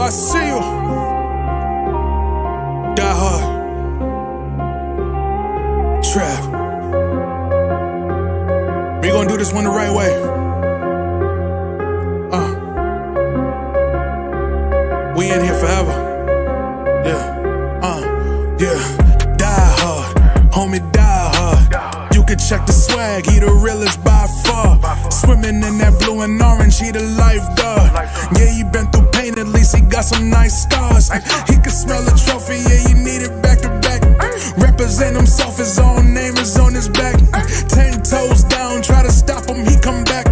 I see you. Die hard. Trap. We gonna do this one the right way. We in here forever. Yeah. Die hard. Homie, die hard. You can check the swag, he the realest by far. Swimming in that blue and orange, he the lifeguard. Yeah, he been through pain, at least he got some nice scars. He can smell the trophy, yeah, he need it back to back. Represent himself, his own name is on his back. 10 toes down, try to stop him, he come back.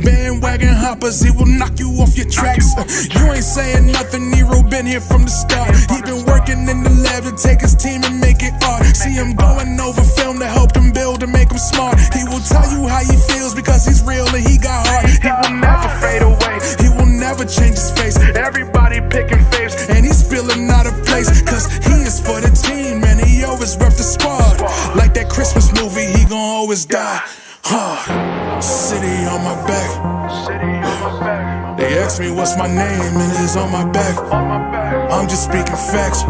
Bandwagon hoppers, he will knock you off your tracks. You ain't saying nothing, Nero been here from the start. He been working in the lab to take his team and make it art. See him going over film to help him build and make him smart. He will tell you how he feels because he's real and he got heart. He will never fade away, he will never change his face. Everybody picking faves, and he's feeling out of place. Cause he is for the team, and he always rep the squad. Like that Christmas movie, he gon' always die hard. City on my back. They ask me what's my name, and it's on my back. I'm just speaking facts.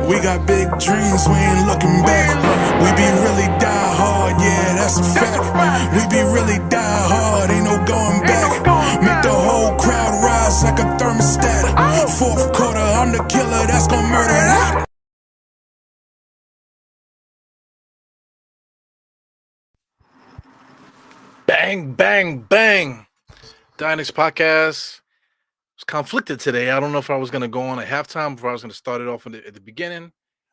We got big dreams, we ain't looking back. We be really die hard, yeah, that's a fact. We be really die hard, ain't no going back. Make the whole crowd rise like a thermostat. Fourth quarter, I'm the killer that's gon' murder that. Bang, bang, bang. Knicks podcast was conflicted today. I don't know if I was going to go on at halftime, if I was going to start it off at the beginning.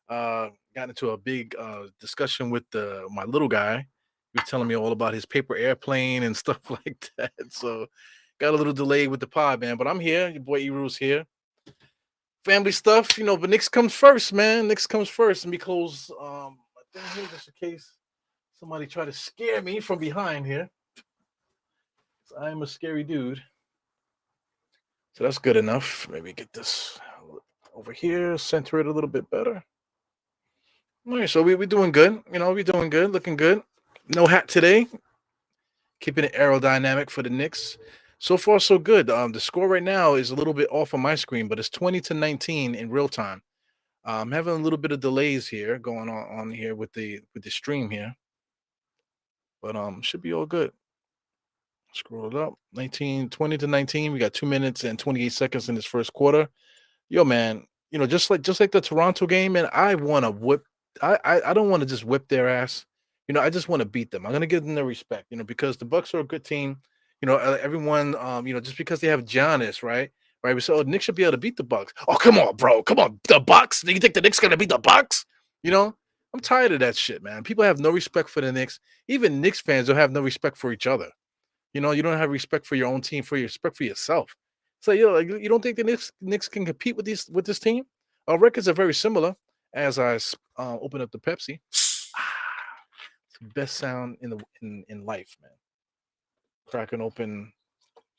Got into a big discussion with my little guy. He was telling me all about his paper airplane and stuff like that. So got a little delay with the pod, man. But I'm here. Your boy Eru's here. Family stuff, but Knicks comes first, man. Knicks comes first. Let me close my thing here just in case somebody try to scare me from behind here. I'm a scary dude. So that's good enough. Maybe get this over here, center it a little bit better. All right, so we're doing good. We're doing good, looking good. No hat today. Keeping it aerodynamic for the Knicks. So far, so good. The score right now is a little bit off on my screen, but it's 20-19 in real time. I'm having a little bit of delays here going on here with the stream here. But should be all good. Scroll it up. 20-19. We got 2 minutes and 28 seconds in this first quarter. Yo, man, just like the Toronto game, man, I want to whip. I don't want to just whip their ass. I just want to beat them. I'm gonna give them their respect, because the Bucks are a good team. Everyone, just because they have Giannis, right? Right. We said, oh, Knicks should be able to beat the Bucks. Oh, come on, bro. Come on, the Bucks. Do you think the Knicks gonna beat the Bucks? I'm tired of that shit, man. People have no respect for the Knicks. Even Knicks fans don't have no respect for each other. You don't have respect for your own team, for your respect for yourself. So you don't think the Knicks can compete with this team? Our records are very similar. As I open up the Pepsi, it's the best sound in life, man. Cracking open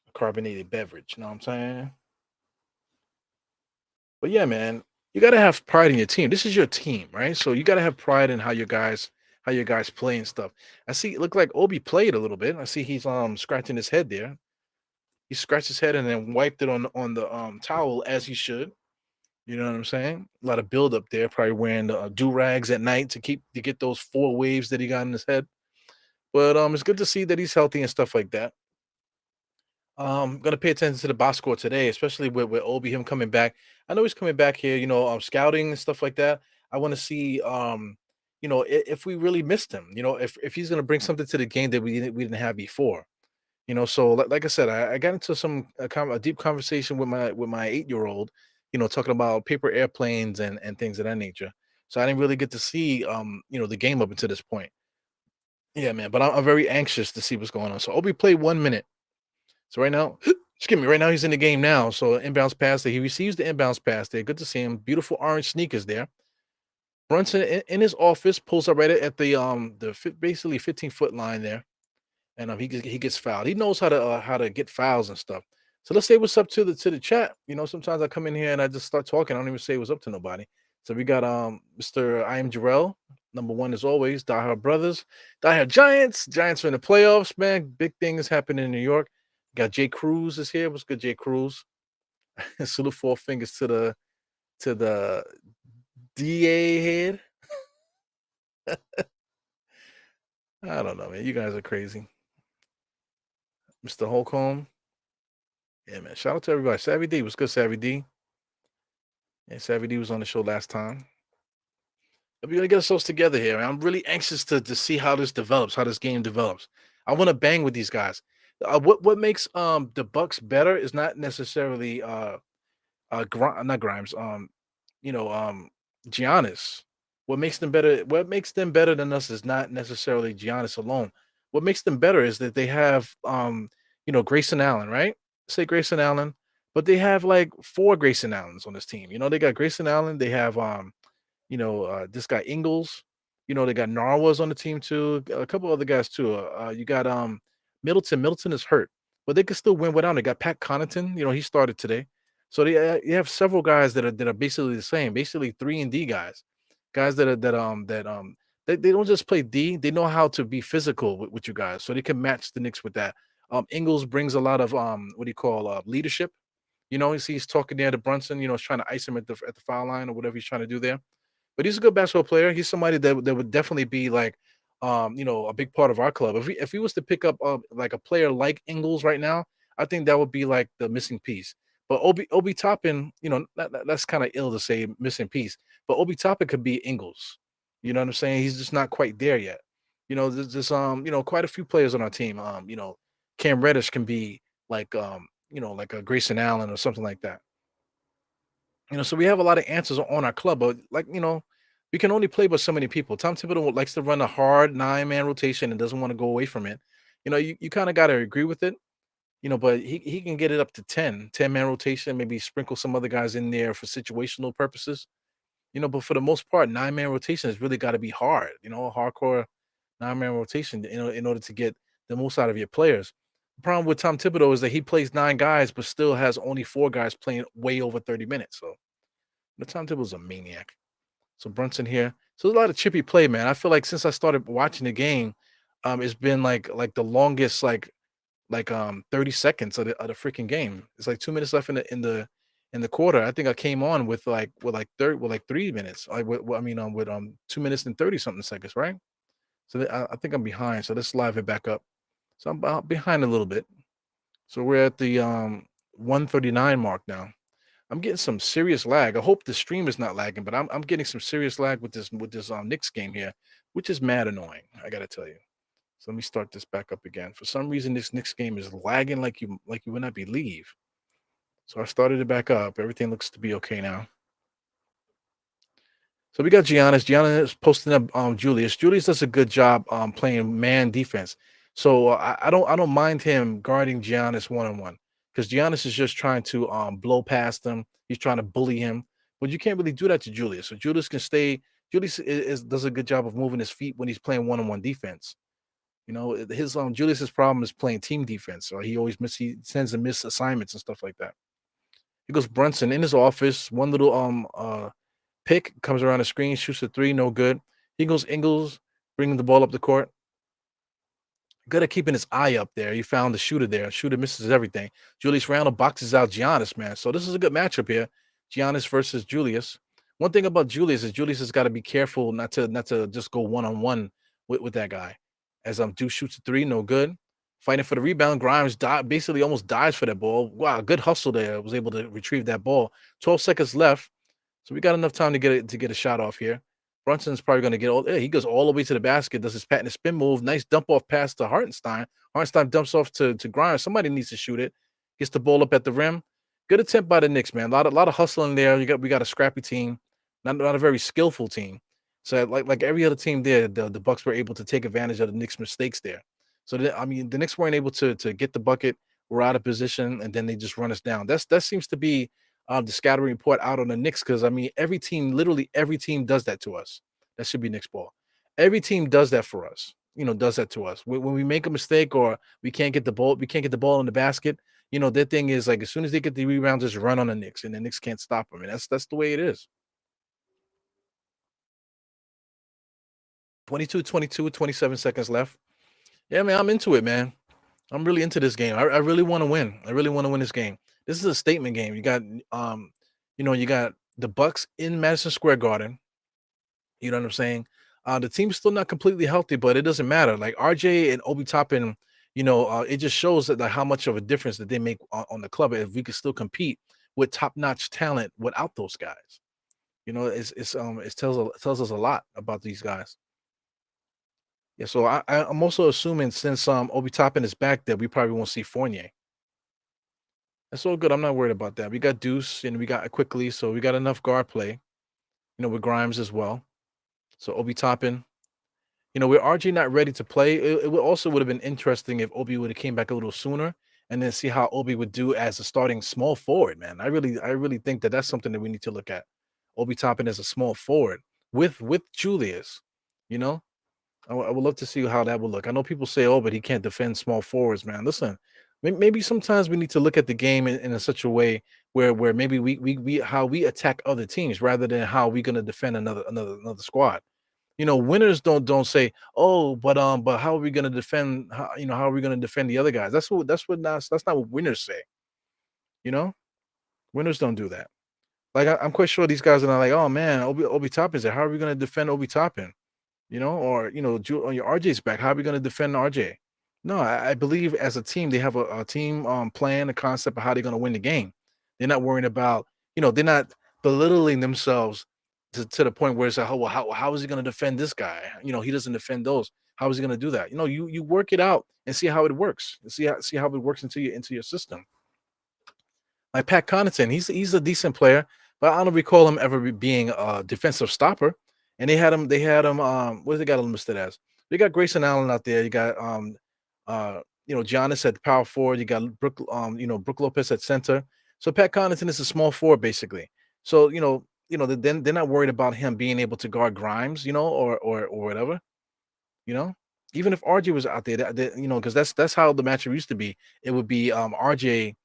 a carbonated beverage. You know what I'm saying? But yeah, man, you got to have pride in your team. This is your team, right? So you got to have pride in how your guys play and stuff. I see it looked like Obi played a little bit. I see he's scratching his head there. He scratched his head and then wiped it on the towel as he should. You know what I'm saying? A lot of buildup there. Probably wearing the do-rags at night to get those 4 waves that he got in his head. But it's good to see that he's healthy and stuff like that. Gonna pay attention to the box score today, especially with Obi, him coming back. I know he's coming back here, scouting and stuff like that. I want to see if we really missed him, if he's gonna bring something to the game that we didn't have before. So like I said, I got into a deep conversation with my 8-year-old, talking about paper airplanes and things of that nature. So I didn't really get to see the game up until this point. Yeah, man, but I'm very anxious to see what's going on. So Obi played 1 minute. So right now, right now he's in the game now. So inbounds pass there. He receives the inbounds pass there. Good to see him. Beautiful orange sneakers there. Runs in his office, pulls up right at the basically 15-foot line there. And he gets fouled. He knows how to get fouls and stuff. So let's say what's up to the chat. Sometimes I come in here and I just start talking. I don't even say what's up to nobody. So we got Mr. I am Jarrell, number 1 as always. Diehard Brothers, Diehard Giants. Giants are in the playoffs, man. Big things happening in New York. Got Jay Cruz is here. What's good, Jay Cruz? Salute four fingers to the DA head. I don't know, man. You guys are crazy. Mr. Holcomb. Yeah, man. Shout out to everybody. Savvy D. What's good, Savvy D? Yeah, Savvy D was on the show last time. We're gonna get ourselves together here. Man. I'm really anxious to see how this develops, how this game develops. I want to bang with these guys. What makes the Bucks better is not necessarily not Grimes, Giannis. What makes them better than us is not necessarily Giannis alone. What makes them better is that they have Grayson Allen, right? Say Grayson Allen, but they have like four Grayson Allens on this team. They got Grayson Allen, they have this guy Ingles. They got Narwas on the team too. A couple other guys too. You got Middleton. Middleton is hurt, but they could still win without him. They got Pat Connaughton. He started today. So you have several guys that are basically the same, basically 3-and-D guys they don't just play D, they know how to be physical with you guys, so they can match the Knicks with that. Ingles brings a lot of what do you call leadership. He's talking there to Brunson, he's trying to ice him at the foul line or whatever he's trying to do there. But he's a good basketball player. He's somebody that would definitely be like, a big part of our club. If he was to pick up like a player like Ingles right now, I think that would be like the missing piece. But Obi Toppin, that's kind of ill to say missing piece. But Obi Toppin could be Ingles. You know what I'm saying? He's just not quite there yet. There's quite a few players on our team. Cam Reddish can be like like a Grayson Allen or something like that. So we have a lot of answers on our club, but we can only play with so many people. Tom Thibodeau likes to run a hard 9-man rotation and doesn't want to go away from it. You kind of got to agree with it, but he can get it up to 10-man rotation, maybe sprinkle some other guys in there for situational purposes. But for the most part, 9-man rotation has really got to be hard, a hardcore 9-man rotation, in order to get the most out of your players. The problem with Tom Thibodeau is that he plays 9 guys, but still has only 4 guys playing way over 30 minutes. So the Tom Thibodeau's a maniac. So Brunson here. So there's a lot of chippy play, man. I feel like since I started watching the game, it's been like the longest 30 seconds of the freaking game. It's like 2 minutes left in the quarter. I think I came on with 3 minutes. With 2 minutes and 30 something seconds, right? So I think I'm behind. So let's live it back up. So I'm behind a little bit. So we're at the 139 mark now. I'm getting some serious lag. I hope the stream is not lagging, but I'm getting some serious lag with this Knicks game here, which is mad annoying. I gotta tell you. So let me start this back up again. For some reason, this Knicks game is lagging like you would not believe. So I started it back up. Everything looks to be okay now. So we got Giannis. Giannis posting up Julius. Julius does a good job playing man defense. So I don't mind him guarding Giannis one-on-one because Giannis is just trying to blow past him. He's trying to bully him, but you can't really do that to Julius. So Julius can stay. Julius does a good job of moving his feet when he's playing one-on-one defense. His Julius's problem is playing team defense. So he tends to miss assignments and stuff like that. He goes Brunson in his office. One little pick comes around the screen, shoots a 3, no good. He goes Ingles, bringing the ball up the court. Good at keeping his eye up there. He found the shooter there. Shooter misses everything. Julius Randle boxes out Giannis, man. So this is a good matchup here. Giannis versus Julius. One thing about Julius is Julius has got to be careful not to just go one-on-one with that guy. As Deuce shoots a 3, no good. Fighting for the rebound. Grimes basically almost dies for that ball. Wow, good hustle there. Was able to retrieve that ball. 12 seconds left. So we got enough time to get a shot off here. Brunson's probably going to get he goes all the way to the basket, does his patent and spin move. Nice dump off pass to Hartenstein. Hartenstein dumps off to Grimes. Somebody needs to shoot it. Gets the ball up at the rim. Good attempt by the Knicks, man. A lot of hustling there. We got a scrappy team, not a very skillful team. So like every other team there, the Bucks were able to take advantage of the Knicks' mistakes there. So the Knicks weren't able to get the bucket. We're out of position, and then they just run us down. That seems to be the scouting report out on the Knicks because literally every team does that to us. That should be Knicks ball. Every team does that for us. Does that to us when we make a mistake or we can't get the ball in the basket. Their thing is like as soon as they get the rebound, just run on the Knicks, and the Knicks can't stop them. And that's the way it is. 22, 27 seconds left. Yeah, man, I'm into it, man. I'm really into this game. I really want to win. I really want to win this game. This is a statement game. You got the Bucks in Madison Square Garden. You know what I'm saying? The team's still not completely healthy, but it doesn't matter. Like RJ and Obi Toppin, it just shows that like how much of a difference that they make on the club if we could still compete with top-notch talent without those guys. It tells us a lot about these guys. Yeah, so I'm also assuming since Obi Toppin is back that we probably won't see Fournier. That's all good. I'm not worried about that. We got Deuce and we got quickly, so we got enough guard play, with Grimes as well. So Obi Toppin, with RJ not ready to play, it would have been interesting if Obi would have came back a little sooner and then see how Obi would do as a starting small forward, man. I really think that that's something that we need to look at. Obi Toppin as a small forward with Julius, you know. I would love to see how that would look. I know people say, "Oh, but he can't defend small forwards, man." Listen, maybe sometimes we need to look at the game in a such a way where maybe we how we attack other teams rather than how we gonna defend another squad. Winners don't say, "Oh, but how are we gonna defend? How are we gonna defend the other guys?" That's not what winners say. You know, winners don't do that. Like I'm quite sure these guys are not like, "Oh man, Obi Toppin's there. How are we gonna defend Obi Toppin?" Or on your RJ's back. How are we going to defend RJ? No, I believe as a team they have a team plan, a concept of how they're going to win the game. They're not worrying about, they're not belittling themselves to the point where it's like, oh, well, how is he going to defend this guy? He doesn't defend those. How is he going to do that? You work it out and see how it works. See how it works into your system. Like Pat Connaughton, he's a decent player, but I don't recall him ever being a defensive stopper. And they had him. What do they got him listed as? They got Grayson Allen out there. You got Giannis at power forward. You got Brook Lopez at center. So Pat Connaughton is a small forward basically. So then they're not worried about him being able to guard Grimes, or whatever. You know, even if RJ was out there, because that's how the matchup used to be. It would be RJ,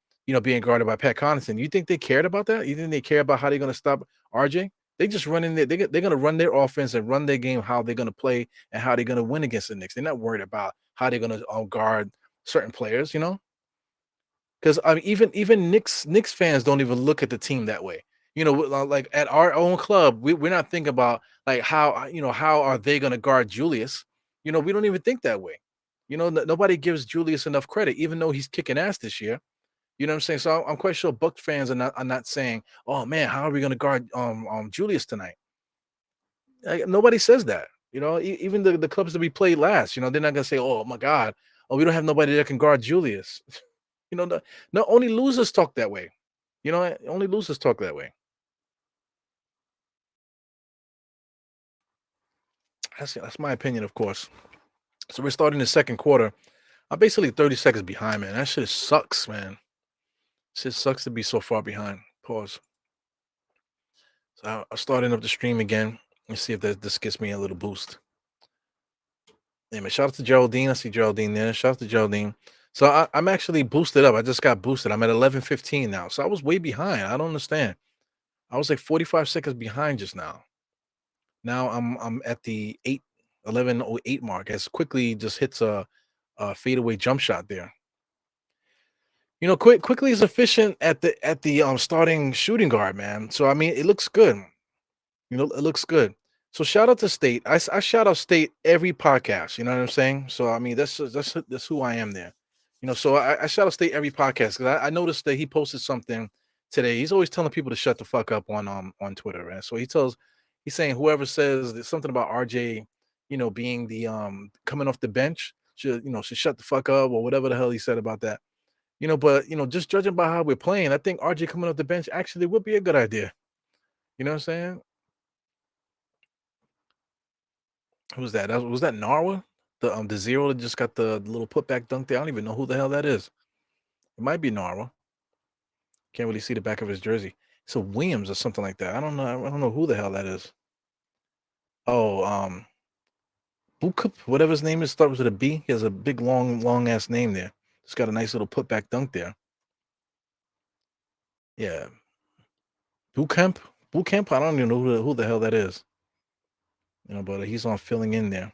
being guarded by Pat Connaughton. You think they cared about that? You think they care about how they're going to stop RJ? They just run in there. They're going to run their offense and run their game, how they're going to play and how they're going to win against the Knicks. They're not worried about how they're going to guard certain players. Because I mean, even Knicks fans don't even look at the team that way. Like at our own club, we're not thinking about like how are they going to guard Julius. We don't even think that way. Nobody gives Julius enough credit, even though he's kicking ass this year. You know what I'm saying? So I'm quite sure Bucks fans are not saying, "Oh man, how are we going to guard Julius tonight?" Nobody says that. Even the clubs that we played last, they're not going to say, "Oh my God, oh we don't have nobody that can guard Julius." No, only losers talk that way. Only losers talk that way. That's my opinion, of course. So we're starting the second quarter. I'm basically 30 seconds behind, man. That shit sucks, man. Shit sucks to be so far behind. Pause. So I'm starting up the stream again. Let's see if this gets me a little boost. Yeah, man. Shout out to Geraldine. I see Geraldine there. Shout out to Geraldine. So I'm actually boosted up. I just got boosted. I'm at 11:15 now. So I was way behind. I don't understand. I was like 45 seconds behind just now. Now I'm at the 11:08 mark as quickly just hits a fadeaway jump shot there. Quickly is efficient at the starting shooting guard, man. So I mean, it looks good. It looks good. So shout out to State. I shout out State every podcast. You know what I'm saying? So I mean, that's who I am there. So I shout out State every podcast because I noticed that he posted something today. He's always telling people to shut the fuck up on Twitter, right? So he's saying whoever says that something about RJ, being the coming off the bench should shut the fuck up or whatever the hell he said about that. But just judging by how we're playing, I think RJ coming off the bench actually would be a good idea. You know what I'm saying? Who's that? Was that Narwa? The zero that just got the little putback dunk there. I don't even know who the hell that is. It might be Narwa. Can't really see the back of his jersey. So Williams or something like that. I don't know. I don't know who the hell that is. Oh, Bukup, whatever his name is, starts with a B. He has a big, long ass name there. Just got a nice little putback dunk there. Yeah, Bootcamp. Bootcamp. I don't even know who the hell that is. But he's on filling in there.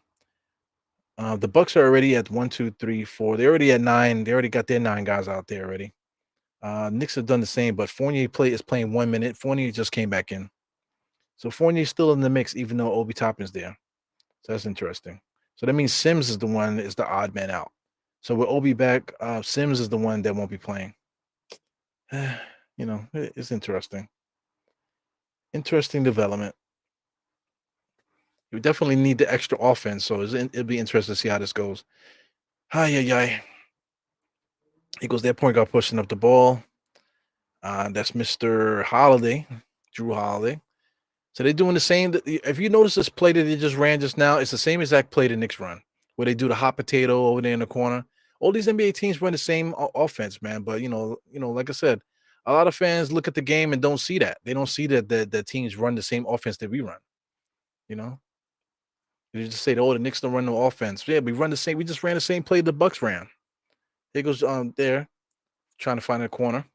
The Bucks are already at 1, 2, 3, 4. They're already at 9. They already got their 9 guys out there already. Knicks have done the same, but is playing 1 minute. Fournier just came back in. So Fournier's still in the mix, even though Obi Toppin's there. So that's interesting. So that means Sims is the odd man out. So with Obi back, Sims is the one that won't be playing. It's interesting. Interesting development. You definitely need the extra offense, so it'll be interesting to see how this goes. Hi, yeah. He goes there, point guard pushing up the ball. That's Mr. Holiday, Drew Holiday. So they're doing the same. If you notice this play that they just ran just now, it's the same exact play the Knicks run, where they do the hot potato over there in the corner. All these NBA teams run the same offense, man. But like I said, a lot of fans look at the game and don't see that. They don't see that the teams run the same offense that we run. You know, they just say, "Oh, the Knicks don't run no offense." Yeah, we run the same. We just ran the same play the Bucks ran. Here goes there, trying to find a corner.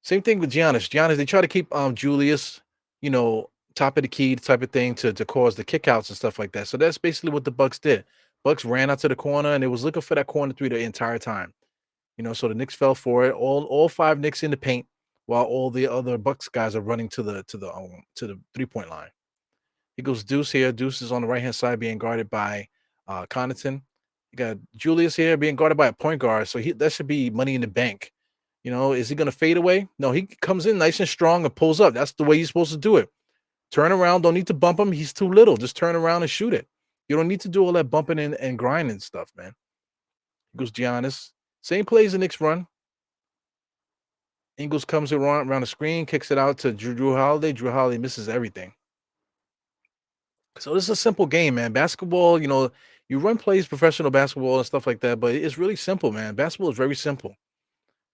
Same thing with Giannis. Giannis, they try to keep Julius, top of the key type of thing to cause the kickouts and stuff like that. So that's basically what the Bucks did. Bucks ran out to the corner and they was looking for that corner three the entire time. So the Knicks fell for it. All five Knicks in the paint, while all the other Bucks guys are running to the 3-point line. He goes Deuce here. Deuce is on the right hand side being guarded by Connaughton. You got Julius here being guarded by a point guard. So that should be money in the bank. Is he going to fade away? No, he comes in nice and strong and pulls up. That's the way he's supposed to do it. Turn around. Don't need to bump him. He's too little. Just turn around and shoot it. You don't need to do all that bumping and grinding stuff, man. He goes Giannis. Same plays the Knicks run. Ingles comes around the screen, kicks it out to Drew Holiday. Drew Holiday misses everything. So this is a simple game, man. Basketball, you run plays, professional basketball and stuff like that, but it's really simple, man. Basketball is very simple.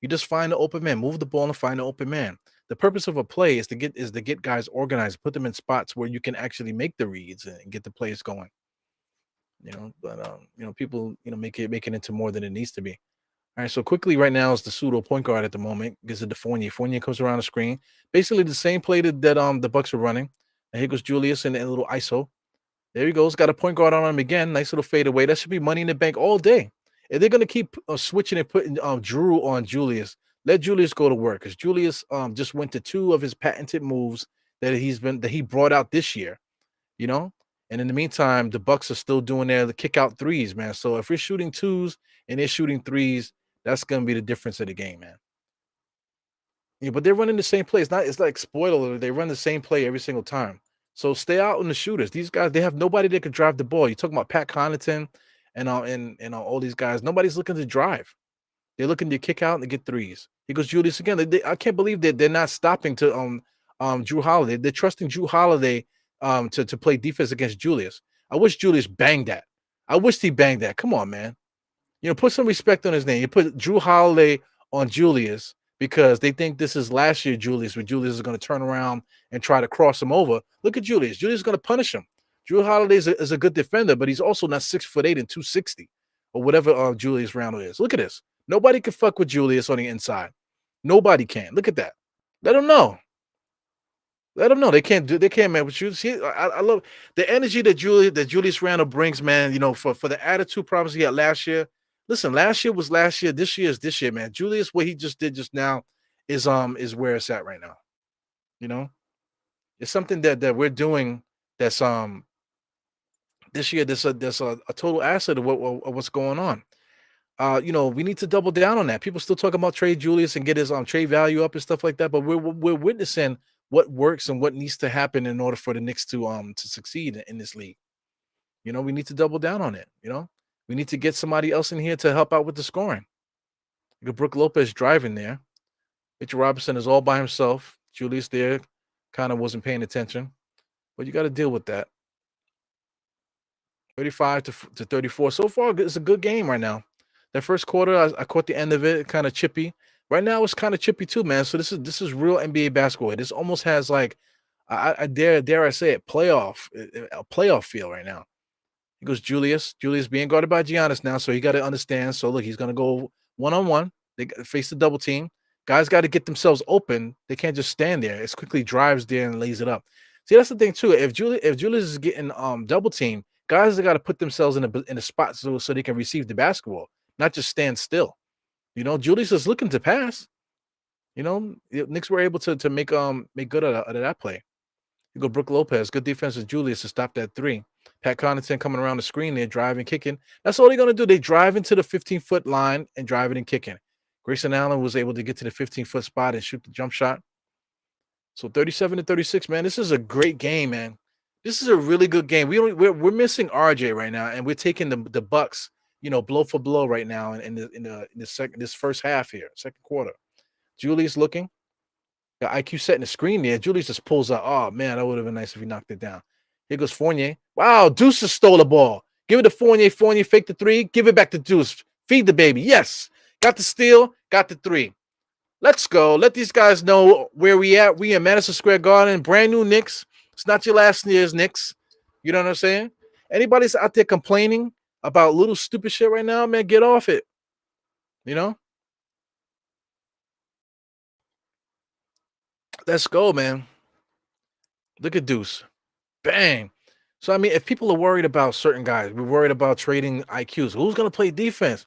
You just find the open man, move the ball and find the open man. The purpose of a play is to get guys organized, put them in spots where you can actually make the reads and get the plays going. People, make it into more than it needs to be. All right, so quickly right now is the pseudo point guard at the moment. Gives it to Fournier. Fournier comes around the screen. Basically the same play that the Bucks are running. And here goes Julius and a little ISO. There he goes. Got a point guard on him again. Nice little fade away. That should be money in the bank all day. If they're going to keep switching and putting Drew on Julius, let Julius go to work, because Julius just went to two of his patented moves that he brought out this year, And in the meantime, the Bucks are still doing the kick out threes, man. So if we're shooting twos and they're shooting threes, that's going to be the difference of the game, man. Yeah, but they're running the same play. It's like spoiler. They run the same play every single time. So stay out on the shooters. These guys, they have nobody that could drive the ball. You're talking about Pat Connaughton and all these guys. Nobody's looking to drive. They're looking to kick out and to get threes. He goes Julius again. I can't believe that they're not stopping to Drew Holiday. They're trusting Drew Holiday to play defense against Julius. I wish Julius banged that. I wish he banged that. Come on, man. Put some respect on his name. You put Drew Holiday on Julius because they think this is last year Julius, where Julius is going to turn around and try to cross him over. Look at Julius. Julius is going to punish him. Drew Holiday is a good defender, but he's also not 6'8" and 260 or whatever Julius Randle is. Look at this. Nobody can fuck with Julius on the inside. Nobody can. Look at that. Let him know. Let them know they can't man with you. See, I love the energy that Julius Randle brings, man. For the attitude problems he had last year. Listen, last year was last year. This year is this year, man. Julius, what he just did just now is where it's at right now. It's something that we're doing that's this year. There's a total asset of what's going on. We need to double down on that. People still talking about trade Julius and get his trade value up and stuff like that, but we're witnessing what works and what needs to happen in order for the Knicks to succeed in this league. We need to double down on it. We need to get somebody else in here to help out with the scoring. Look at Brook Lopez driving there. Mitchell Robinson is all by himself. Julius there kind of wasn't paying attention, but you got to deal with that. 35 to 34. So far, it's a good game right now. That first quarter, I caught the end of it, kind of chippy. Right now, it's kind of chippy too, man. So this is real NBA basketball. This almost has like, I dare I say it, a playoff feel right now. He goes Julius. Julius being guarded by Giannis now, so he got to understand. So look, he's gonna go one-on-one. They face the double team. Guys got to get themselves open. They can't just stand there. It's quickly drives there and lays it up. See, that's the thing too. If Julius is getting double team, guys have got to put themselves in a spot so they can receive the basketball, not just stand still. Julius is looking to pass. Knicks were able to make good out of that play. You go Brook Lopez, good defense with Julius to stop that three. Pat Connaughton coming around the screen there, driving, kicking. That's all they're gonna do. They drive into the 15-foot line and drive it and kicking. Grayson Allen was able to get to the 15-foot spot and shoot the jump shot. So 37-36, man. This is a great game, man. This is a really good game. We're missing RJ right now, and we're taking the Bucks, blow for blow right now in this first half here, second quarter. Julius looking. Got IQ setting the screen there. Julius just pulls out. Oh, man, that would have been nice if he knocked it down. Here goes Fournier. Wow, Deuce just stole the ball. Give it to Fournier. Fournier fake the three. Give it back to Deuce. Feed the baby. Yes. Got the steal. Got the three. Let's go. Let these guys know where we at. We in Madison Square Garden. Brand new Knicks. It's not your last year's Knicks. You know what I'm saying? Anybody's out there complaining about little stupid shit right now, man, get off it. Let's go, man. Look at Deuce. Bang. So, I mean, if people are worried about certain guys, we're worried about trading IQs. Who's going to play defense?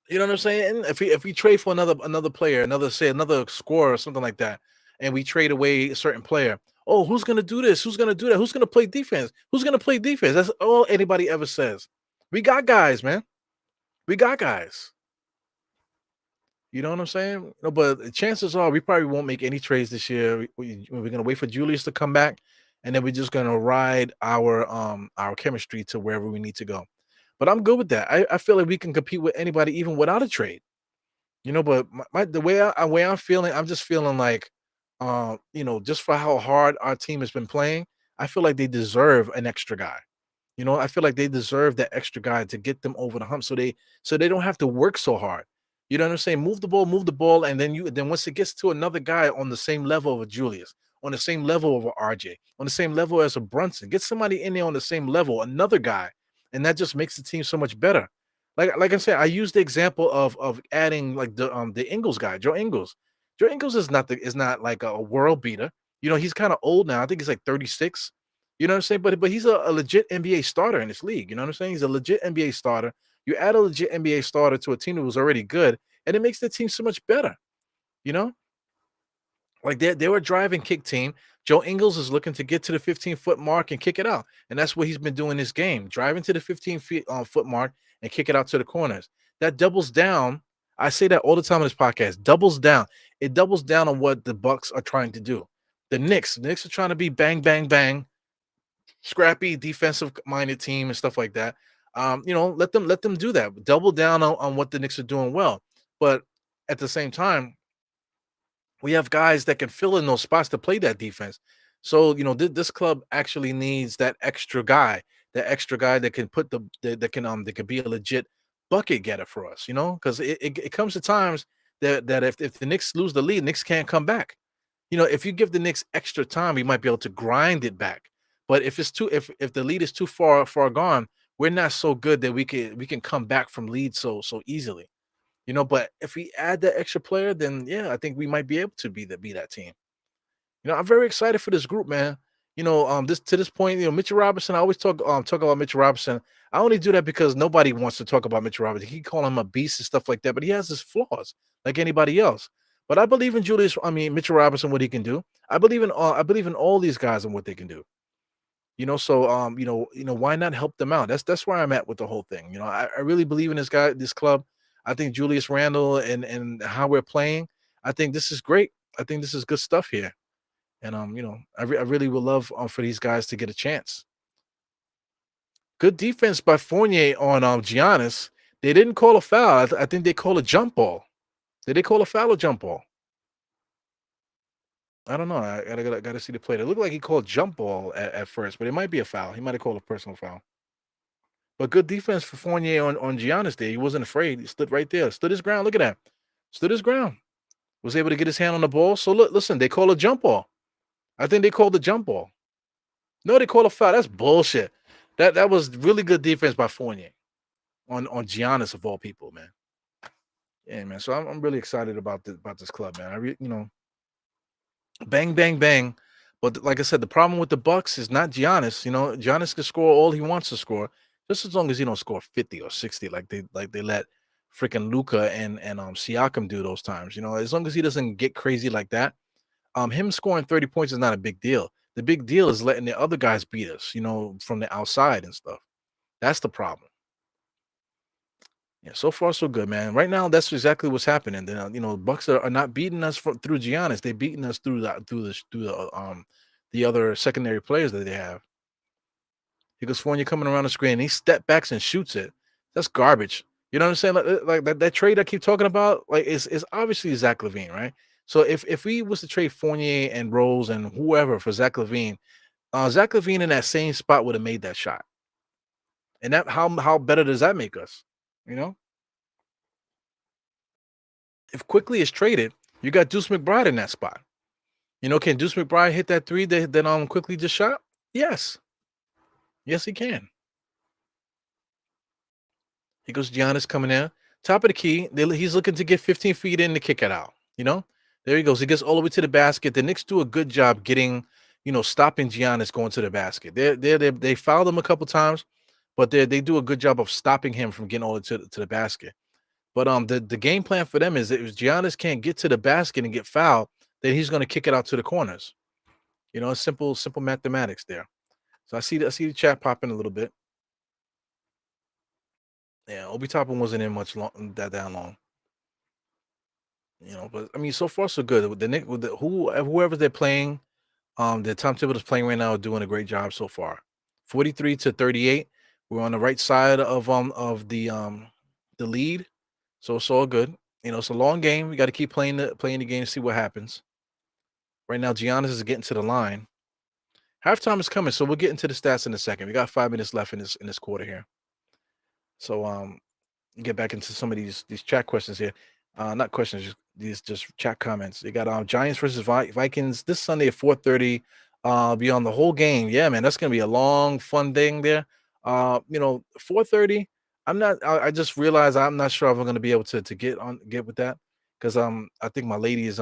You know what I'm saying? If we trade for another player, another scorer or something like that, and we trade away a certain player, oh, who's going to do this? Who's going to do that? Who's going to play defense? Who's going to play defense? That's all anybody ever says. We got guys, man. We got guys. You know what I'm saying? No, but chances are we probably won't make any trades this year. We're gonna wait for Julius to come back, and then we're just gonna ride our chemistry to wherever we need to go. But I'm good with that. I feel like we can compete with anybody even without a trade. But the way I'm feeling, I'm just feeling like, just for how hard our team has been playing, I feel like they deserve an extra guy. I feel like they deserve that extra guy to get them over the hump, so they don't have to work so hard. You know what I'm saying? Move the ball, and then once it gets to another guy on the same level of a Julius, on the same level of a RJ, on the same level as a Brunson, get somebody in there on the same level, another guy, and that just makes the team so much better. Like I said, I used the example of adding like the Ingles guy, Joe Ingles. Joe Ingles is not like a world beater. He's kind of old now. I think he's like 36. You know what I'm saying? But he's a legit NBA starter in this league. You know what I'm saying? He's a legit NBA starter. You add a legit NBA starter to a team that was already good, and it makes the team so much better. You know, like they were a drive and kick team. Joe Ingles is looking to get to the 15-foot mark and kick it out, and that's what he's been doing this game, driving to the 15-foot mark and kick it out to the corners. That doubles down. I say that all the time on this podcast. Doubles down. It doubles down on what the Bucks are trying to do. The Knicks are trying to be bang, bang, bang, scrappy, defensive-minded team and stuff like that. Let them do that. Double down on what the Knicks are doing well. But at the same time, we have guys that can fill in those spots to play that defense. So, this club actually needs that extra guy that can that can be a legit bucket getter for us, because it comes to times that if the Knicks lose the lead, Knicks can't come back. If you give the Knicks extra time, we might be able to grind it back. But if the lead is too far gone, we're not so good that we can come back from lead so easily. But if we add that extra player, then yeah, I think we might be able to be that team. I'm very excited for this group, man. This point, Mitchell Robinson. I always talk about Mitchell Robinson. I only do that because nobody wants to talk about Mitchell Robinson. He call him a beast and stuff like that, but he has his flaws like anybody else. But I believe in Mitchell Robinson, what he can do. I believe in all these guys and what they can do. So why not help them out? That's where I'm at with the whole thing. I really believe in this club. I think Julius Randle and how we're playing. I think this is great. I think this is good stuff here. And I really would love for these guys to get a chance. Good defense by Fournier on Giannis. They didn't call a foul. I think they called a jump ball. Did they call a foul or jump ball? I don't know. I gotta see the play. It looked like he called jump ball at first, but it might be a foul. He might have called a personal foul. But good defense for Fournier on Giannis there. He wasn't afraid. He stood right there. Stood his ground. Look at that. Stood his ground. Was able to get his hand on the ball. So listen, they call a jump ball. I think they called the jump ball. No, they called a foul. That's bullshit. That was really good defense by Fournier on Giannis of all people, man. Yeah, man. So I'm really excited about this club, man. Bang, bang, bang. But like I said, the problem with the Bucks is not Giannis. Giannis can score all he wants to score, just as long as he don't score 50 or 60 like they let freaking Luca and Siakam do those times. As long as he doesn't get crazy like that, him scoring 30 points is not a big deal. The big deal is letting the other guys beat us, from the outside and stuff. That's the problem. Yeah, so far so good, man. Right now, that's exactly what's happening. Bucks are not beating us through Giannis. They're beating us through the other secondary players that they have. Because Fournier coming around the screen, he step backs and shoots it. That's garbage. You know what I'm saying? Like that trade I keep talking about, like is obviously Zach LaVine, right? So if we was to trade Fournier and Rose and whoever for Zach LaVine in that same spot would have made that shot. And that how better does that make us? You know, if Quickly is traded, you got Deuce McBride in that spot. Can Deuce McBride hit that three that Quickly just shot? Yes. Yes, he can. He goes Giannis coming in. Top of the key. He's looking to get 15 feet in to kick it out. There he goes. He gets all the way to the basket. The Knicks do a good job getting, stopping Giannis going to the basket. They fouled him a couple times, but they do a good job of stopping him from getting all the way to the basket. But the game plan for them is that if Giannis can't get to the basket and get fouled, then he's going to kick it out to the corners. Simple mathematics there. So I see the chat popping a little bit. Yeah, Obi Toppin wasn't in much that long. But I mean, so far so good. With the Nick, with whoever they're playing, the Tom Thibodeau's playing right now are doing a great job so far. 43-38. We're on the right side of the lead, so it's all good. It's a long game. We got to keep playing the game, see what happens. Right now, Giannis is getting to the line. Halftime is coming, so we'll get into the stats in a second. We got 5 minutes left in this quarter here. So get back into some of these chat questions here. Not questions, just chat comments. You got Giants versus Vikings this Sunday at 4:30. Be on the whole game. Yeah, man, that's gonna be a long, fun thing there. 4:30. I just realized I'm not sure if I'm gonna be able to get with that because I think my lady is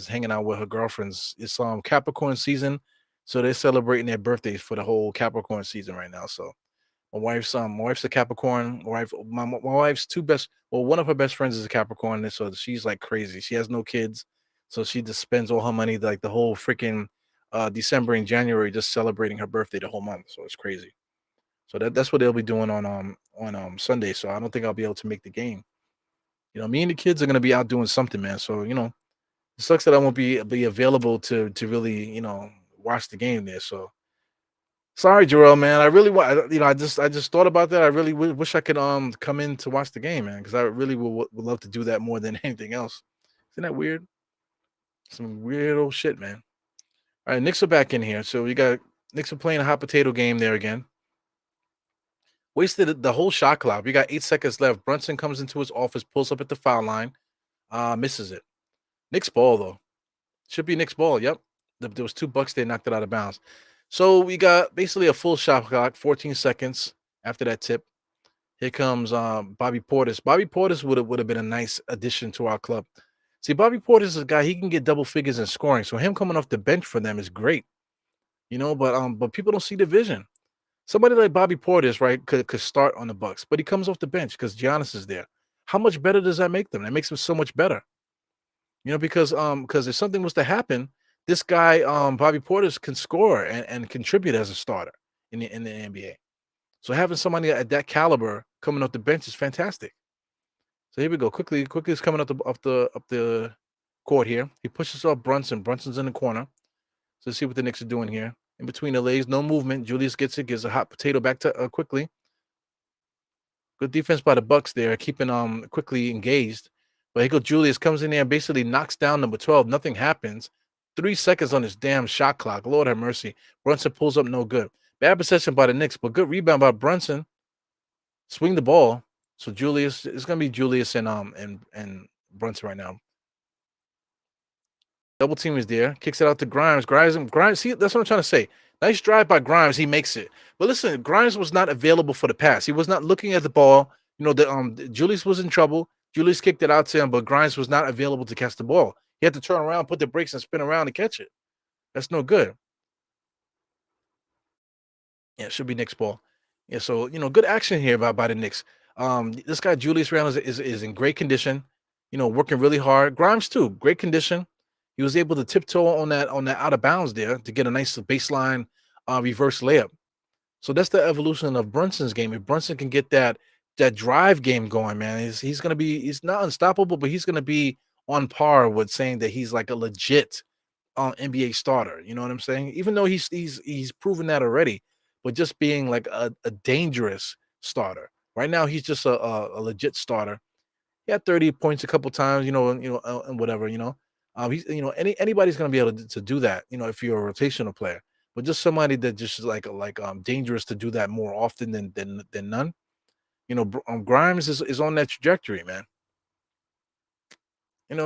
hanging out with her girlfriends. It's Capricorn season, so they're celebrating their birthdays for the whole Capricorn season right now. So my wife's a Capricorn. My wife's one of her best friends is a Capricorn, and so she's like crazy. She has no kids, so she just spends all her money like the whole freaking December and January just celebrating her birthday the whole month. So it's crazy. So that's what they'll be doing on Sunday. So I don't think I'll be able to make the game. Me and the kids are gonna be out doing something, man. So it sucks that I won't be available to really watch the game there. So sorry, Jarrell, man. I really want, I just thought about that. I really wish I could come in to watch the game, man, because I really would love to do that more than anything else. Isn't that weird? Some weird old shit, man. All right, Knicks are back in here. So we got Knicks are playing a hot potato game there again. Wasted the whole shot clock. We got 8 seconds left. Brunson comes into his office, pulls up at the foul line, misses it. Knicks ball though. Should be Knicks ball. Yep. There was 2 bucks. They knocked it out of bounds. So we got basically a full shot clock, 14 seconds after that tip. Here comes Bobby Portis. Bobby Portis would have been a nice addition to our club. See, Bobby Portis is a guy, he can get double figures in scoring. So him coming off the bench for them is great. But people don't see the vision. Somebody like Bobby Portis, right, could start on the Bucks, but he comes off the bench because Giannis is there. How much better does that make them? That makes them so much better. Because if something was to happen, this guy, Bobby Portis, can score and contribute as a starter in the NBA. So having somebody at that caliber coming off the bench is fantastic. So here we go. Quickly is coming up the court here. He pushes off Brunson. Brunson's in the corner. So let's see what the Knicks are doing here. In between the legs, no movement. Julius gets it, gives a hot potato back to Quickly. Good defense by the Bucks there, keeping Quickly engaged. But here goes Julius, comes in there and basically knocks down number 12. Nothing happens. 3 seconds on his damn shot clock. Lord have mercy. Brunson pulls up no good. Bad possession by the Knicks, but good rebound by Brunson. Swing the ball. So Julius, it's gonna be Julius and Brunson right now. Double team is there. Kicks it out to Grimes. Grimes. See, that's what I'm trying to say. Nice drive by Grimes. He makes it. But listen, Grimes was not available for the pass. He was not looking at the ball. Julius was in trouble. Julius kicked it out to him, but Grimes was not available to catch the ball. He had to turn around, put the brakes, and spin around to catch it. That's no good. Yeah, it should be Knicks ball. Yeah, so good action here by the Knicks. This guy Julius Randle is in great condition. Working really hard. Grimes too, great condition. He was able to tiptoe on that out of bounds there to get a nice baseline reverse layup. So that's the evolution of Brunson's game. If Brunson can get that drive game going, man, he's gonna be he's not unstoppable, but he's gonna be on par with saying that he's like a legit NBA starter. You know what I'm saying? Even though he's proven that already, but just being like a dangerous starter. Right now, he's just a legit starter. He had 30 points a couple times, and whatever, he's anybody's gonna be able to do that, if you're a rotational player. But just somebody that just is like dangerous to do that more often than none. Grimes is on that trajectory, man.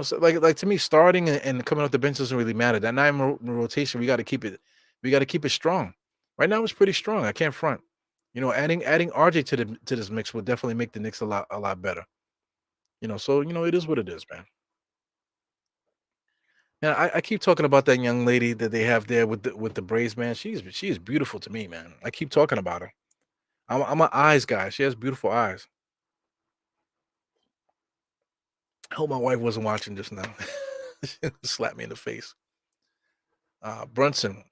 So like to me, starting and coming off the bench doesn't really matter. That rotation, we got to keep it. We got to keep it strong. Right now, it's pretty strong. I can't front. Adding RJ to this mix will definitely make the Knicks a lot better. So it is what it is, man. Man, I keep talking about that young lady that they have there with the braids, man. She is beautiful to me, man. I keep talking about her. I'm an eyes guy. She has beautiful eyes. I hope my wife wasn't watching just now. She slapped me in the face. Brunson,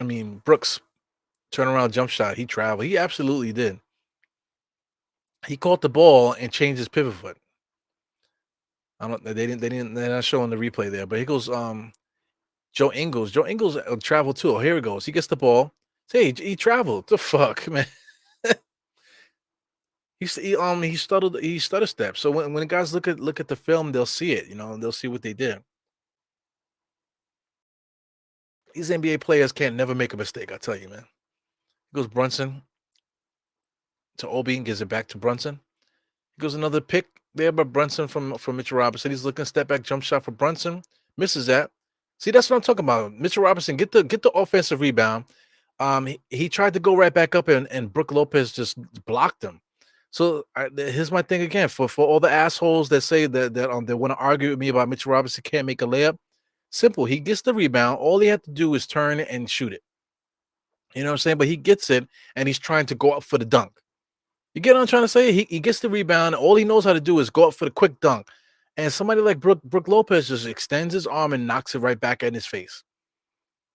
I mean Brooks, turnaround jump shot. He traveled. He absolutely did. He caught the ball and changed his pivot foot. I don't. They're not showing the replay there, but he goes. Joe Ingles. Joe Ingles traveled too. Oh, here he goes. He gets the ball. Hey, he traveled. The fuck, man. He stuttered. He stutter stepped. So when guys look at the film, they'll see it. They'll see what they did. These NBA players can't never make a mistake. I tell you, man. He goes Brunson to Obi and gives it back to Brunson. He goes another pick there by Brunson from Mitchell Robinson. He's looking step back jump shot for Brunson. Misses that. See, that's what I'm talking about. Mitchell Robinson get the offensive rebound. He tried to go right back up and Brook Lopez just blocked him. So here's my thing again for all the assholes that say that they want to argue with me about Mitchell Robinson can't make a layup. Simple. He gets the rebound. All he had to do is turn and shoot it. You know what I'm saying? But he gets it and he's trying to go up for the dunk. You get what I'm trying to say? He gets the rebound. All he knows how to do is go up for the quick dunk. And somebody like Brook Lopez just extends his arm and knocks it right back in his face.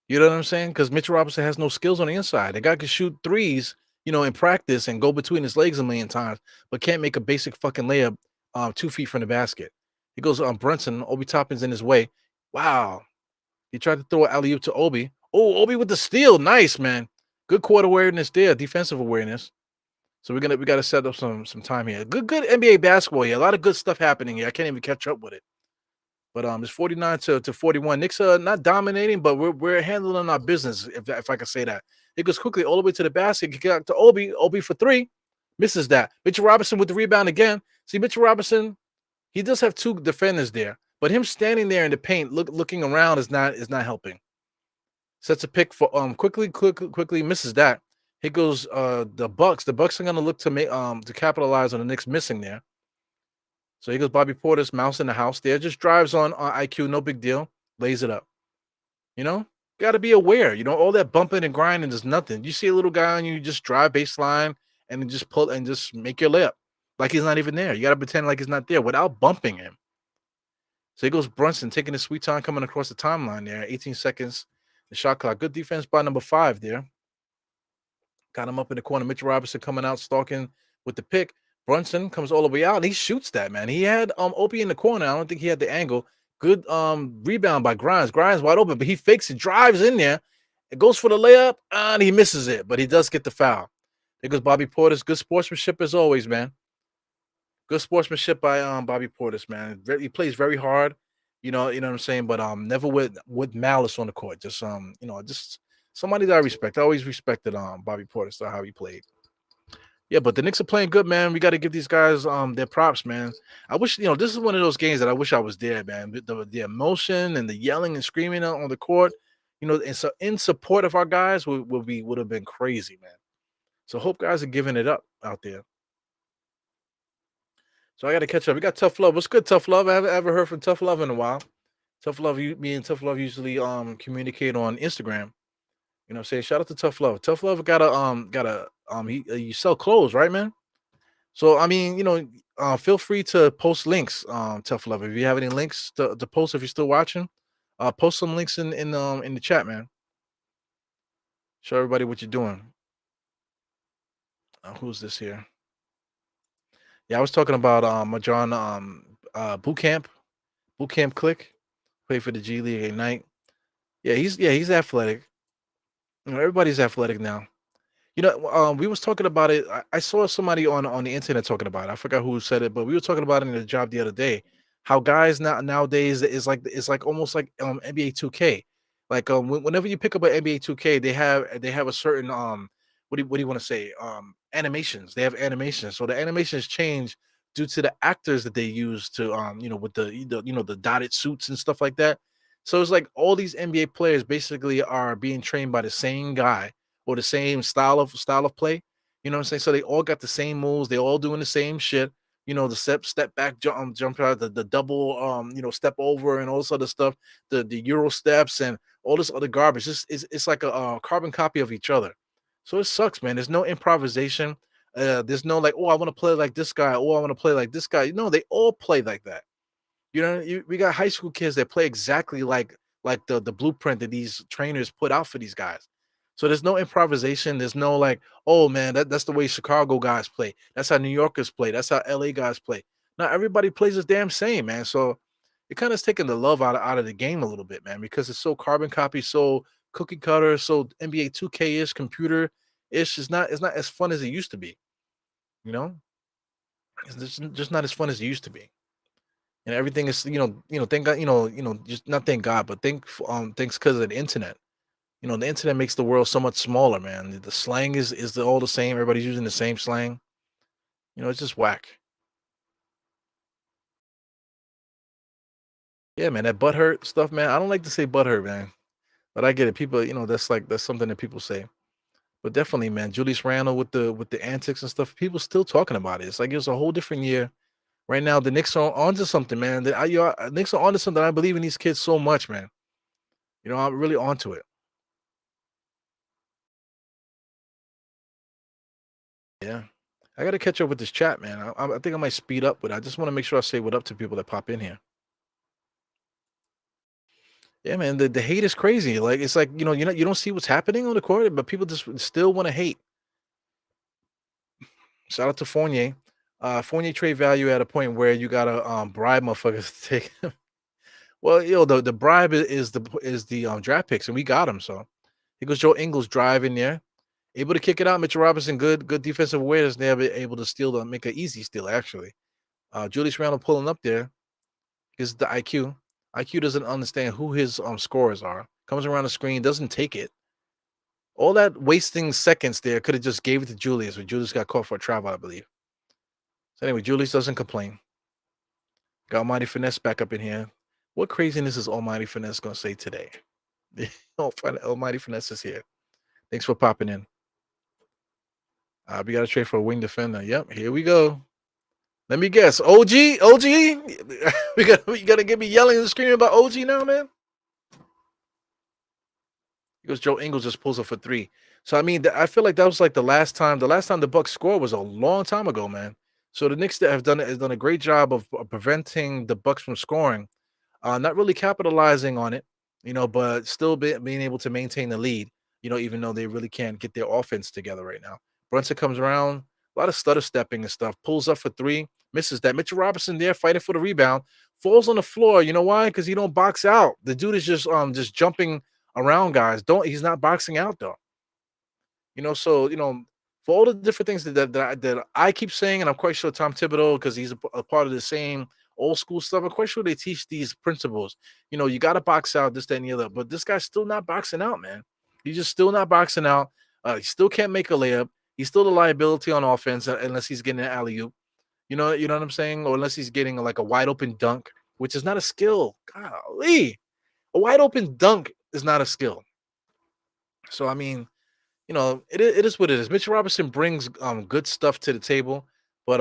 You know what I'm saying? Because Mitchell Robinson has no skills on the inside. The guy can shoot threes, in practice and go between his legs a million times, but can't make a basic fucking layup 2 feet from the basket. He goes on Brunson. Obi Toppin's in his way. Wow. He tried to throw an alley-oop to Obi. Oh, Obi with the steal. Nice, man. Good court awareness there, defensive awareness. So we got to set up some time here. Good NBA basketball here. A lot of good stuff happening here. I can't even catch up with it. But it's 49 to 41. Knicks are not dominating, but we're handling our business, if I can say that. It goes quickly all the way to the basket. Get out to Obi. Obi for three. Misses that. Mitchell Robinson with the rebound again. See, Mitchell Robinson, he does have two defenders there, but him standing there in the paint, looking around is not helping. Sets a pick for quickly misses that. Here goes the Bucks. The Bucks are gonna look to make to capitalize on the Knicks missing there. So here goes Bobby Portis, mouse in the house there. Just drives on IQ, no big deal. Lays it up. Got to be aware. All that bumping and grinding is nothing. You see a little guy on you, just drive baseline and then just pull and just make your layup like he's not even there. You got to pretend like he's not there without bumping him. So here goes Brunson taking his sweet time coming across the timeline there. 18 seconds. The shot clock. Good defense by number 5 there. Got him up in the corner. Mitchell Robinson coming out, stalking with the pick. Brunson comes all the way out and he shoots that, man. He had Opie in the corner. I don't think he had the angle. Good rebound by Grimes. Grimes wide open, but he fakes it, drives in there. It goes for the layup, and he misses it, but he does get the foul. There goes Bobby Portis. Good sportsmanship as always, man. Good sportsmanship by Bobby Portis, man. He plays very hard. You know what I'm saying, but never with malice on the court. Just just somebody that I respect. I always respected Bobby Portis, how he played. Yeah, but the Knicks are playing good, man. We got to give these guys their props, man. I wish this is one of those games that I wish I was there, man. The emotion and the yelling and screaming on the court, and so in support of our guys would have been crazy, man. So hope guys are giving it up out there. So I got to catch up. We got Tough Love. What's good, Tough Love? I haven't ever heard from Tough Love in a while. Tough Love, me and Tough Love usually communicate on Instagram. Say shout out to Tough Love. Tough Love got a you sell clothes, right, man? So I mean, feel free to post links, Tough Love. If you have any links to post, if you're still watching, post some links in the chat, man. Show everybody what you're doing. Who's this here? Yeah, I was talking about Majon boot camp click, play for the G League Ignite. Yeah, he's athletic. Everybody's athletic now. We was talking about it. I saw somebody on the internet talking about it. I forgot who said it, but we were talking about it in the job the other day. How guys nowadays is like it's like almost like NBA 2K. Like whenever you pick up an NBA 2K, they have a certain what do you want to say animations. They have animations, so the animations change due to the actors that they use to with the dotted suits and stuff like that. So it's like all these NBA players basically are being trained by the same guy or the same style of play. You know what I'm saying? So they all got the same moves. They all doing the same shit. The step back, jump out, the double, step over, and all this other stuff. The Euro steps and all this other garbage. It's like a carbon copy of each other. So it sucks, man. There's no improvisation. There's no like, oh, I want to play like this guy. Oh, I want to play like this guy. They all play like that. We got high school kids that play exactly like the blueprint that these trainers put out for these guys. So there's no improvisation. There's no like, oh man, that's the way Chicago guys play. That's how New Yorkers play. That's how LA guys play. Not everybody plays the damn same, man. So it kind of is taking the love out of the game a little bit, man, because it's so carbon copy, so cookie cutter, so NBA 2K ish, computer ish. It's not as fun as it used to be. You know, it's just not as fun as it used to be. And everything is thank God, just not thank God, but thanks because of the internet. The internet makes the world so much smaller, man. The slang is all the same. Everybody's using the same slang. It's just whack. Yeah, man, that butthurt stuff, man. I don't like to say butthurt, man, but I get it. People, that's something that people say. But definitely, man, Julius Randle with the antics and stuff. People still talking about it. It's like it's a whole different year. Right now, the Knicks are onto something, man. Knicks are onto something. I believe in these kids so much, man. I'm really onto it. Yeah. I gotta catch up with this chat, man. I think I might speed up, but I just want to make sure I say what up to people that pop in here. Yeah, man. The hate is crazy. Like it's like you don't see what's happening on the court, but people just still want to hate. Shout out to Fournier. Fournier trade value at a point where you gotta bribe motherfuckers to take. Well, the bribe is the draft picks, and we got him. So here goes Joe Ingles driving there, able to kick it out. Mitchell Robinson, good defensive awareness. They're able to steal to make an easy steal actually. Julius Randle pulling up there is the IQ. IQ doesn't understand who his scorers are. Comes around the screen, doesn't take it. All that wasting seconds there could have just gave it to Julius, but Julius got caught for a travel, I believe. So anyway, Julius doesn't complain. Got Almighty Finesse back up in here. What craziness is Almighty Finesse gonna say today? Almighty Finesse is here. Thanks for popping in. We got to trade for a wing defender. Yep, here we go. Let me guess. OG. You gotta get me yelling and screaming about OG now, man. Because Joe Ingles just pulls up for three. So I mean, I feel like that was like the last time. The last time the Bucks scored was a long time ago, man. So the Knicks that have done a great job of preventing the Bucks from scoring. Not really capitalizing on it, but still being able to maintain the lead, even though they really can't get their offense together right now. Brunson comes around, a lot of stutter stepping and stuff, pulls up for three, misses that. Mitchell Robinson there fighting for the rebound, falls on the floor. You know why? Because he don't box out. The dude is just jumping around guys. He's not boxing out though. So for all the different things that I keep saying, and I'm quite sure Tom Thibodeau, because he's a part of the same old school stuff. I'm quite sure they teach these principles. You got to box out this, that, and the other. But this guy's still not boxing out, man. He's just still not boxing out. He still can't make a layup. He's still a liability on offense unless he's getting an alley oop. You know what I'm saying? Or unless he's getting like a wide open dunk, which is not a skill. Golly, a wide open dunk is not a skill. So I mean, it is what it is. Mitchell Robinson brings good stuff to the table, but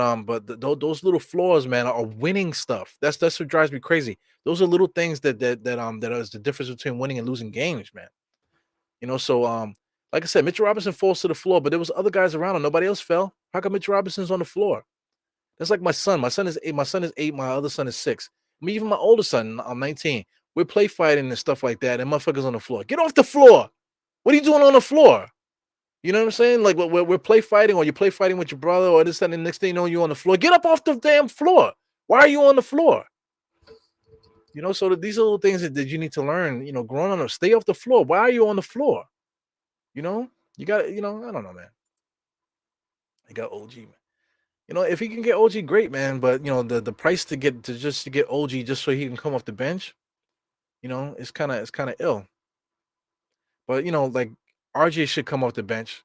those little flaws, man, are winning stuff. That's what drives me crazy. Those are little things that is the difference between winning and losing games, man. So like I said, Mitchell Robinson falls to the floor, but there was other guys around him. Nobody else fell. How come Mitchell Robinson's on the floor? That's like my son. My son is 8. My son is 8. My other son is 6. I mean, even my older son, I'm 19. We're play fighting and stuff like that, and motherfuckers on the floor. Get off the floor. What are you doing on the floor? You know what I'm saying? Like we're play fighting, or you play fighting with your brother, or this and the next thing you know, you're on the floor. Get up off the damn floor. Why are you on the floor? So these are little things that you need to learn. Growing up, stay off the floor. Why are you on the floor? You know, you got. I don't know, man. I got OG, man. If he can get OG, great, man. But the price to get OG just so he can come off the bench, it's kind of ill. But like RJ should come off the bench.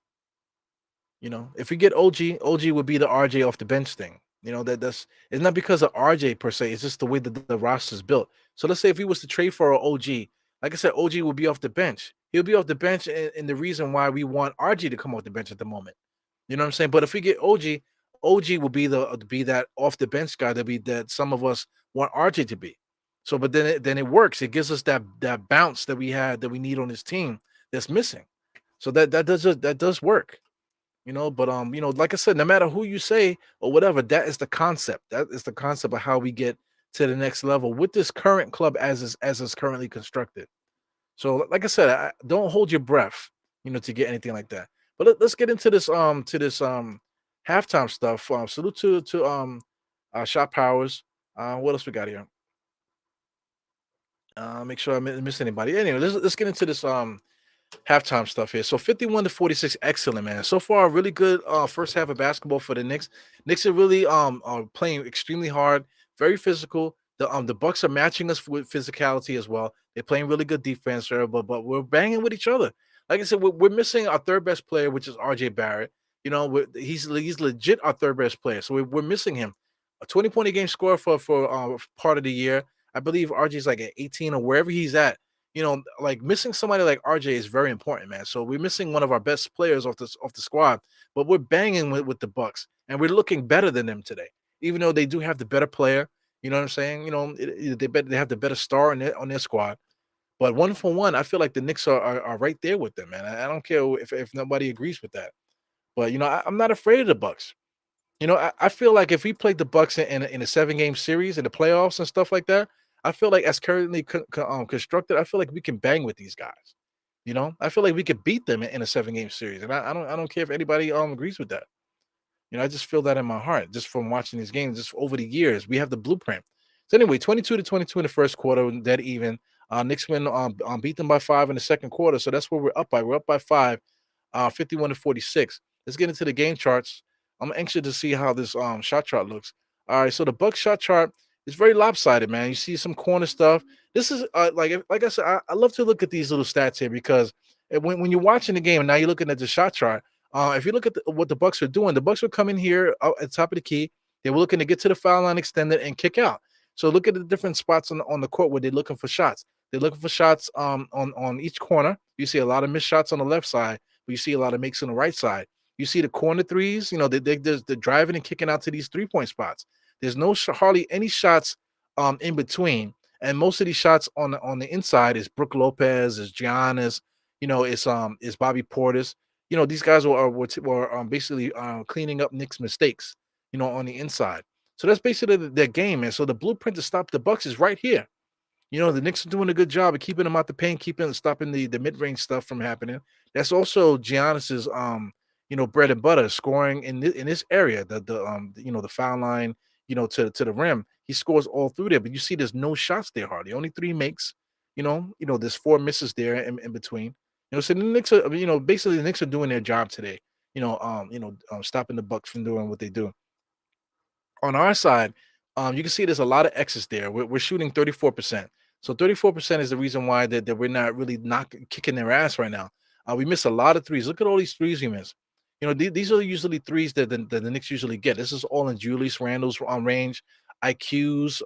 If we get OG would be the RJ off the bench thing. That's it's not because of RJ per se. It's just the way that the roster's built. So let's say if he was to trade for an OG, like I said, OG will be off the bench. He'll be off the bench, and the reason why we want RJ to come off the bench at the moment. You know what I'm saying? But if we get OG, OG will be that off the bench guy that some of us want RJ to be. So, but then it works. It gives us that bounce that we need on this team that's missing. So that does work. But like I said, no matter who you say or whatever, that is the concept. That is the concept of how we get to the next level with this current club as is currently constructed. So, like I said, don't hold your breath, to get anything like that. But let's get into this halftime stuff. Salute to Shot Powers. What else we got here? Make sure I miss anybody. Anyway, let's get into this halftime stuff here. So 51-46, excellent, man. So far, really good first half of basketball for the Knicks. Knicks are really are playing extremely hard, very physical. The Bucks are matching us with physicality as well. They're playing really good defense there, but we're banging with each other. Like I said, we're missing our third best player, which is RJ Barrett. He's legit our third best player, so we're missing him. A 20-point a game score for part of the year. I believe RJ's like at 18 or wherever he's at. Like missing somebody like RJ is very important, man. So we're missing one of our best players off the squad, but we're banging with the Bucks, and we're looking better than them today. Even though they do have the better player, you know what I'm saying? They have the better star on their squad. But one for one, I feel like the Knicks are right there with them, man. I don't care if nobody agrees with that. But I'm not afraid of the Bucks. I feel like if we played the Bucks in a 7-game series in the playoffs and stuff like that, I feel like as currently constructed, I feel like we can bang with these guys. I feel like we could beat them in a 7-game series, and I don't care if anybody agrees with that. I just feel that in my heart, just from watching these games, just over the years, we have the blueprint. So anyway, 22-22 in the first quarter, dead even. Knicks win, beat them by 5 in the second quarter, so that's where we're up by. We're up by 5, 51-46. Let's get into the game charts. I'm anxious to see how this shot chart looks. All right, so the Bucks shot chart is very lopsided, man. You see some corner stuff. This is like I said, I love to look at these little stats here because when you're watching the game and now you're looking at the shot chart, if you look at what the Bucks are doing, the Bucks are coming here at the top of the key. They were looking to get to the foul line extended and kick out. So look at the different spots on the court where they're looking for shots. They're looking for shots on each corner. You see a lot of missed shots on the left side, but you see a lot of makes on the right side. You see the corner threes. They're driving and kicking out to these 3-point spots. There's no hardly any shots in between, and most of these shots on the inside is Brook Lopez, is Giannis, is Bobby Portis. These guys were basically cleaning up Knicks' mistakes, on the inside. So that's basically their game, man. So the blueprint to stop the Bucks is right here. The Knicks are doing a good job of keeping them out the paint, stopping the mid-range stuff from happening. That's also Giannis's bread and butter, scoring in this area, the foul line, to the rim. He scores all through there, but you see there's no shots there hardly. Only 3 makes, there's 4 misses there in between. So the Knicks are, basically the Knicks are doing their job today, stopping the Bucks from doing what they do. On our side, you can see there's a lot of X's there. We're shooting 34%. So 34% is the reason why that we're not really kicking their ass right now. We miss a lot of threes. Look at all these threes we miss. These are usually threes that the Knicks usually get. This is all in Julius Randle's range, IQ's,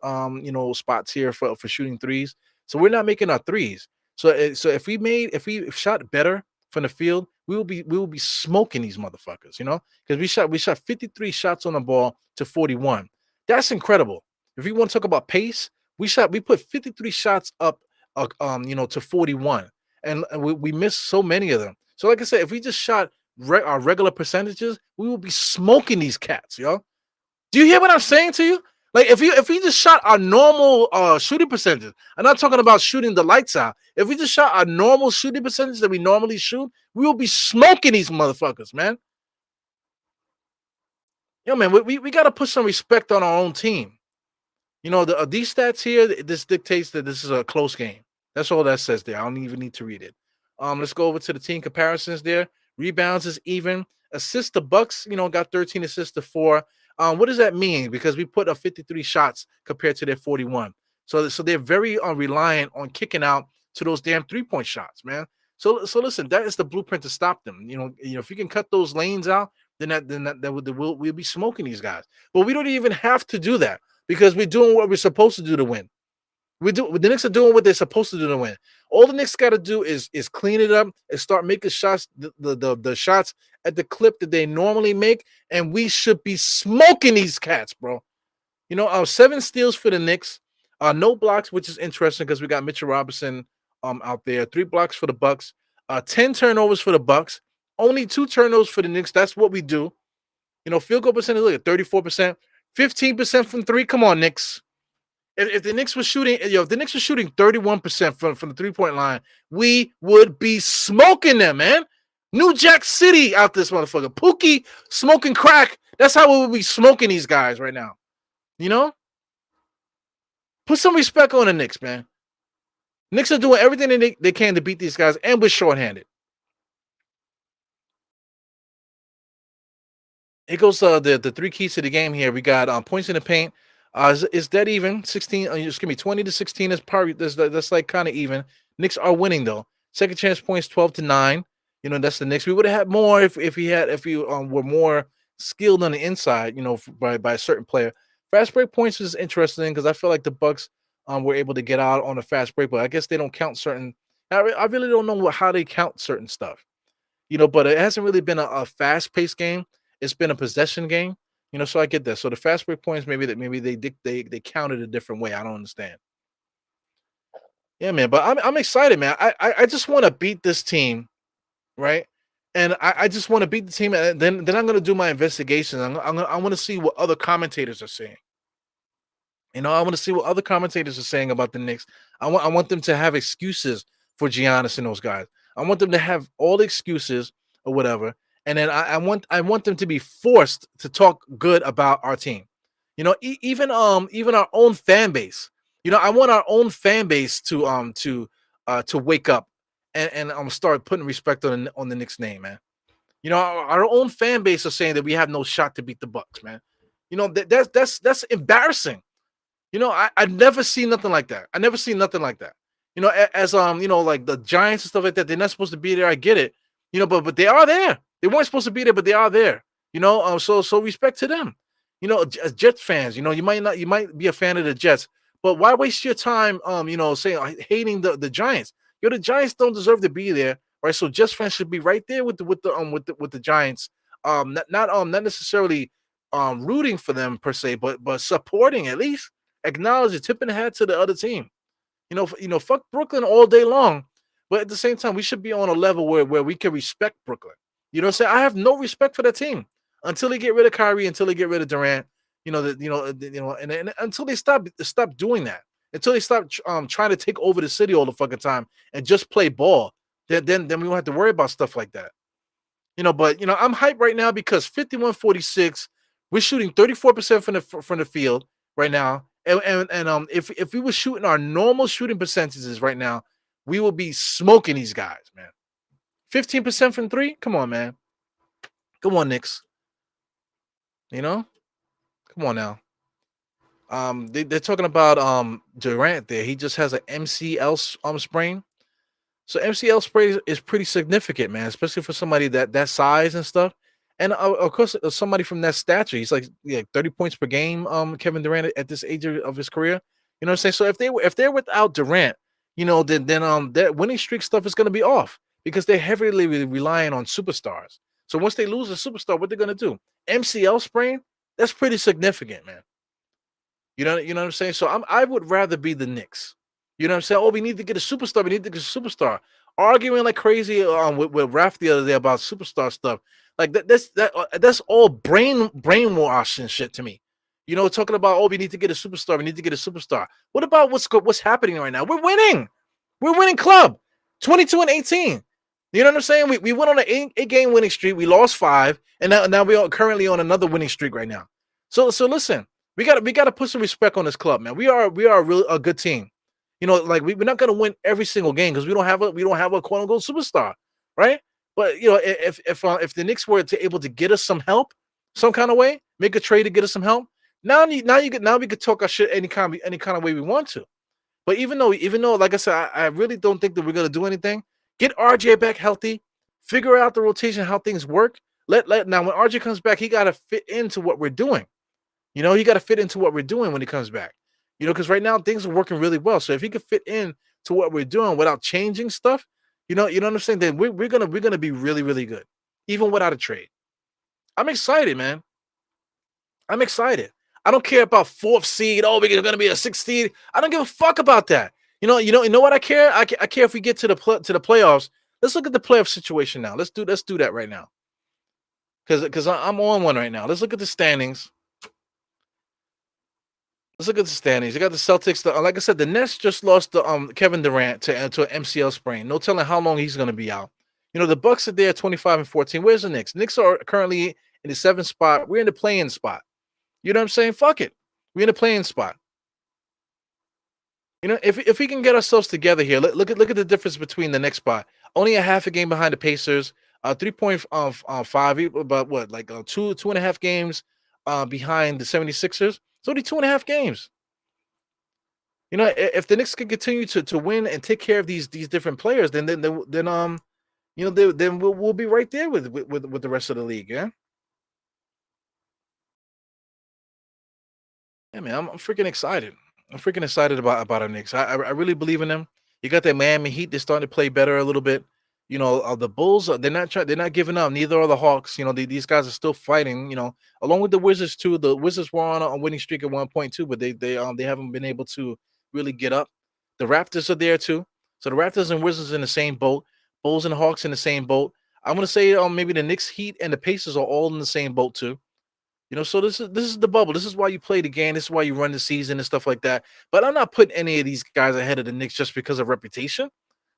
spots here for shooting threes. So we're not making our threes. So if we shot better from the field, we will be smoking these motherfuckers. Because we shot 53 shots on the ball to 41. That's incredible. If we want to talk about pace, we put 53 shots up, to 41, and we missed so many of them. So like I said, if we just shot our regular percentages, we will be smoking these cats, yo. Do you hear what I'm saying to you? Like if we just shot our normal shooting percentage, I'm not talking about shooting the lights out. If we just shot our normal shooting percentage that we normally shoot, we will be smoking these motherfuckers, man. Yo, man, we got to put some respect on our own team. These stats here, this dictates that this is a close game. That's all that says there. I don't even need to read it. Let's go over to the team comparisons there. Rebounds is even. Assists, the Bucks, got 13 assists to 4. What does that mean? Because we put up 53 shots compared to their 41. So they're very reliant on kicking out to those damn 3-point shots, man. So listen, that is the blueprint to stop them. If you can cut those lanes out, we'll be smoking these guys. But we don't even have to do that because we're doing what we're supposed to do to win. The Knicks are doing what they're supposed to do to win. All the Knicks got to do is clean it up and start making shots, the shots at the clip that they normally make, and we should be smoking these cats, bro. 7 steals for the Knicks, no blocks, which is interesting because we got Mitchell Robinson out there. 3 blocks for the Bucks, 10 turnovers for the Bucks, only 2 turnovers for the Knicks. That's what we do. Field goal percentage, look at 34%, 15% from 3. Come on, Knicks. If the Knicks was shooting, if the Knicks was shooting 31% from the 3-point line, we would be smoking them, man. New Jack City out this motherfucker. Pookie smoking crack. That's how we would be smoking these guys right now. Put some respect on the Knicks, man. Knicks are doing everything they can to beat these guys, and we're shorthanded. It goes the 3 keys to the game here. We got points in the paint. Is that even 16? Excuse me, 20 to 16 is probably that's like kind of even. Knicks are winning though. Second chance points 12-9. That's the Knicks. We would have had more if we were more skilled on the inside. By a certain player. Fast break points is interesting because I feel like the Bucks were able to get out on a fast break, but I guess they don't count certain. I really don't know how they count certain stuff. But it hasn't really been a fast paced game. It's been a possession game. So I get that. So the fast break points, maybe they counted a different way. I don't understand. Yeah, man. But I'm excited, man. I just want to beat this team, right? And I just want to beat the team, and then I'm gonna do my investigation. I want to see what other commentators are saying. I want to see what other commentators are saying about the Knicks. I want them to have excuses for Giannis and those guys. I want them to have all the excuses or whatever. And then I want them to be forced to talk good about our team. Even our own fan base. I want our own fan base to wake up and start putting respect on the Knicks name, man. Our own fan base are saying that we have no shot to beat the Bucks, man. That's embarrassing. I've never seen nothing like that. I never seen nothing like that. As like the Giants and stuff like that, they're not supposed to be there. I get it. But they are there. They weren't supposed to be there, but they are there. So respect to them. As Jets fans, you might be a fan of the Jets, but why waste your time saying hating the Giants? The Giants don't deserve to be there, right? So Jets fans should be right there with the Giants. Not necessarily rooting for them per se, but supporting, at least acknowledge it, tipping the hat to the other team. Fuck Brooklyn all day long, but at the same time, we should be on a level where we can respect Brooklyn. I have no respect for that team until they get rid of Kyrie, until they get rid of Durant. And until they stop doing that, until they stop trying to take over the city all the fucking time and just play ball. Then we won't have to worry about stuff like that. But I'm hyped right now because 51-46, we're shooting 34% from the field right now. And if we were shooting our normal shooting percentages right now, we will be smoking these guys, man. 15% from 3? Come on, man. Come on, Knicks. Come on now. They're talking about Durant there. He just has an MCL sprain. So MCL sprain is pretty significant, man, especially for somebody that size and stuff. And of course, somebody from that stature. He's like 30 points per game. Kevin Durant at this age of his career. You know what I'm saying? So if they're without Durant, then that winning streak stuff is going to be off because they're heavily relying on superstars. So once they lose a superstar, what they're going to do? MCL sprain? That's pretty significant, man. You know what I'm saying? So I would rather be the Knicks. You know what I'm saying? Oh, we need to get a superstar. We need to get a superstar. Arguing like crazy with Raph the other day about superstar stuff. Like that's all brainwashing shit to me. talking about, oh, we need to get a superstar. We need to get a superstar. What about what's happening right now? We're winning. We're winning club. 22-18. You know what I'm saying? We went on an eight-game winning streak. We lost 5, and now we are currently on another winning streak right now. So listen, we gotta put some respect on this club, man. We are a good team. Like we're not gonna win every single game because we don't have a quote unquote superstar, right? But if the Knicks were able to get us some help, some kind of way, make a trade to get us some help. Now we could talk our shit any kind of way we want to. But even though, like I said, I really don't think that we're gonna do anything. Get RJ back healthy, figure out the rotation, how things work. Now when RJ comes back, he gotta fit into what we're doing. He gotta fit into what we're doing when he comes back. Because right now things are working really well. So if he could fit in to what we're doing without changing stuff, you know what I'm saying? Then we're gonna be really, really good, even without a trade. I'm excited, man. I'm excited. I don't care about 4th seed. Oh, we're gonna be a 6th seed. I don't give a fuck about that. You know what I care? I care if we get to the playoffs. Let's look at the playoff situation now. Let's do that right now. Because I'm on one right now. Let's look at the standings. You got the Celtics. Like I said, the Nets just lost Kevin Durant to an MCL sprain. No telling how long he's gonna be out. The Bucks are there 25-14. Where's the Knicks? Knicks are currently in the 7th spot. We're in the play-in spot. You know what I'm saying? Fuck it. We're in the play-in spot. If we can get ourselves together here, look at the difference between the next spot. Only a half a game behind the Pacers, 3.5, about what, like 2.5 games behind the 76ers. It's only 2.5 games. If the Knicks can continue to win and take care of these different players, then we'll be right there with the rest of the league. Yeah. Yeah, man, I'm freaking excited. I'm freaking excited about our Knicks. I really believe in them. You got that Miami Heat. They're starting to play better a little bit. The Bulls. They're not giving up. Neither are the Hawks. These guys are still fighting. Along with the Wizards too. The Wizards were on a winning streak at one point too, but they haven't been able to really get up. The Raptors are there too. So the Raptors and Wizards in the same boat. Bulls and Hawks in the same boat. I'm gonna say maybe the Knicks, Heat, and the Pacers are all in the same boat too. So this is the bubble. This is why you play the game. This is why you run the season and stuff like that. But I'm not putting any of these guys ahead of the Knicks just because of reputation.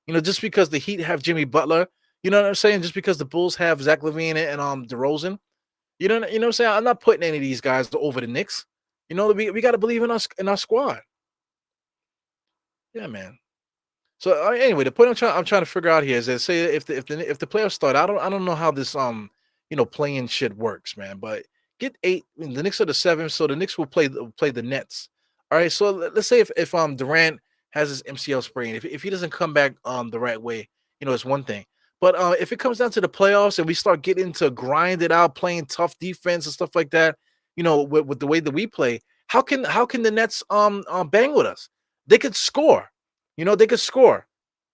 Just because the Heat have Jimmy Butler. You know what I'm saying? Just because the Bulls have Zach LaVine and DeRozan. You know what I'm saying? I'm not putting any of these guys over the Knicks. We got to believe in us in our squad. Yeah, man. So anyway, the point I'm trying to figure out here is that, say if the playoffs start, I don't know how this playing shit works, man. But get 8. The Knicks are the 7th, so the Knicks will play the Nets. All right. So let's say if Durant has his MCL sprain, if he doesn't come back the right way, it's one thing. But if it comes down to the playoffs and we start getting to grind it out, playing tough defense and stuff like that, with the way that we play, how can the Nets bang with us? They could score. They could score.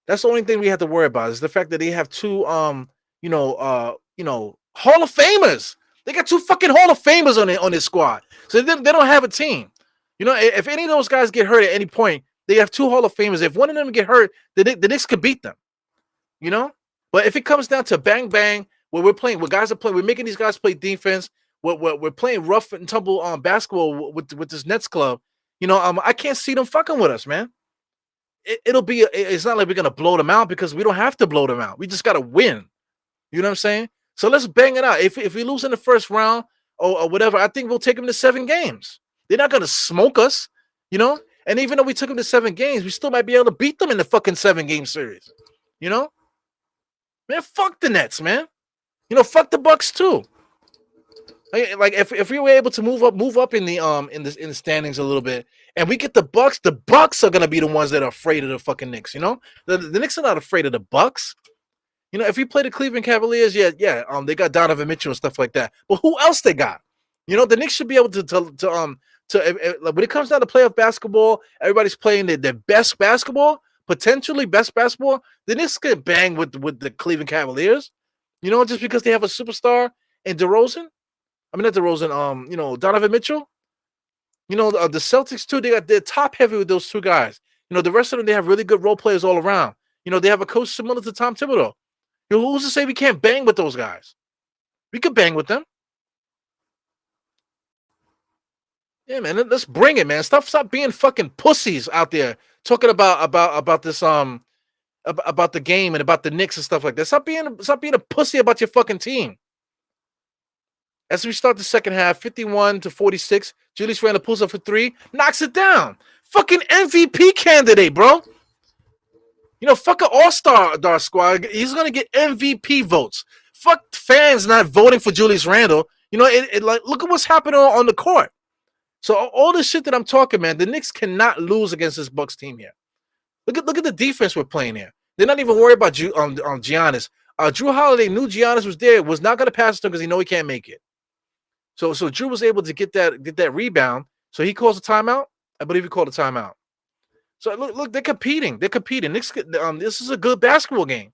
That's the only thing we have to worry about is the fact that they have 2 Hall of Famers. They got 2 fucking Hall of Famers on this squad. So they don't have a team. If any of those guys get hurt at any point, they have 2 Hall of Famers. If one of them get hurt, the Knicks could beat them. But if it comes down to bang bang, where we're making these guys play defense, we're playing rough and tumble basketball with this Nets club. I can't see them fucking with us, man. It's not like we're gonna blow them out because we don't have to blow them out. We just gotta win. You know what I'm saying? So let's bang it out. If we lose in the first round or whatever, I think we'll take them to 7 games. They're not gonna smoke us, And even though we took them to 7 games, we still might be able to beat them in the fucking 7-game series. Man, fuck the Nets, man. Fuck the Bucks too. Like if we were able to move up in the standings a little bit, and we get the Bucks are gonna be the ones that are afraid of the fucking Knicks. The Knicks are not afraid of the Bucks. If we play the Cleveland Cavaliers, they got Donovan Mitchell and stuff like that. But who else they got? The Knicks should be able to when it comes down to playoff basketball, everybody's playing their best basketball, potentially best basketball. The Knicks could bang with the Cleveland Cavaliers. Just because they have a superstar in DeRozan. I mean, not DeRozan. Donovan Mitchell. The Celtics too. They're top heavy with those 2 guys. The rest of them, they have really good role players all around. They have a coach similar to Tom Thibodeau. Who's to say we can't bang with those guys? We could bang with them. Yeah, man. Let's bring it, man. Stop being fucking pussies out there talking about this about the game and about the Knicks and stuff like that. Stop being a pussy about your fucking team. As we start the second half, 51-46, Julius Randle pulls up for three, knocks it down. Fucking MVP candidate, bro. Fuck an all-star squad. He's gonna get MVP votes. Fuck fans not voting for Julius Randle. Like, look at what's happening on the court. So all this shit that I'm talking, man, the Knicks cannot lose against this Bucks team here. Look at the defense we're playing here. They're not even worried about Giannis. Drew Holiday knew Giannis was there, was not going to pass it to him because he know he can't make it. So Drew was able to get that rebound. So he calls a timeout. I believe he called a timeout. So look, they're competing. Knicks, this is a good basketball game.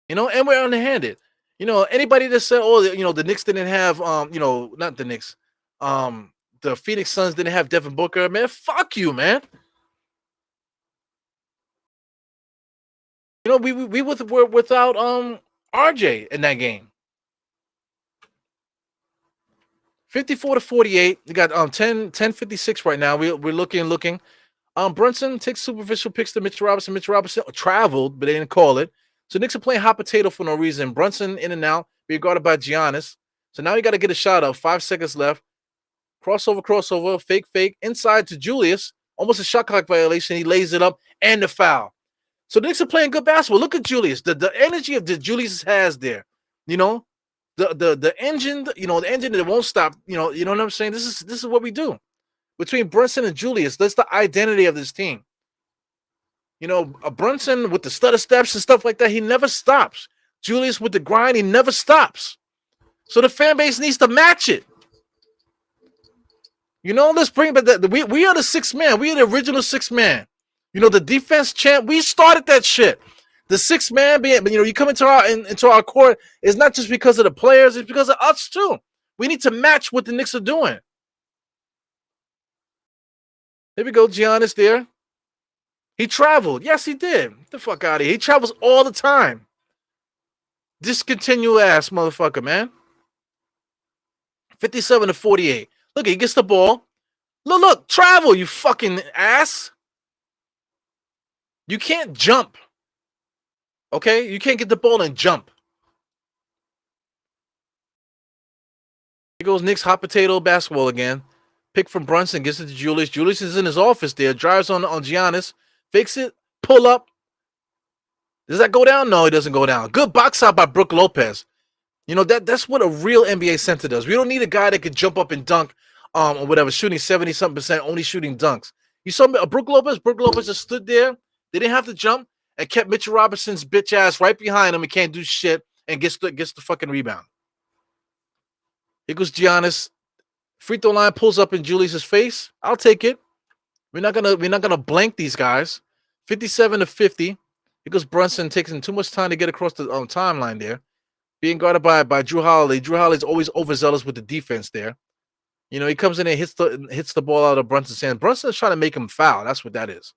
And we're underhanded. Anybody that said, oh, the Knicks didn't have, not the Knicks, the Phoenix Suns didn't have Devin Booker, man, fuck you, man. We were without RJ in that game. 54-48. We got 10-56 right now. We're looking. Brunson takes superficial picks to Mitchell Robinson. Mitchell Robinson traveled, but they didn't call it. So Knicks are playing hot potato for no reason. Brunson in and out, being guarded by Giannis. So now you got to get a shot up. 5 seconds left. Crossover, fake, inside to Julius. Almost a shot clock violation. He lays it up and the foul. So the Knicks are playing good basketball. Look at Julius. The energy of the Julius has there. The engine, the engine that won't stop. You know what I'm saying? This is what we do. Between Brunson and Julius, that's the identity of this team. Brunson with the stutter steps and stuff like that, he never stops. Julius with the grind, he never stops. So the fan base needs to match it. Let's bring back that. We are the sixth man. We are the original sixth man. The defense champ, we started that shit. The sixth man being, you come into our court, it's not just because of the players, it's because of us too. We need to match what the Knicks are doing. Here we go, Giannis there. He traveled. Yes, he did. Get the fuck out of here. He travels all the time. Discontinue ass motherfucker, man. 57-48. Look, he gets the ball. Look, travel, you fucking ass. You can't jump. Okay? You can't get the ball and jump. Here goes Knicks hot potato basketball again. Pick from Brunson, gets it to Julius. Julius is in his office there, drives on Giannis, fakes it, pull up. Does that go down? No, it doesn't go down. Good box out by Brook Lopez. That's what a real NBA center does. We don't need a guy that could jump up and dunk or whatever, shooting 70-something%, only shooting dunks. You saw Brook Lopez? Brook Lopez just stood there. They didn't have to jump and kept Mitchell Robinson's bitch ass right behind him and can't do shit and gets the fucking rebound. Here goes Giannis. Free throw line pulls up in Julius's face. I'll take it. We're not gonna blank these guys. 57-50. Here goes Brunson, taking too much time to get across the timeline there. Being guarded by Drew Holiday. Drew Holiday's always overzealous with the defense there. He comes in and hits the ball out of Brunson's hand. Brunson's trying to make him foul. That's what that is.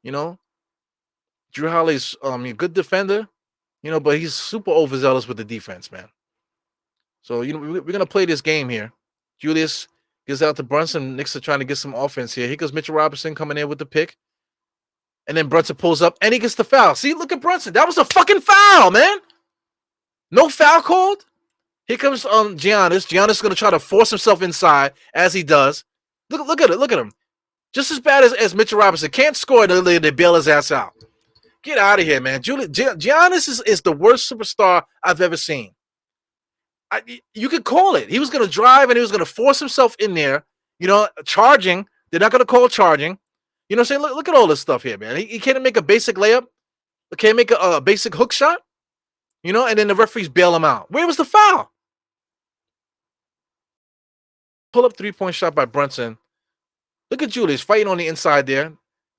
Drew Holiday's a good defender, but he's super overzealous with the defense, man. So we're gonna play this game here. Julius gives out to Brunson. Knicks are trying to get some offense here. Here goes Mitchell Robinson coming in with the pick. And then Brunson pulls up and he gets the foul. See, look at Brunson. That was a fucking foul, man. No foul called. Here comes Giannis. Giannis is going to try to force himself inside as he does. Look at it. Look at him. Just as bad as Mitchell Robinson. Can't score and they bail his ass out. Get out of here, man. Giannis is the worst superstar I've ever seen. You could call it. He was going to drive and he was going to force himself in there, charging. They're not going to call charging. You know what I'm saying? Look at all this stuff here, man. He can't make a basic layup. Can't make a basic hook shot. And then the referees bail him out. Where was the foul? Pull up 3-point shot by Brunson. Look at Julius fighting on the inside there.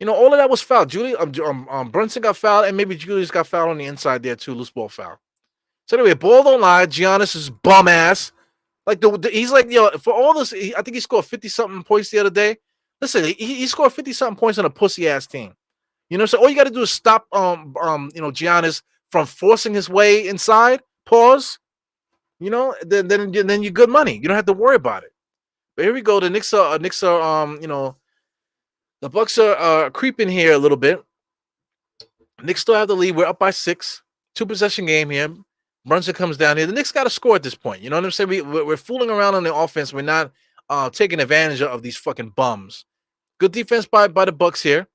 All of that was foul. Brunson got fouled, and maybe Julius got fouled on the inside there too. Loose ball foul. So anyway, ball don't lie. Giannis is bum ass. Like he's like, for all this, I think he scored 50-something points the other day. Listen, he scored 50-something points on a pussy ass team. So all you got to do is stop Giannis from forcing his way inside. Pause. Then you're good money. You don't have to worry about it. But here we go. The Knicks are the Bucks are creeping here a little bit. Knicks still have the lead. We're up by 6. 2-possession game here. Brunson comes down here. The Knicks got to score at this point. You know what I'm saying? We're fooling around on the offense. We're not taking advantage of these fucking bums. Good defense by the Bucks here.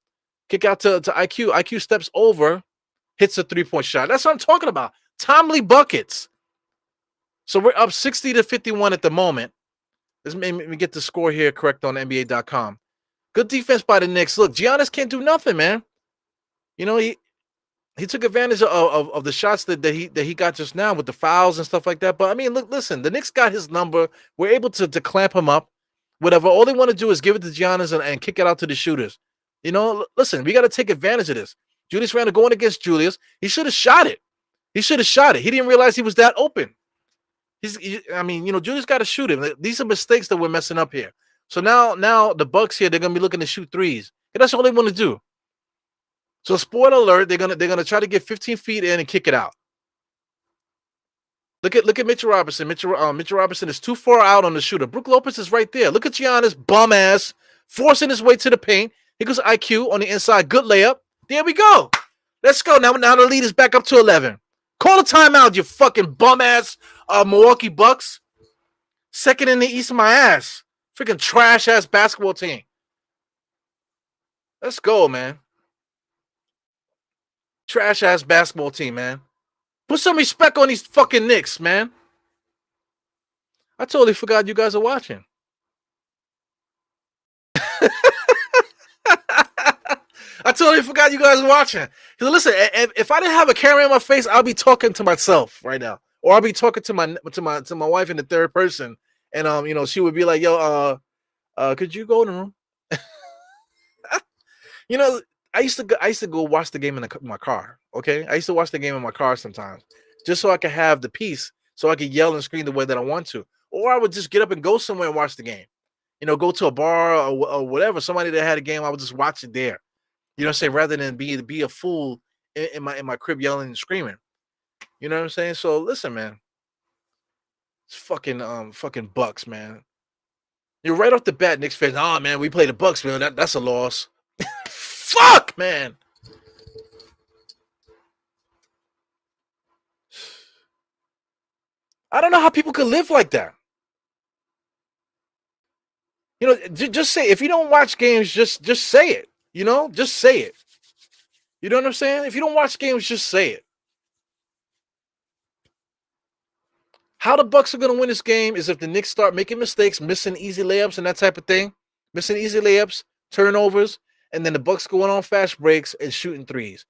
Kick out to IQ. IQ steps over, hits a 3-point shot. That's what I'm talking about. Timely buckets. So we're up 60-51 at the moment. Let's maybe get the score here correct on NBA.com. Good defense by the Knicks. Look, Giannis can't do nothing, man. You know, he took advantage of the shots that he got just now with the fouls and stuff like that. But I mean, look, listen, the Knicks got his number. We're able to clamp him up. Whatever. All they want to do is give it to Giannis and kick it out to the shooters. You know, listen, we got to take advantage of this. Julius Randle going against Julius. He should have shot it. He didn't realize he was that open. Julius got to shoot him. These are mistakes that we're messing up here. So now the Bucks here, they're gonna be looking to shoot threes. And that's all they want to do. So spoiler alert, they're gonna try to get 15 feet in and kick it out. Look at Mitchell Robinson. Mitchell Robinson is too far out on the shooter. Brook Lopez is right there. Look at Giannis, bum ass, forcing his way to the paint. Here goes IQ on the inside. Good layup. There we go. Let's go. Now the lead is back up to 11. Call a timeout, you fucking bum ass Milwaukee Bucks. Second in the East of my ass. Freaking trash ass basketball team. Let's go, man. Trash ass basketball team, man. Put some respect on these fucking Knicks, man. I totally forgot you guys are watching. I totally forgot you guys are watching. Listen, if I didn't have a camera in my face, I'll be talking to myself right now, or I'll be talking to my wife in the third person, and she would be like, "Yo, could you go in the room?" I used to go watch the game in my car. Okay, I used to watch the game in my car sometimes, just so I could have the peace, so I could yell and scream the way that I want to, or I would just get up and go somewhere and watch the game. Go to a bar or whatever. Somebody that had a game, I would just watch it there. You know what I'm saying? Rather than be a fool in my crib yelling and screaming. You know what I'm saying? So listen, man. It's fucking Bucks, man. You're right off the bat, Knicks fans. Oh man, we play the Bucks, man. That's a loss. Fuck, man. I don't know how people could live like that. Just say, if you don't watch games, just say it. Just say it. You know what I'm saying? If you don't watch games, just say it. How the Bucks are going to win this game is if the Knicks start making mistakes, missing easy layups and that type of thing. Missing easy layups, turnovers, and then the Bucks going on fast breaks and shooting threes.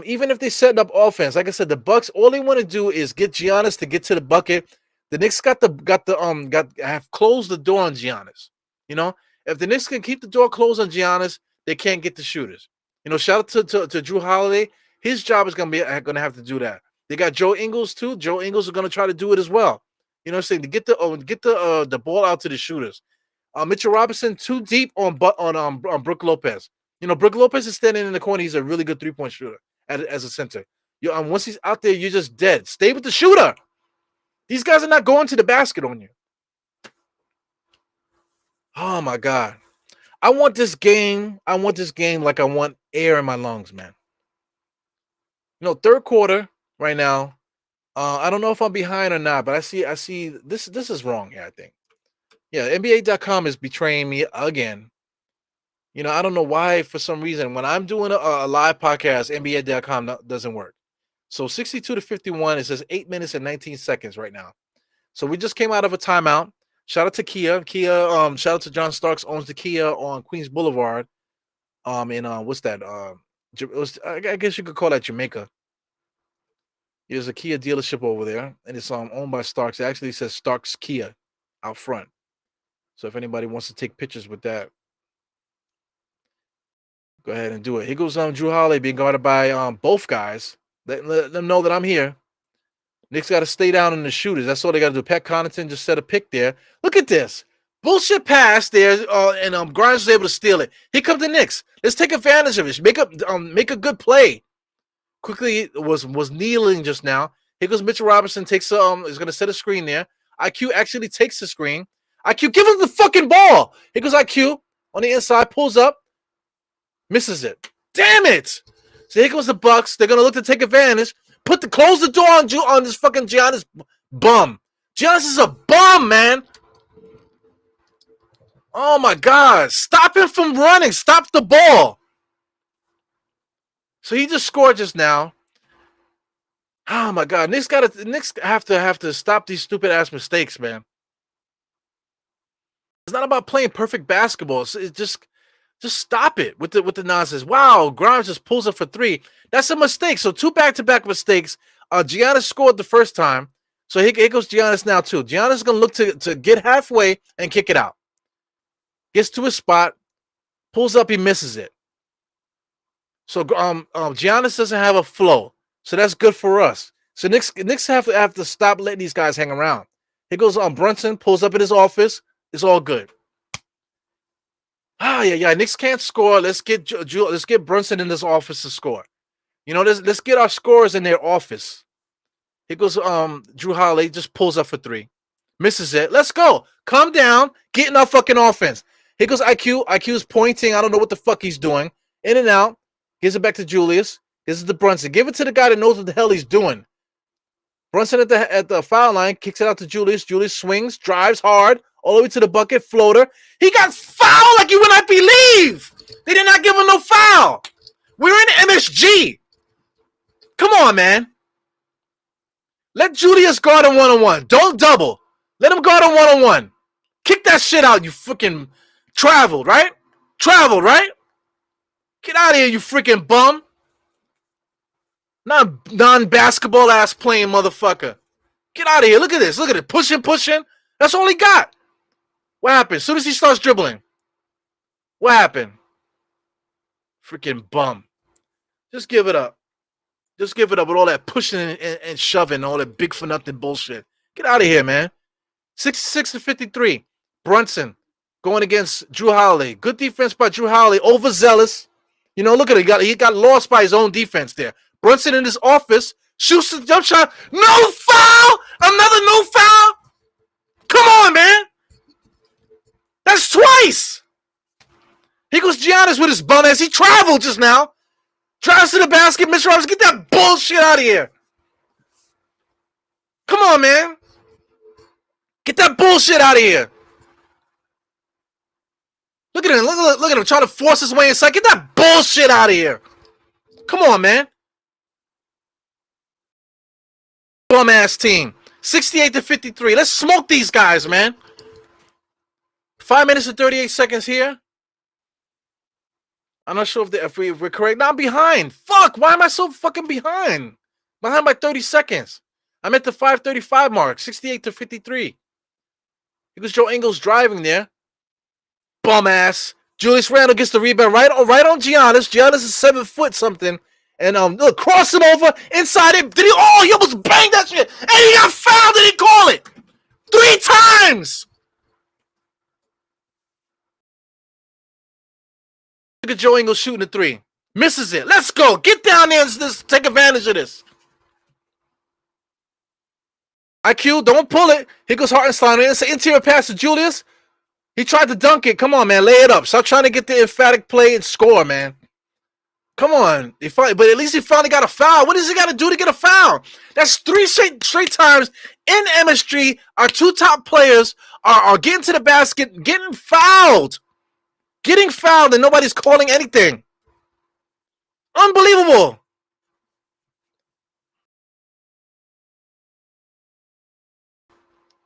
Even if they set up offense, like I said, the Bucks, all they want to do is get Giannis to get to the bucket. The Knicks have closed the door on Giannis. If the Knicks can keep the door closed on Giannis, they can't get the shooters. Shout out to Drew Holiday. His job is gonna have to do that. They got Joe Ingles too. Joe Ingles is gonna try to do it as well. You know what I'm saying? To get the ball out to the shooters. Mitchell Robinson too deep on Brook Lopez. Brook Lopez is standing in the corner. He's a really good 3-point shooter as a center. Once he's out there, you're just dead. Stay with the shooter. These guys are not going to the basket on you. Oh my God. I want this game like I want air in my lungs, man. Third quarter right now. I don't know if I'm behind or not, but I see this is wrong here, I think. Yeah, NBA.com is betraying me again. I don't know why, for some reason, when I'm doing a live podcast, NBA.com doesn't work. So 62-51, it says 8 minutes and 19 seconds right now. So we just came out of a timeout. Shout out to Kia. Shout out to John Starks, owns the Kia on Queens Boulevard. What's that? I guess you could call that Jamaica. There's a Kia dealership over there, and it's owned by Starks. It actually says Starks Kia out front. So if anybody wants to take pictures with that, go ahead and do it. Here goes Drew Holiday being guarded by both guys. Let them know that I'm here. Knicks got to stay down in the shooters. That's all they got to do. Pat Connaughton just set a pick there. Look at this. Bullshit pass there, and Grimes was able to steal it. Here comes the Knicks. Let's take advantage of it. Make a good play. Quickly was kneeling just now. Here goes Mitchell Robinson. Is going to set a screen there. IQ actually takes the screen. IQ, give him the fucking ball. Here goes IQ on the inside, pulls up, misses it. Damn it! So here goes the Bucks. They're gonna look to take advantage. Close the door on this fucking Giannis bum. Giannis is a bum, man. Oh my God! Stop him from running. Stop the ball. So he just scored just now. Oh my God! Knicks have to stop these stupid ass mistakes, man. It's not about playing perfect basketball. It's just stop it with the nonsense. Wow, Grimes just pulls up for three. That's a mistake. So 2 back-to-back mistakes. Giannis scored the first time. So here goes Giannis now too. Giannis is gonna look to get halfway and kick it out. Gets to his spot, pulls up, he misses it. So Giannis doesn't have a flow. So that's good for us. So Knicks have to stop letting these guys hang around. Here goes Brunson, pulls up in his office. It's all good. Yeah. Knicks can't score. Let's get Brunson in this office to score. You know, let's get our scorers in their office. Here goes Drew Holiday, just pulls up for three. Misses it. Let's go. Calm down. Get in our fucking offense. Here goes IQ. IQ's pointing. I don't know what the fuck he's doing. In and out. Gives it back to Julius. This is the Brunson. Give it to the guy that knows what the hell he's doing. Brunson at the foul line. Kicks it out to Julius. Julius swings. Drives hard. All the way to the bucket. Floater. He got fouled like you would not believe. They did not give him no foul. We're in MSG. Come on, man. Let Julius guard him one-on-one. Don't double. Let him guard him one-on-one. Kick that shit out, you freaking traveled, right? Traveled, right? Get out of here, you freaking bum. Non-basketball ass playing motherfucker. Get out of here. Look at this. Look at it. Pushing. That's all he got. What happened? As soon as he starts dribbling. What happened? Freaking bum. Just give it up. Just give it up with all that pushing and shoving, all that big for nothing bullshit. Get out of here, man. 66-53. Brunson going against Drew Holiday. Good defense by Drew Holiday. Overzealous. You know, look at it. He got lost by his own defense there. Brunson in his office. Shoots the jump shot. No foul! Another no foul? Come on, man. That's twice. Here goes Giannis with his bum ass. He traveled just now. Drives to the basket. Mr. Roberts, get that bullshit out of here. Come on, man. Get that bullshit out of here. Look at him. Look at him trying to force his way inside. Get that bullshit out of here. Come on, man. Bum ass team. 68-53. Let's smoke these guys, man. 5 minutes and 38 seconds here. I'm not sure if we're correct. Now I'm behind. Fuck. Why am I so fucking behind? Behind by 30 seconds. I'm at the 5:35 mark. 68-53. Because Joe Ingles driving there. Bum ass. Julius Randle gets the rebound right on Giannis. Giannis is 7 foot something. And look, cross him over inside it. He almost banged that shit. And he got fouled and he called it 3 times. Look at Joe Ingles shooting a 3. Misses it. Let's go. Get down there and take advantage of this. IQ, don't pull it. Here goes Hartenstein. It's an interior pass to Julius. He tried to dunk it. Come on, man. Lay it up. Stop trying to get the emphatic play and score, man. Come on. But at least he finally got a foul. What does he got to do to get a foul? That's 3 straight times in MSG. Our 2 top players are getting to the basket, getting fouled. Getting fouled and nobody's calling anything. Unbelievable.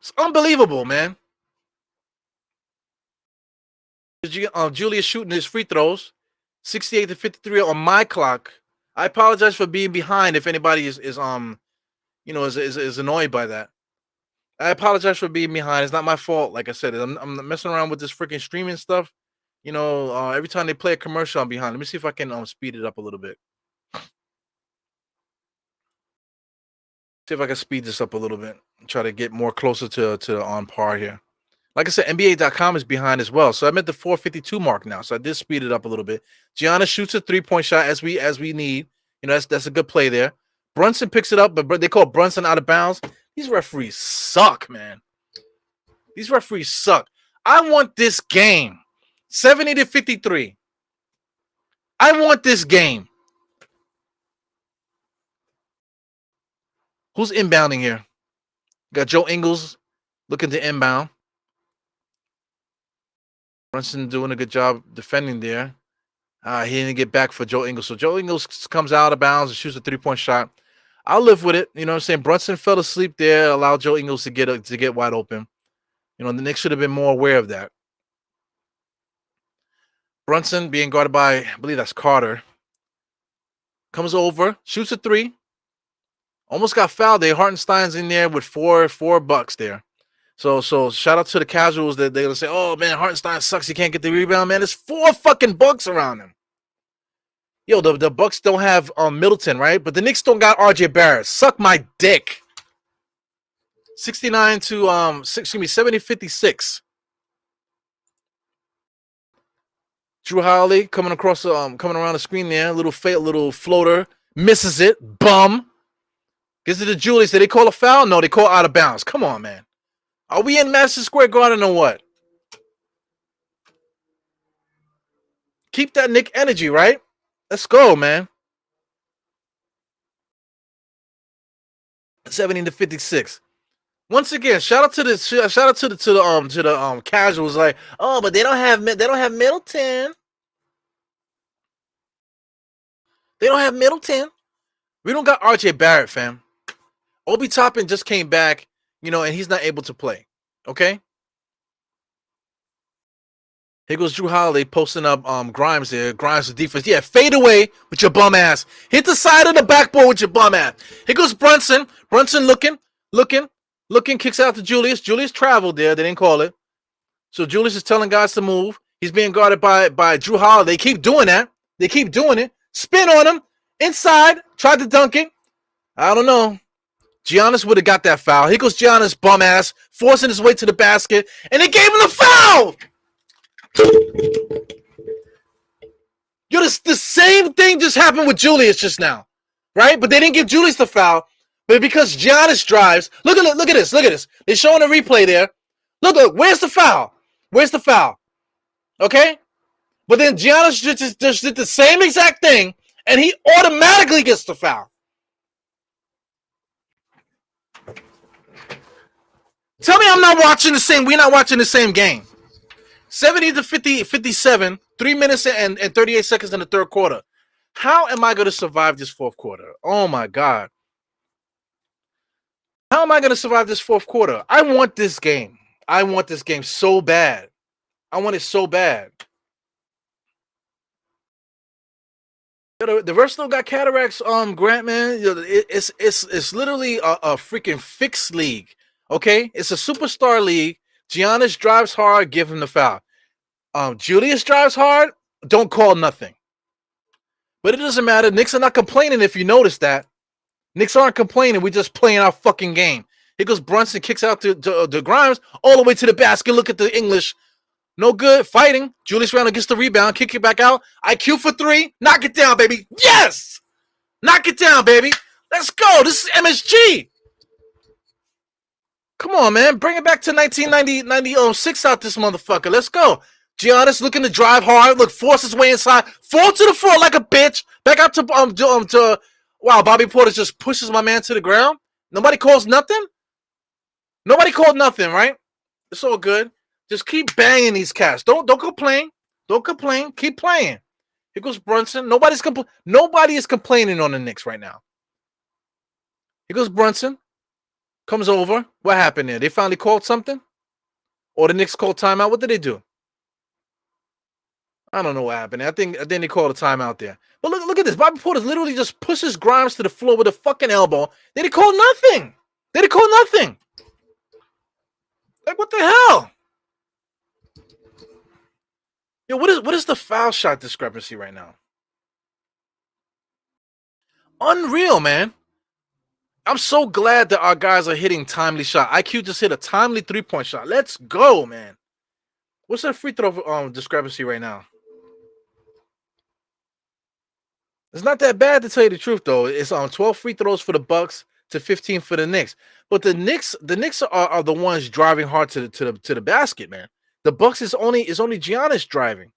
It's unbelievable, man. Julius shooting his free throws. 68-53 on my clock. I apologize for being behind if anybody is annoyed by that. I apologize for being behind. It's not my fault. Like I said, I'm messing around with this freaking streaming stuff. You know, every time they play a commercial, I'm behind. Let me see if I can speed it up a little bit. See if I can speed this up a little bit. Try to get more closer to on par here. Like I said, NBA.com is behind as well. So I'm at the 4:52 mark now. So I did speed it up a little bit. Giannis shoots a 3-point shot as we need. You know, that's a good play there. Brunson picks it up, but they call Brunson out of bounds. These referees suck, man. These referees suck. I want this game. 70-53. I want this game. Who's inbounding here? Got Joe Ingles looking to inbound. Brunson doing a good job defending there. He didn't get back for Joe Ingles. So Joe Ingles comes out of bounds and shoots a 3-point shot. I'll live with it. You know what I'm saying? Brunson fell asleep there, allowed Joe Ingles to get wide open. You know, the Knicks should have been more aware of that. Brunson being guarded by, I believe that's Carter. Comes over, shoots a 3. Almost got fouled there. Hartenstein's in there with four bucks there. So shout out to the casuals that they're gonna say, oh man, Hartenstein sucks. He can't get the rebound, man. There's 4 fucking bucks around him. Yo, the Bucks don't have Middleton, right? But the Knicks don't got RJ Barrett. Suck my dick. 70-56. Drew Holiday coming around the screen there, little floater, misses it, bum. Gives it to Julius. Did they call a foul? No, they call out of bounds. Come on, man. Are we in Madison Square Garden or what? Keep that Knick energy, right? Let's go, man. 70-56. Once again, shout out to the casuals. Like, oh, but they don't have Middleton. They don't have Middleton. We don't got RJ Barrett, fam. Obi Toppin just came back, you know, and he's not able to play. Okay. Here goes Drew Holiday posting up Grimes there. Grimes with defense. Yeah, fade away with your bum ass. Hit the side of the backboard with your bum ass. Here goes Brunson. Brunson looking, kicks out to Julius. Julius traveled there. They didn't call it. So Julius is telling guys to move. He's being guarded by Drew Holiday. They keep doing that. They keep doing it. Spin on him. Inside. Tried to dunk it. I don't know. Giannis would have got that foul. Here goes Giannis, bum ass, forcing his way to the basket. And they gave him the foul. Yo, the same thing just happened with Julius just now, right? But they didn't give Julius the foul. But because Giannis drives, look at this. They're showing a replay there. Look, where's the foul? Where's the foul? Okay? But then Giannis just did the same exact thing, and he automatically gets the foul. Tell me we're not watching the same game. 70-57, 3 minutes and 38 seconds in the third quarter. How am I going to survive this fourth quarter? Oh, my God. How am I going to survive this fourth quarter? I want this game. I want this game so bad. I want it so bad. The Versatile got cataracts, Grant, man. It's literally a freaking fixed league. Okay? It's a superstar league. Giannis drives hard, give him the foul. Julius drives hard, don't call nothing. But it doesn't matter. Knicks are not complaining if you notice that. Knicks aren't complaining. We're just playing our fucking game. Here goes Brunson, kicks out to Grimes, all the way to the basket. Look at the English. No good. Fighting. Julius Randle gets the rebound, kick it back out. IQ for 3. Knock it down, baby. Yes! Knock it down, baby. Let's go. This is MSG. Come on, man. Bring it back to 1996 out this motherfucker. Let's go. Giannis looking to drive hard. Look, force his way inside. Fall to the floor like a bitch. Back out to wow, Bobby Porter just pushes my man to the ground. Nobody calls nothing? Nobody called nothing, right? It's all good. Just keep banging these cats. Don't complain. Don't complain. Keep playing. Here goes Brunson. Nobody is complaining on the Knicks right now. Here goes Brunson. Comes over. What happened there? They finally called something? Or the Knicks called timeout? What did they do? I don't know what happened. I think they called a timeout there. But look at this. Bobby Porter literally just pushes Grimes to the floor with a fucking elbow. They didn't call nothing. They didn't call nothing. Like, what the hell? Yo, what is the foul shot discrepancy right now? Unreal, man. I'm so glad that our guys are hitting timely shot. IQ just hit a timely 3-point shot. Let's go, man. What's that free throw discrepancy right now? It's not that bad, to tell you the truth, though. It's 12 free throws for the Bucks to 15 for the Knicks. But the Knicks are the ones driving hard to the basket, man. The Bucks is only Giannis driving.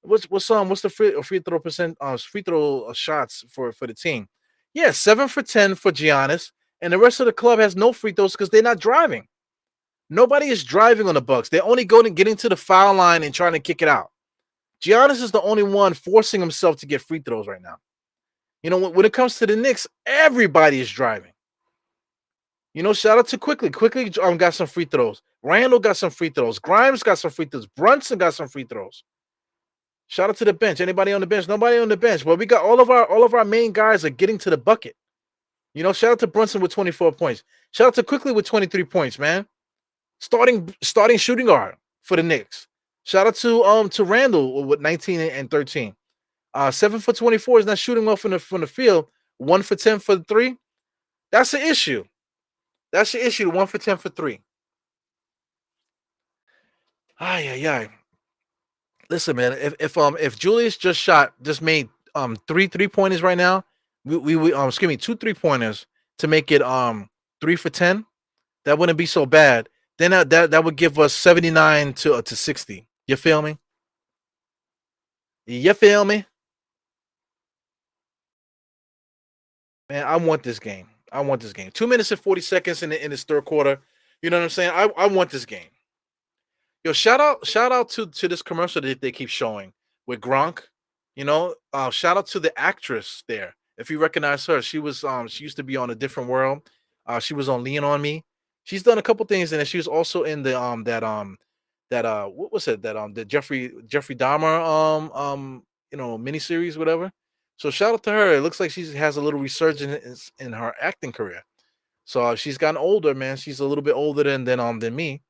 What's the free throw percent free throw shots for the team? Yeah, 7 for 10 for Giannis, and the rest of the club has no free throws because they're not driving. Nobody is driving on the Bucks. They're only going to getting to the foul line and trying to kick it out. Giannis is the only one forcing himself to get free throws right now. When it comes to the Knicks, everybody is driving. Shout out to Quickly. Quickly got some free throws. Randall got some free throws. Grimes got some free throws. Brunson got some free throws. Shout out to the bench. Anybody on the bench? Nobody on the bench. But we got all of our main guys are getting to the bucket. Shout out to Brunson with 24 points. Shout out to Quickly with 23 points, man. Starting shooting guard for the Knicks. Shout out to Randall with 19 and 13. 7 for 24 is not shooting well from the field. 1 for 10 for the 3. That's the issue. That's the issue. 1 for 10 for 3. Ay. Listen, man. If Julius just made 3 3-pointers right now, we excuse me, 2 3-pointers to make it 3 for 10, that wouldn't be so bad. Then that would give us 79 to 60. You feel me? You feel me? Man, I want this game. 2 minutes and 40 seconds in this third quarter. You know what I'm saying? I want this game. Yo, shout out to this commercial that they keep showing with Gronk. Shout out to the actress there. If you recognize her, she used to be on A Different World. She was on Lean on Me. She's done a couple things, and she was also in the what was it, that the Jeffrey Dahmer miniseries, whatever. So shout out to her. It looks like she has a little resurgence in her acting career. So she's gotten older, man. She's a little bit older than me.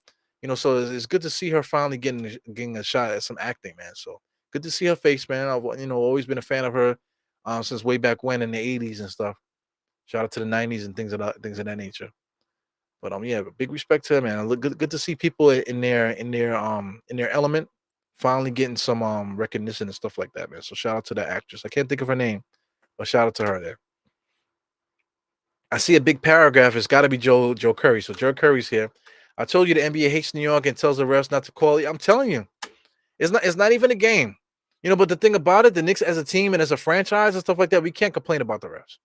So it's good to see her finally getting a shot at some acting, man. So good to see her face, man. I've always been a fan of her since way back when in the '80s and stuff. Shout out to the '90s and things of that nature. But yeah, big respect to her, man. Look good to see people in their element, finally getting some recognition and stuff like that, man. So shout out to that actress. I can't think of her name, but shout out to her there. I see a big paragraph. It's got to be Joe Curry. So Joe Curry's here. I told you the NBA hates New York and tells the refs not to call it. I'm telling you, it's not even a game. But the thing about it, the Knicks as a team and as a franchise and stuff like that, we can't complain about the refs.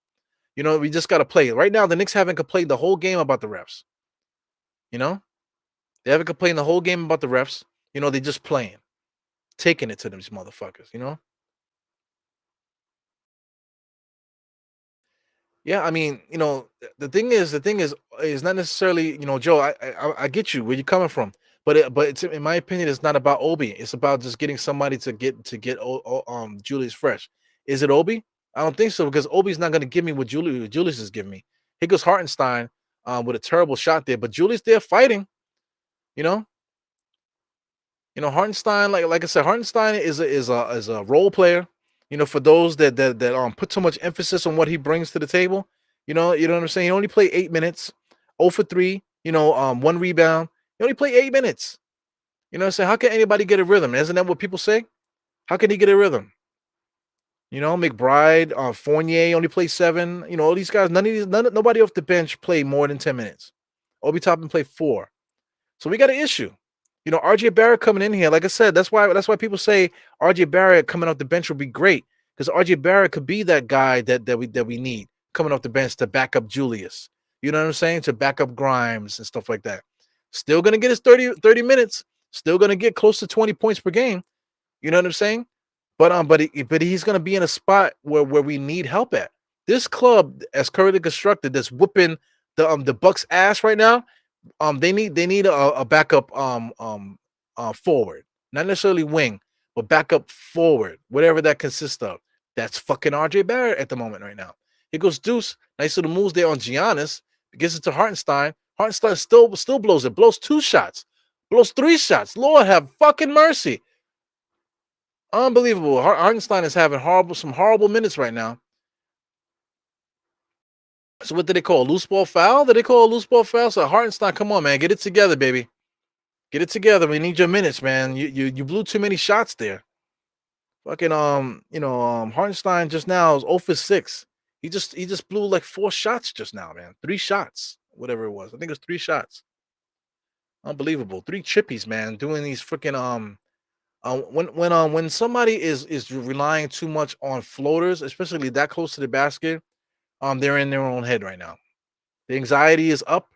We just got to play. Right now, the Knicks haven't complained the whole game about the refs. They haven't complained the whole game about the refs. They just playing, taking it to these motherfuckers. Yeah, I mean, the thing is not necessarily, Joe. I get you where you're coming from, but it's, in my opinion, it's not about Obi. It's about just getting somebody to get Julius fresh. Is it Obi? I don't think so, because Obi's not going to give me what Julius is giving me. Here goes Hartenstein with a terrible shot there, but Julius there fighting. You know, Hartenstein, like I said, Hartenstein is a role player. For those that put so much emphasis on what he brings to the table. You know what I'm saying. He only played 8 minutes, 0 for 3. 1 rebound. He only played 8 minutes. You know what I'm saying. How can anybody get a rhythm? Isn't that what people say? How can he get a rhythm? McBride, Fournier only played 7. All these guys, nobody off the bench played more than 10 minutes. Obi Toppin played 4. So we got an issue. RJ Barrett coming in here. Like I said, that's why people say RJ Barrett coming off the bench will be great, because RJ Barrett could be that guy that we need coming off the bench to back up Julius. You know what I'm saying? To back up Grimes and stuff like that. Still gonna get his 30 minutes. Still gonna get close to 20 points per game. You know what I'm saying? But he's gonna be in a spot where we need help at. This club, as currently constructed, that's whooping the Bucks ass right now. They need a backup forward, not necessarily wing, but backup forward, whatever that consists of. That's fucking RJ Barrett at the moment right now. Here goes Deuce. Nice little moves there on Giannis. Gets it to Hartenstein. Hartenstein still blows it. Blows 2 shots. Blows 3 shots. Lord have fucking mercy. Unbelievable. Hartenstein is having some horrible minutes right now. So what did they call? A loose ball foul? Did they call a loose ball foul? So Hartenstein, come on, man. Get it together, baby. Get it together. We need your minutes, man. You blew too many shots there. Fucking Hartenstein just now is 0 for 6. He just blew like 4 shots just now, man. 3 shots. Whatever it was. I think it was 3 shots. Unbelievable. 3 chippies, man, doing these freaking when somebody is relying too much on floaters, especially that close to the basket, they're in their own head right now. The anxiety is up.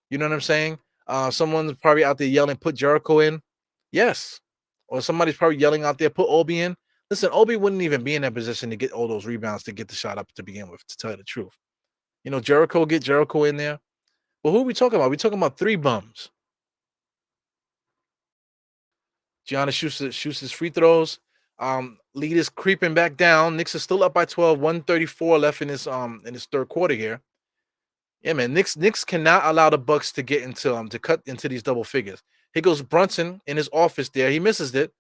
You know what I'm saying? Someone's probably out there yelling, "Put Jericho in." Yes, or somebody's probably yelling out there, "Put Obi in." Listen, Obi wouldn't even be in that position to get all those rebounds to get the shot up to begin with. To tell you the truth, Jericho, get Jericho in there. But who are we talking about? We're talking about 3 bums. Giannis shoots his free throws. Lead is creeping back down. Knicks is still up by 12. 134 left in his third quarter here. Yeah, man. Knicks cannot allow the Bucks to get into to cut into these double figures. Here goes Brunson in his office there. He misses it.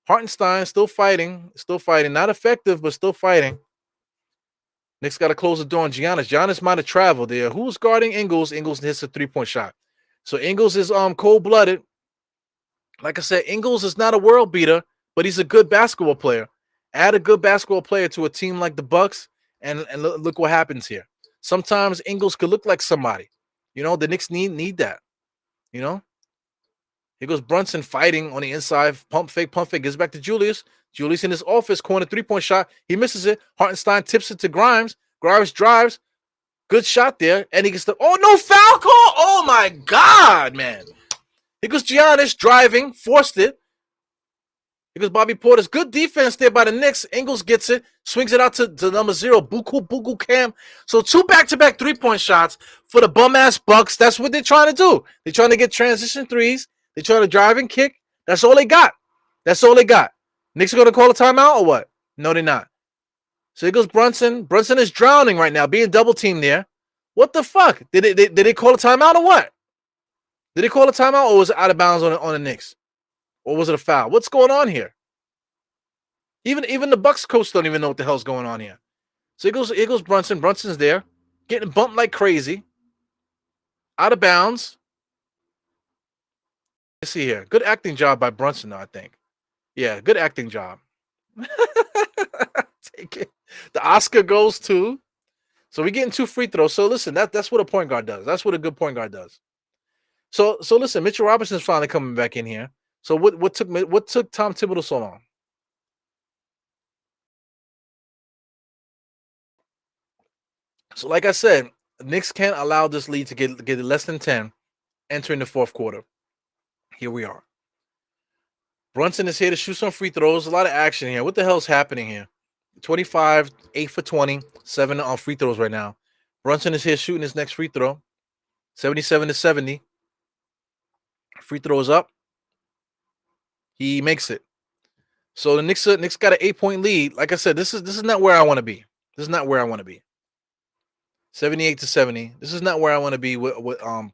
Hartenstein still fighting. Not effective, but still fighting. Knicks got to close the door on Giannis. Giannis might have traveled there. Who's guarding Ingles? Ingles hits a 3-point shot. So Ingles is cold-blooded. Like I said, Ingles is not a world beater, but he's a good basketball player. Add a good basketball player to a team like the Bucks, and look what happens here. Sometimes Ingles could look like somebody. The Knicks need that. Here goes Brunson fighting on the inside. Pump fake. Gets back to Julius. Julius in his office, corner 3-point shot. He misses it. Hartenstein tips it to Grimes. Grimes drives. Good shot there. And he gets no foul call. Oh my God, man. Here goes Giannis driving, forced it. Here goes Bobby Portis. Good defense there by the Knicks. Ingles gets it, swings it out to number 0, Buku Cam. So 2 back-to-back 3-point shots for the bum-ass Bucks. That's what they're trying to do. They're trying to get transition threes. They're trying to drive and kick. That's all they got. Knicks are going to call a timeout or what? No, they're not. So here goes Brunson. Brunson is drowning right now, being double-teamed there. What the fuck? Did they call a timeout or what? Did they call a timeout or was it out of bounds on the Knicks? Or was it a foul? What's going on here? Even the Bucks coach don't even know what the hell's going on here. So here goes Brunson. Brunson's there, getting bumped like crazy. Out of bounds. Let's see here. Good acting job by Brunson, though, I think. Yeah, good acting job. Take it. The Oscar goes to. So we're getting 2 free throws. So listen, that's what a point guard does. That's what a good point guard does. So listen, Mitchell Robinson's finally coming back in here. So what took Tom Thibodeau so long? So like I said, Knicks can't allow this lead to get less than 10 entering the fourth quarter. Here we are. Brunson is here to shoot some free throws. A lot of action here. What the hell's happening here? 25, 8 for 20, 7 on free throws right now. Brunson is here shooting his next free throw. 77-70. Free throws up. He makes it. So the Knicks got an 8-point lead. Like I said, this is not where I want to be. 78-70. This is not where I want to be with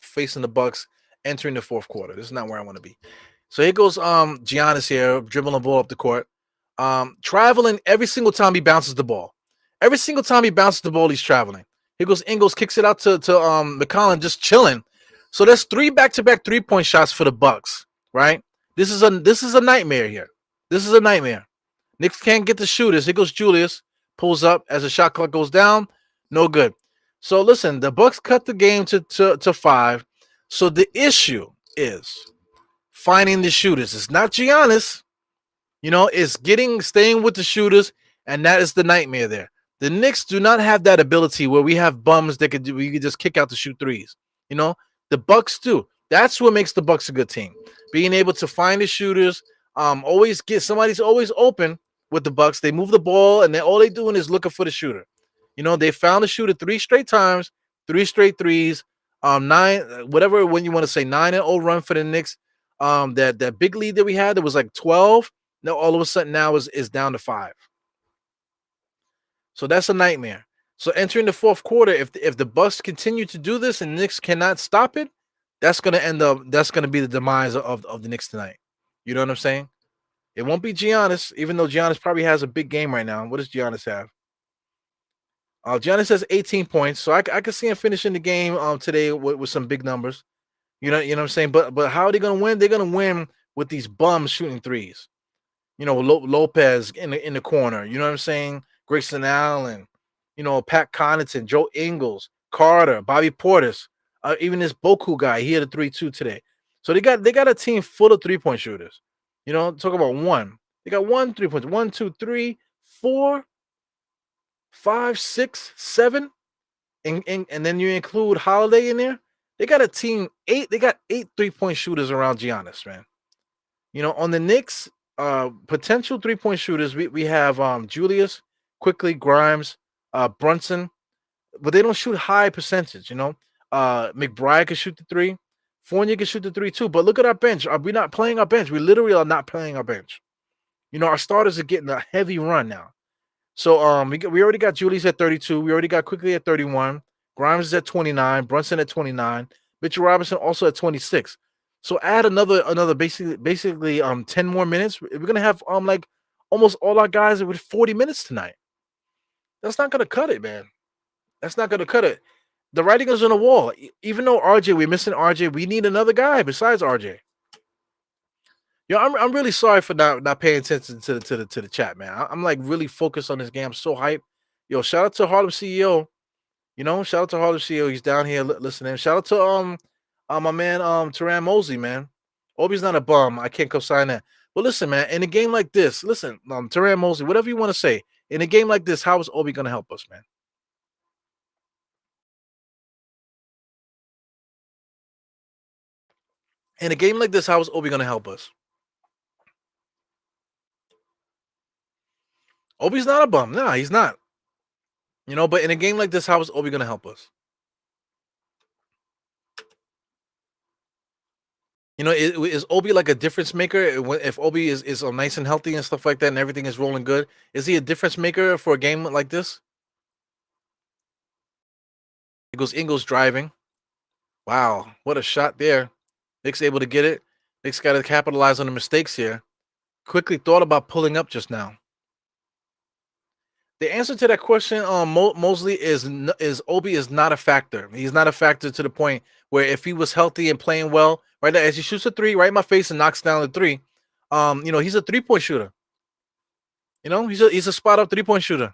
facing the Bucks entering the fourth quarter. This is not where I want to be. So here goes Giannis here, dribbling the ball up the court. Traveling every single time he bounces the ball. Every single time he bounces the ball, he's traveling. Here goes Ingles, kicks it out to McCollum, just chilling. So that's 3 back-to-back 3-point shots for the Bucks, right? This is a nightmare here. This is a nightmare. Knicks can't get the shooters. Here goes Julius, pulls up as the shot clock goes down. No good. So listen, the Bucks cut the game to 5. So the issue is finding the shooters. It's not Giannis. It's staying with the shooters, and that is the nightmare there. The Knicks do not have that ability where we have bums that we could just kick out to shoot threes. The Bucks do. That's what makes the Bucks a good team. Being able to find the shooters, always get somebody's always open with the Bucks. They move the ball, and all they doing is looking for the shooter. They found the shooter 3 straight times, 3 straight threes, 9, whatever when you want to say 9-0 run for the Knicks. That big lead that we had that was like 12. No, all of a sudden now is down to 5. So that's a nightmare. So entering the fourth quarter, if the Bucks continue to do this and Knicks cannot stop it, that's gonna be the demise of the Knicks tonight. You know what I'm saying? It won't be Giannis, even though Giannis probably has a big game right now. What does Giannis have? Giannis has 18 points, so I could see him finishing the game today with some big numbers. You know what I'm saying? But how are they gonna win? They're gonna win with these bums shooting threes. Lopez in the corner. You know what I'm saying? Grayson Allen, Pat Connaughton, Joe Ingles, Carter, Bobby Portis, even this Boku guy. He had a 3-2 today. So they got a team full of 3-point shooters. Talk about one. They got one 3 points. One, two, three, four, five, six, seven, and then you include Holiday in there. They got a team eight. They got 8 3-point shooters around Giannis, man. On the Knicks, potential 3-point shooters, we have Julius, Quickly, Grimes, Brunson, but they don't shoot high percentage. McBride can shoot the three. Fournier can shoot the three too. But look at our bench. Are we not playing our bench? We literally are not playing our bench. Our starters are getting a heavy run now. So we already got Julius at 32. We already got Quickly at 31. Grimes is at 29. Brunson at 29. Mitchell Robinson also at 26. So add another basically 10 more minutes. We're gonna have like almost all our guys with 40 minutes tonight. That's not gonna cut it, man. That's not gonna cut it. The writing is on the wall. Even though we're missing RJ, we need another guy besides RJ. I'm really sorry for not paying attention to the chat, man. I'm like really focused on this game. I'm so hyped. Shout out to Harlem CEO. Shout out to Harlem CEO. He's down here listening. Shout out to my man Teran Mosley, man. Obi's not a bum. I can't co-sign that. But listen, man, in a game like this, listen, Teran Mosley, whatever you want to say, in a game like this, how is Obi gonna help us, man? In a game like this, how is Obi gonna help us? Obi's not a bum. Nah, he's not. But in a game like this, how is Obi gonna help us? Is Obi like a difference maker? If Obi is nice and healthy and stuff like that, and everything is rolling good, is he a difference maker for a game like this? It goes Ingles driving. Wow, what a shot there. Nick's able to get it. Nick's got to capitalize on the mistakes here. Quickly thought about pulling up just now. The answer to that question, Mosley, is Obi is not a factor. He's not a factor to the point where if he was healthy and playing well, right now, as he shoots a three right in my face and knocks down the three, he's a 3-point shooter. He's a spot up 3-point shooter.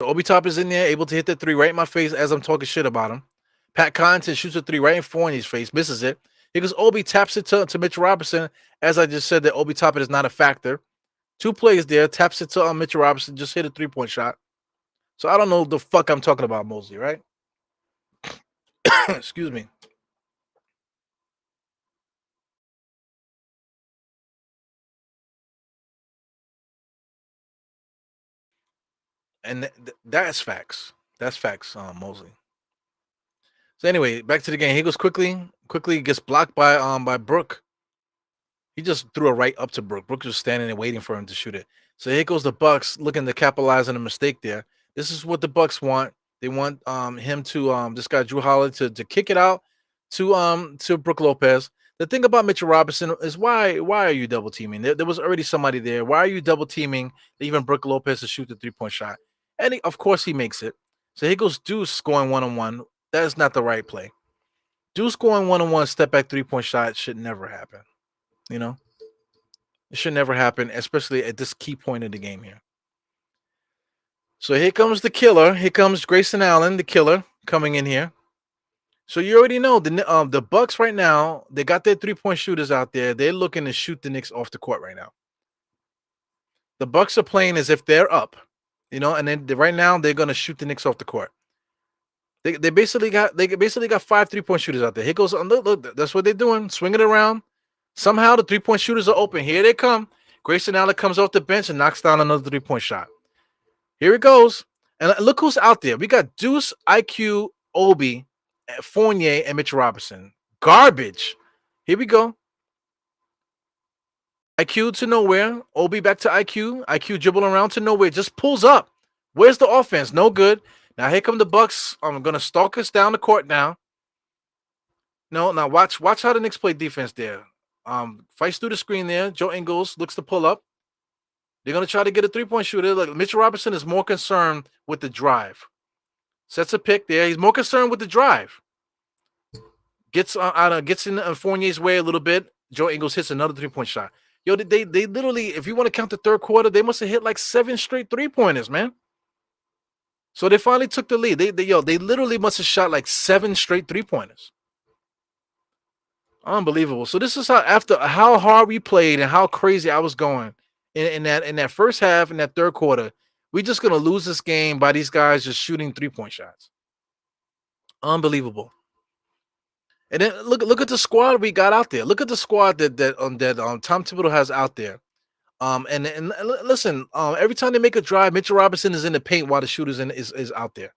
Obi Top is in there, able to hit the three right in my face as I'm talking shit about him. Pat Connaughton shoots a three right in Fournier's face, misses it. Because Obi taps it to Mitchell Robinson. As I just said, that Obi Toppin is not a factor. 2 plays there, taps it to Mitchell Robinson, just hit a 3-point shot. So I don't know the fuck I'm talking about, Mosley, right? Excuse me. And that's facts. That's facts, Mosley. So anyway, back to the game. He goes quickly gets blocked by Brook. He just threw it right up to Brook. Brook was standing there waiting for him to shoot it. So here goes the Bucks looking to capitalize on a mistake there. This is what the Bucks want. They want him to this guy Drew Holiday to kick it out to Brook Lopez. The thing about Mitchell Robinson is why are you double teaming? There was already somebody there. Why are you double teaming even Brook Lopez to shoot the 3-point shot? And of course he makes it. So here goes Deuce going 1-on-1. That is not the right play. Deuce going 1-on-1 step back 3-point shot should never happen. It should never happen, especially at this key point of the game here. So here comes the killer. Here comes Grayson Allen, the killer, coming in here. So you already know the Bucks right now, they got their 3-point shooters out there. They're looking to shoot the Knicks off the court right now. The Bucks are playing as if they're up, and then right now they're going to shoot the Knicks off the court. They basically got 5 3-point shooters out there. Here goes, look, that's what they're doing, swinging it around. Somehow the 3-point shooters are open. Here they come. Grayson Allen comes off the bench and knocks down another 3-point shot. Here it goes. And look who's out there. We got Deuce, IQ, Obi, Fournier, and Mitchell Robinson. Garbage. Here we go. IQ to nowhere. Obi back to IQ. IQ dribbling around to nowhere. Just pulls up. Where's the offense? No good. Now here come the Bucks. I'm going to stalk us down the court now. No, now watch how the Knicks play defense there. Fights through the screen there. Joe Ingles looks to pull up. They're going to try to get a 3-point shooter. Look, Mitchell Robinson is more concerned with the drive. Sets a pick there. He's more concerned with the drive. Gets in Fournier's way a little bit. Joe Ingles hits another 3-point shot. Yo, they literally, if you want to count the third quarter, they must have hit like 7 straight 3-pointers, man. So they finally took the lead. They literally must have shot like 7 straight 3-pointers. Unbelievable. So this is how after how hard we played and how crazy I was going in that first half in that third quarter, we just gonna lose this game by these guys just shooting 3-point shots. Unbelievable. And then look at the squad we got out there. Look at the squad that Tom Thibodeau has out there. Listen, every time they make a drive, Mitchell Robinson is in the paint while the shooters is out there.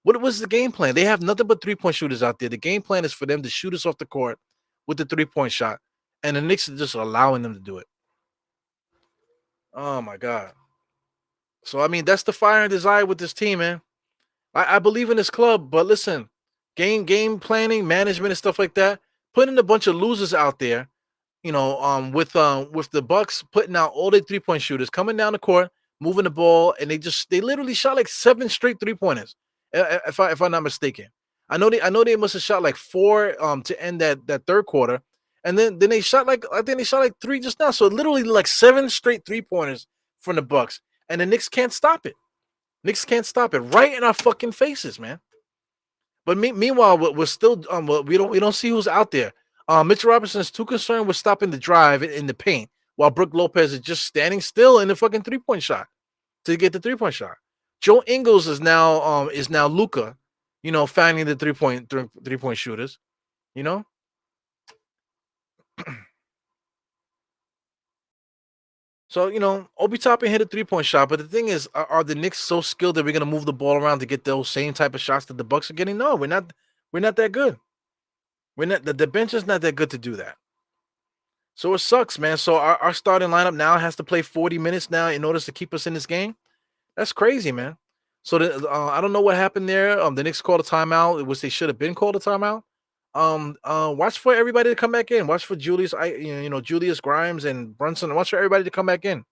What was the game plan? They have nothing but 3-point shooters out there. The game plan is for them to shoot us off the court with the 3-point shot, and the Knicks are just allowing them to do it. Oh my god! So I mean, that's the fire and desire with this team, man. I believe in this club, but listen, game planning, management, and stuff like that. Putting a bunch of losers out there, with the Bucks putting out all their 3-point shooters coming down the court, moving the ball, and they literally shot like 7 straight 3-pointers. If I'm not mistaken, I know they must have shot like 4 to end that third quarter, and then they shot like I think they shot like 3 just now. So literally like 7 straight 3-pointers from the Bucks, and the Knicks can't stop it. Knicks can't stop it right in our fucking faces, man. But meanwhile, we're still we don't see who's out there. Mitchell Robinson is too concerned with stopping the drive in the paint, while Brook Lopez is just standing still in the fucking 3-point shot to get the 3-point shot. Joe Ingles is now Luka, finding the 3-point shooters. You know, so Obi Toppin hit a 3-point shot, but the thing is, are the Knicks so skilled that we're gonna move the ball around to get those same type of shots that the Bucks are getting? No, we're not. We're not that good. We're not. The bench is not that good to do that. So it sucks, man. So our starting lineup now has to play 40 minutes now in order to keep us in this game. That's crazy, man. So I don't know what happened there. The Knicks called a timeout, which they should have been called a timeout. Watch for everybody to come back in. Watch for Julius Grimes and Brunson. Watch for everybody to come back in.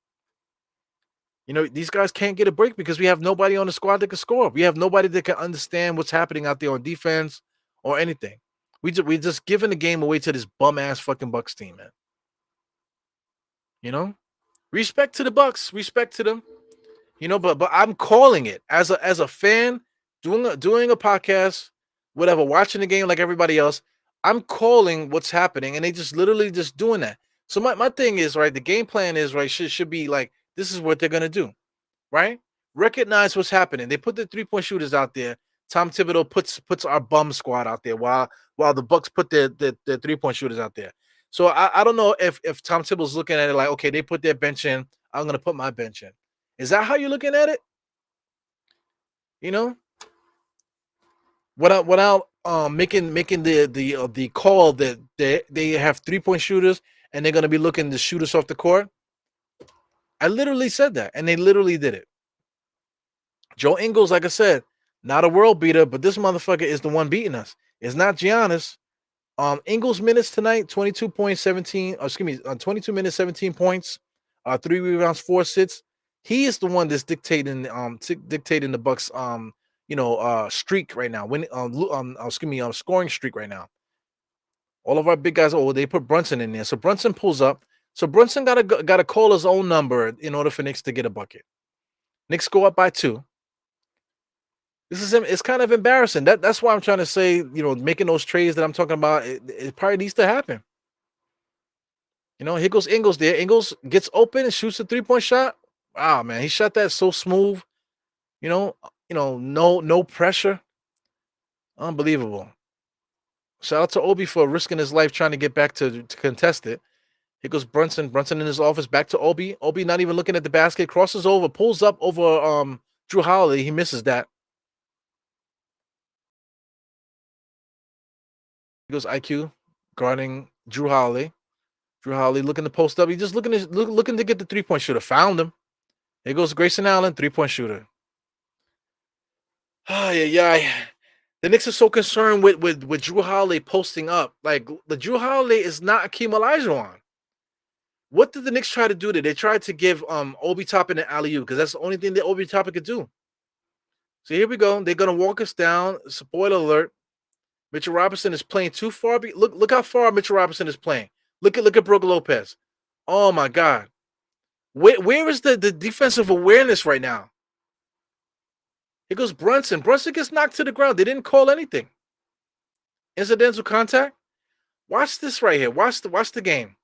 These guys can't get a break because we have nobody on the squad that can score. We have nobody that can understand what's happening out there on defense or anything. We just giving the game away to this bum ass fucking Bucks team, man. Respect to the Bucks, respect to them. But I'm calling it as a fan doing a podcast, whatever, watching the game like everybody else. I'm calling what's happening, and they just literally just doing that. So my thing is, right, the game plan is, right, should be like, this is what they're gonna do, right? Recognize what's happening. They put the 3-point shooters out there. Tom Thibodeau puts our bum squad out there while the Bucks put their 3-point shooters out there. So I don't know if Tom Thibodeau's looking at it like, okay, they put their bench in, I'm gonna put my bench in. Is that how you're looking at it? Without making the call that they have 3-point shooters and they're gonna be looking to shoot us off the court. I literally said that, and they literally did it. Joe Ingles, like I said, not a world beater, but this motherfucker is the one beating us. It's not Giannis. Ingles minutes tonight, 22 minutes, 17 points, 3 rebounds, 4 assists. He is the one that's dictating the Bucks streak right now. Scoring streak right now. All of our big guys, they put Brunson in there. So Brunson pulls up. So Brunson gotta call his own number in order for Knicks to get a bucket. Knicks go up by 2. It's kind of embarrassing. That's why I'm trying to say, making those trades that I'm talking about, it probably needs to happen. Here goes Ingles there. Ingles gets open and shoots a 3-point shot. Wow, man, he shot that so smooth. No pressure. Unbelievable. Shout out to Obi for risking his life trying to get back to contest it. Here goes Brunson. Brunson in his office, back to Obi. Obi not even looking at the basket, crosses over, pulls up over Drew Holiday. He misses that. He goes IQ guarding Drew Holiday. Drew Holiday looking to post up. He's just looking to get the 3-point shooter. Found him. Here goes Grayson Allen, 3-point shooter. Yeah. The Knicks are so concerned with Drew Holiday posting up. Like, the Drew Holiday is not Akeem Olajuwon. What did the Knicks try to do there? They tried to give Obi Toppin an alley-oop because that's the only thing that Obi Toppin could do. So here we go. They're gonna walk us down. Spoiler alert. Mitchell Robinson is playing too far. Look how far Mitchell Robinson is playing. Look at Brook Lopez. Oh my God. Where is the defensive awareness right now? Here goes Brunson. Brunson gets knocked to the ground. They didn't call anything. Incidental contact. Watch this right here. Watch the game.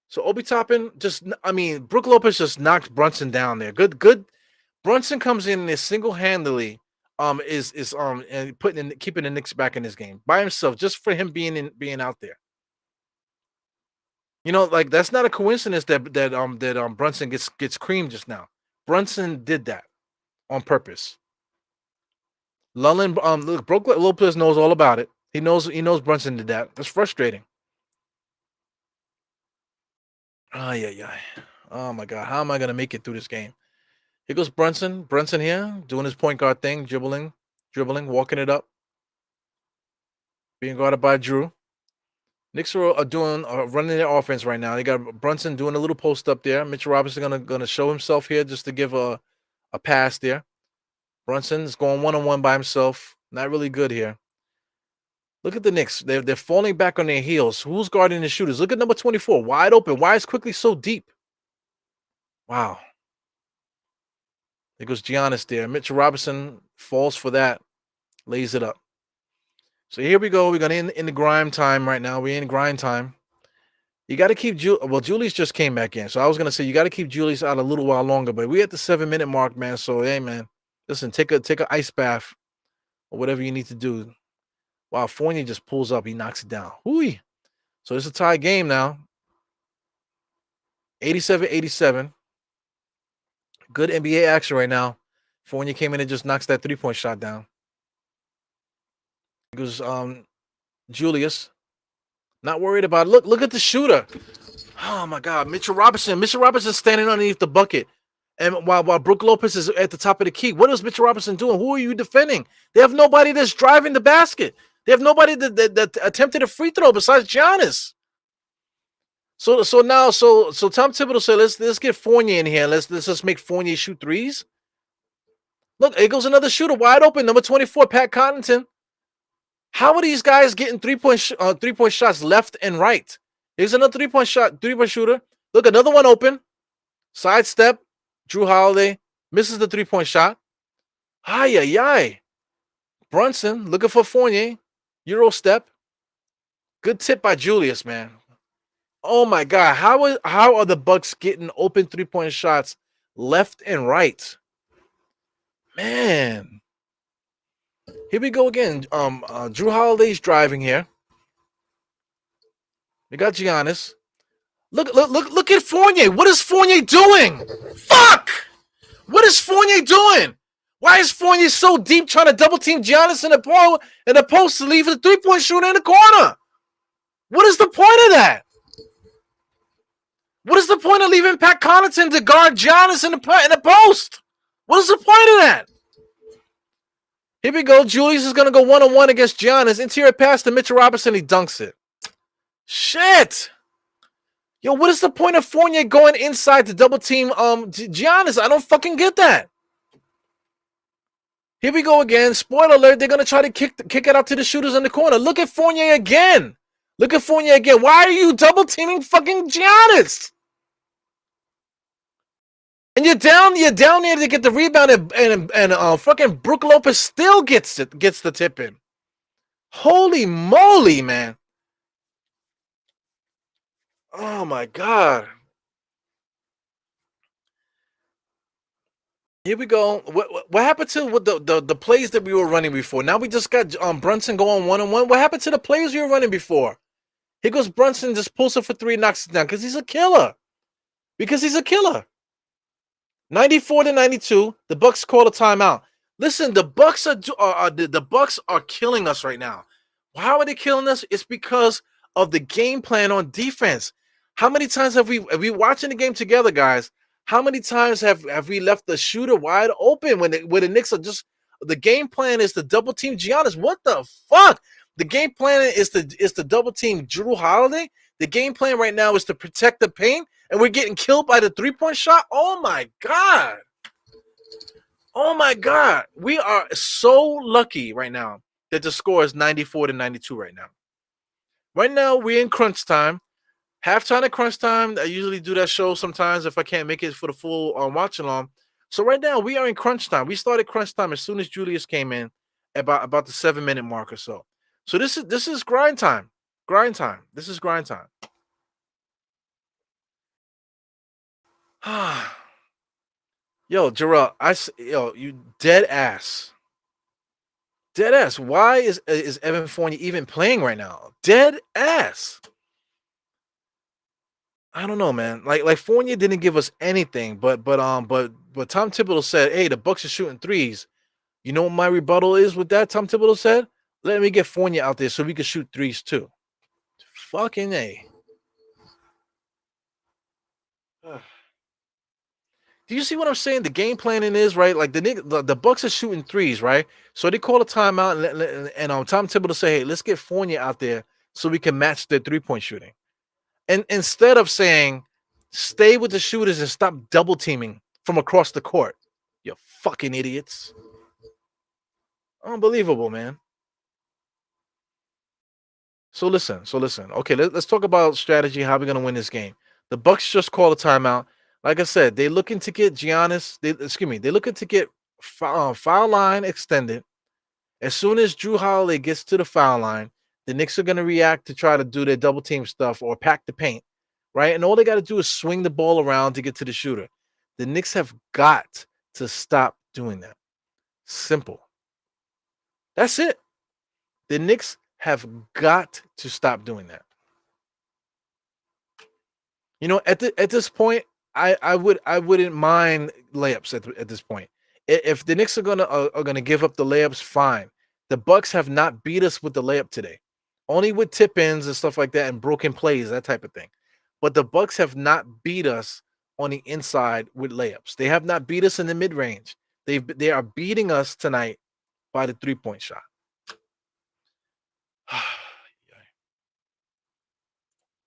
So Obi Toppin Brook Lopez just knocked Brunson down there. Good. Brunson comes in there single-handedly. Is and keeping the Knicks back in this game by himself, just for him being out there. Like that's not a coincidence that Brunson gets creamed just now. Brunson did that on purpose. Look, Brook Lopez knows all about it. He knows Brunson did that. That's frustrating. Yeah. Oh my God, how am I gonna make it through this game? Here goes Brunson. Brunson here doing his point guard thing, dribbling, walking it up, being guarded by Drew. Knicks are running their offense right now. They got Brunson doing a little post up there. Mitchell Robinson gonna show himself here just to give a pass there. Brunson's going one-on-one by himself. Not really good here. Look at the Knicks. They're falling back on their heels. Who's guarding the shooters? Look at number 24. Wide open. Why is Quickly so deep? Wow. There goes Giannis there. Mitchell Robinson falls for that. Lays it up. So here we go. We're going to in the grime time right now. We're in grind time. You got to keep Julius just came back in. So I was going to say you got to keep Julius out a little while longer. But we're at the 7-minute mark, man. So, hey, man. Listen, take a ice bath or whatever you need to do. Wow, Fournier just pulls up. He knocks it down. Whoo! So it's a tie game now. 87-87. Good NBA action right now. Fournier came in and just knocks that three-point shot down. It goes Julius. Not worried about it. Look at the shooter. Oh my God, Mitchell Robinson. Mitchell Robinson standing underneath the bucket. And while Brook Lopez is at the top of the key, what is Mitchell Robinson doing? Who are you defending? They have nobody that's driving the basket. They have nobody that attempted a free throw besides Giannis. So Tom Thibodeau said, let's get Fournier in here. Let's just make Fournier shoot threes. Look, it goes another shooter wide open, number 24, Pat Connaughton. How are these guys getting three-point shots left and right? Here's another three-point shooter. Look, another one open. Sidestep. Drew Holiday misses the three-point shot. Ay. Brunson looking for Fournier. Euro step. Good tip by Julius, man. Oh my God. How are the Bucks getting open three-point shots left and right? Man. Here we go again. Drew Holiday's driving here. We got Giannis. Look at Fournier. What is Fournier doing? Fuck! What is Fournier doing? Why is Fournier so deep trying to double team Giannis in the post to leave the three-point shooter in the corner? What is the point of that? What is the point of leaving Pat Connaughton to guard Giannis in the post? What is the point of that? Here we go. Julius is going to go one-on-one against Giannis. Interior pass to Mitchell Robinson. He dunks it. Shit. Yo, what is the point of Fournier going inside to double team Giannis? I don't fucking get that. Here we go again. Spoiler alert, they're going to try to kick it out to the shooters in the corner. Look at Fournier again. Why are you double teaming fucking Giannis? And you're down there to get the rebound and fucking Brook Lopez still gets the tip in. Holy moly, man. Oh my God. Here we go. What happened to the plays that we were running before? Now we just got Brunson going one-on-one. What happened to the plays we were running before? Here goes Brunson, just pulls it for three, knocks it down because he's a killer. 94-92. The Bucks call a timeout. Listen, the Bucks are killing us right now. How are they killing us? It's because of the game plan on defense. How many times have we watching the game together, guys? How many times have we left the shooter wide open when the Knicks are just the game plan is to double team Giannis? What the fuck? The game plan is to double team Drew Holiday. The game plan right now is to protect the paint, and we're getting killed by the three-point shot. Oh my God. Oh my God. We are so lucky right now that the score is 94-92 right now. Right now, we're in crunch time. Halftime at crunch time. I usually do that show sometimes if I can't make it for the full watch along. So right now, we are in crunch time. We started crunch time as soon as Julius came in about the 7-minute mark or so. So this is grind time. Grind time. This is grind time. Yo, Jarrell, you dead ass. Dead ass. Why is Evan Fournier even playing right now? Dead ass. I don't know, man. Like Fournier didn't give us anything, but Tom Thibodeau said, "Hey, the Bucks are shooting threes." You know what my rebuttal is with that? Tom Thibodeau said, "Let me get Fournier out there so we can shoot threes too." Fucking A. Do you see what I'm saying? The game planning is right. Like the Bucks are shooting threes, right? So they call a timeout and Tom Thibodeau say, "Hey, let's get Fournier out there so we can match their 3-point shooting." And instead of saying, "Stay with the shooters and stop double teaming from across the court," you fucking idiots. Unbelievable, man. So listen. Okay, let's talk about strategy. How we're gonna win this game? The Bucks just called a timeout. Like I said, they're looking to get Giannis. They're looking to get foul line extended. As soon as Drew Holiday gets to the foul line, the Knicks are gonna react to try to do their double team stuff or pack the paint, right? And all they got to do is swing the ball around to get to the shooter. The Knicks have got to stop doing that. Simple. That's it. The Knicks have got to stop doing that. You know, at this point, I wouldn't mind layups at this point. If the Knicks are gonna give up the layups, fine. The Bucks have not beat us with the layup today, only with tip ins and stuff like that and broken plays, that type of thing. But the Bucks have not beat us on the inside with layups. They have not beat us in the mid range. They are beating us tonight by the 3-point shot.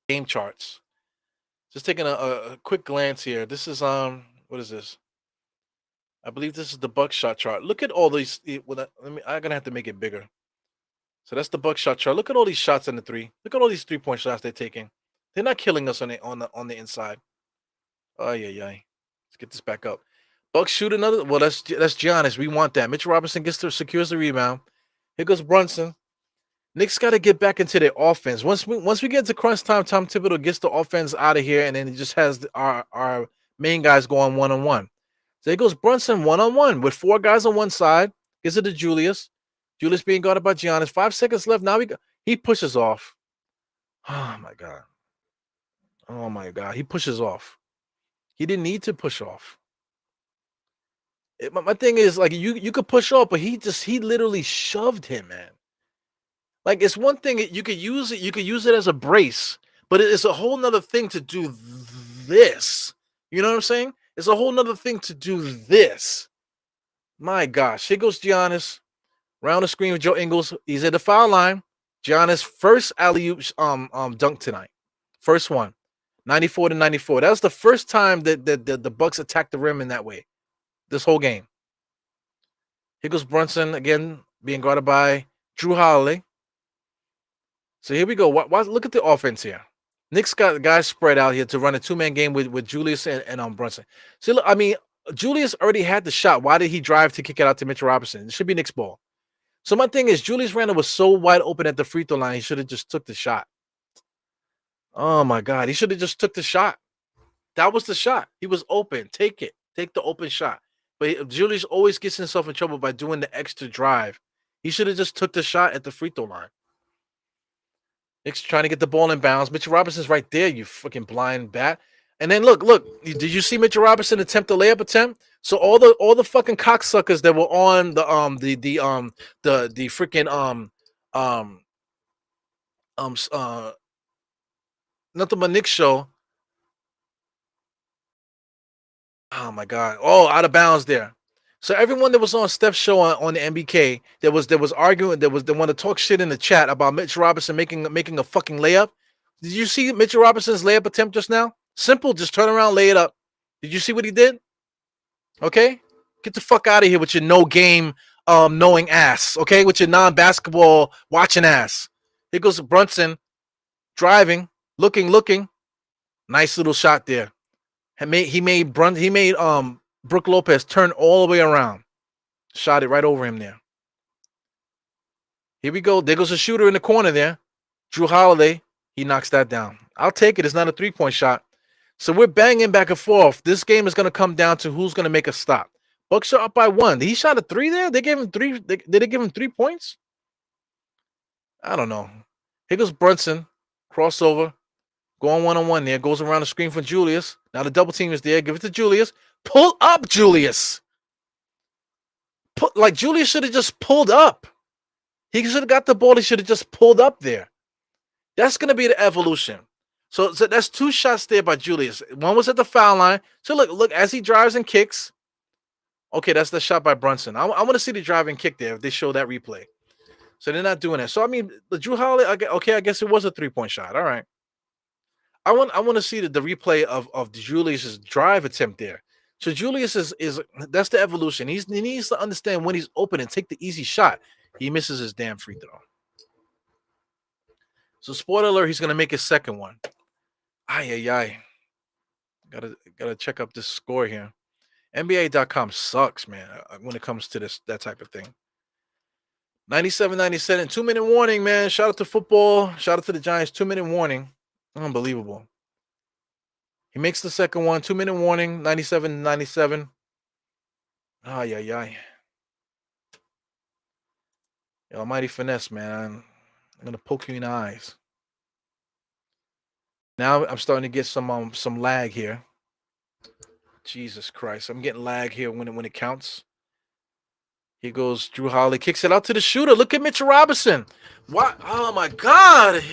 Game charts. Just taking a quick glance here. This is what is this? I believe this is the Buck shot chart. Look at all these. I'm gonna have to make it bigger. So that's the Buck shot chart. Look at all these shots in the three. Look at all these 3-point shots they're taking. They're not killing us on the inside. Oh yeah. Let's get this back up. Bucks shoot another. Well, that's Giannis. We want that. Mitchell Robinson secures the rebound. Here goes Brunson. Knicks got to get back into their offense. Once we get to crunch time, Tom Thibodeau gets the offense out of here, and then he just has our main guys going one-on-one. So here goes Brunson one-on-one with 4 guys on one side. Gives it to Julius. Julius being guarded by Giannis. 5 seconds left. Now he pushes off. Oh my god. Oh my god. He pushes off. He didn't need to push off. My thing is, like, you could push off, but he literally shoved him, man. Like, it's one thing you could use it as a brace, but it's a whole nother thing to do this. You know what I'm saying? It's a whole nother thing to do this. My gosh, here goes Giannis. Round the screen with Joe Ingles. He's at the foul line. Giannis' first alley-oop dunk tonight. First one. 94-94. That was the first time that the Bucks attacked the rim in that way. This whole game. Here goes Brunson again, being guarded by Drew Holiday. So here we go. Look at the offense here. Knicks got guys spread out here to run a 2-man game with Julius and Brunson. See, look, I mean, Julius already had the shot. Why did he drive to kick it out to Mitchell Robinson? It should be Knicks ball. So my thing is, Julius Randle was so wide open at the free throw line, he should have just took the shot. Oh my God, he should have just took the shot. That was the shot. He was open. Take it. Take the open shot. But Julius always gets himself in trouble by doing the extra drive. He should have just took the shot at the free throw line. Knicks trying to get the ball in bounds. Mitchell Robinson's right there, you fucking blind bat. And then look, did you see Mitchell Robinson attempt the layup attempt? So all the fucking cocksuckers that were on the freaking nothing but Knicks show. Oh my God. Oh, out of bounds there. So everyone that was on Steph's show on the MBK that was arguing, they want to talk shit in the chat about Mitchell Robinson making a fucking layup. Did you see Mitchell Robinson's layup attempt just now? Simple, just turn around, lay it up. Did you see what he did? Okay, get the fuck out of here with your no game knowing ass. Okay, with your non-basketball watching ass. Here goes Brunson driving, looking. Nice little shot there. He made Brook Lopez turn all the way around. Shot it right over him there. Here we go. There goes a shooter in the corner there. Drew Holiday, he knocks that down. I'll take it. It's not a 3-point shot. So we're banging back and forth. This game is going to come down to who's going to make a stop. Bucks are up by 1. He shot a 3 there. They gave him 3. Did they give him 3 points? I don't know. Here goes Brunson. Crossover. Going one-on-one there. Goes around the screen for Julius. Now the double team is there. Give it to Julius. Pull up, Julius. Julius should have just pulled up. He should have got the ball. He should have just pulled up there. That's going to be the evolution. So that's 2 shots there by Julius. One was at the foul line. So look, as he drives and kicks. Okay, that's the shot by Brunson. I want to see the drive and kick there if they show that replay. So they're not doing that. So, I mean, the Drew Holiday, okay, I guess it was a 3-point shot. All right. I want to see the replay of Julius's drive attempt there. So Julius is that's the evolution. He needs to understand when he's open and take the easy shot. He misses his damn free throw. So spoiler alert, he's gonna make his second one. Ay. Gotta check up this score here. NBA.com sucks, man, when it comes to that type of thing. 97-97, 2-minute warning, man. Shout out to football. Shout out to the Giants. 2-minute warning. Unbelievable. He makes the second one. 2-minute warning. 97-97. Ay. Almighty finesse, man. I'm gonna poke you in the eyes. Now I'm starting to get some lag here. Jesus Christ, I'm getting lag here when it counts. Here goes Drew Holiday, kicks it out to the shooter. Look at Mitchell Robinson. What? Oh my God.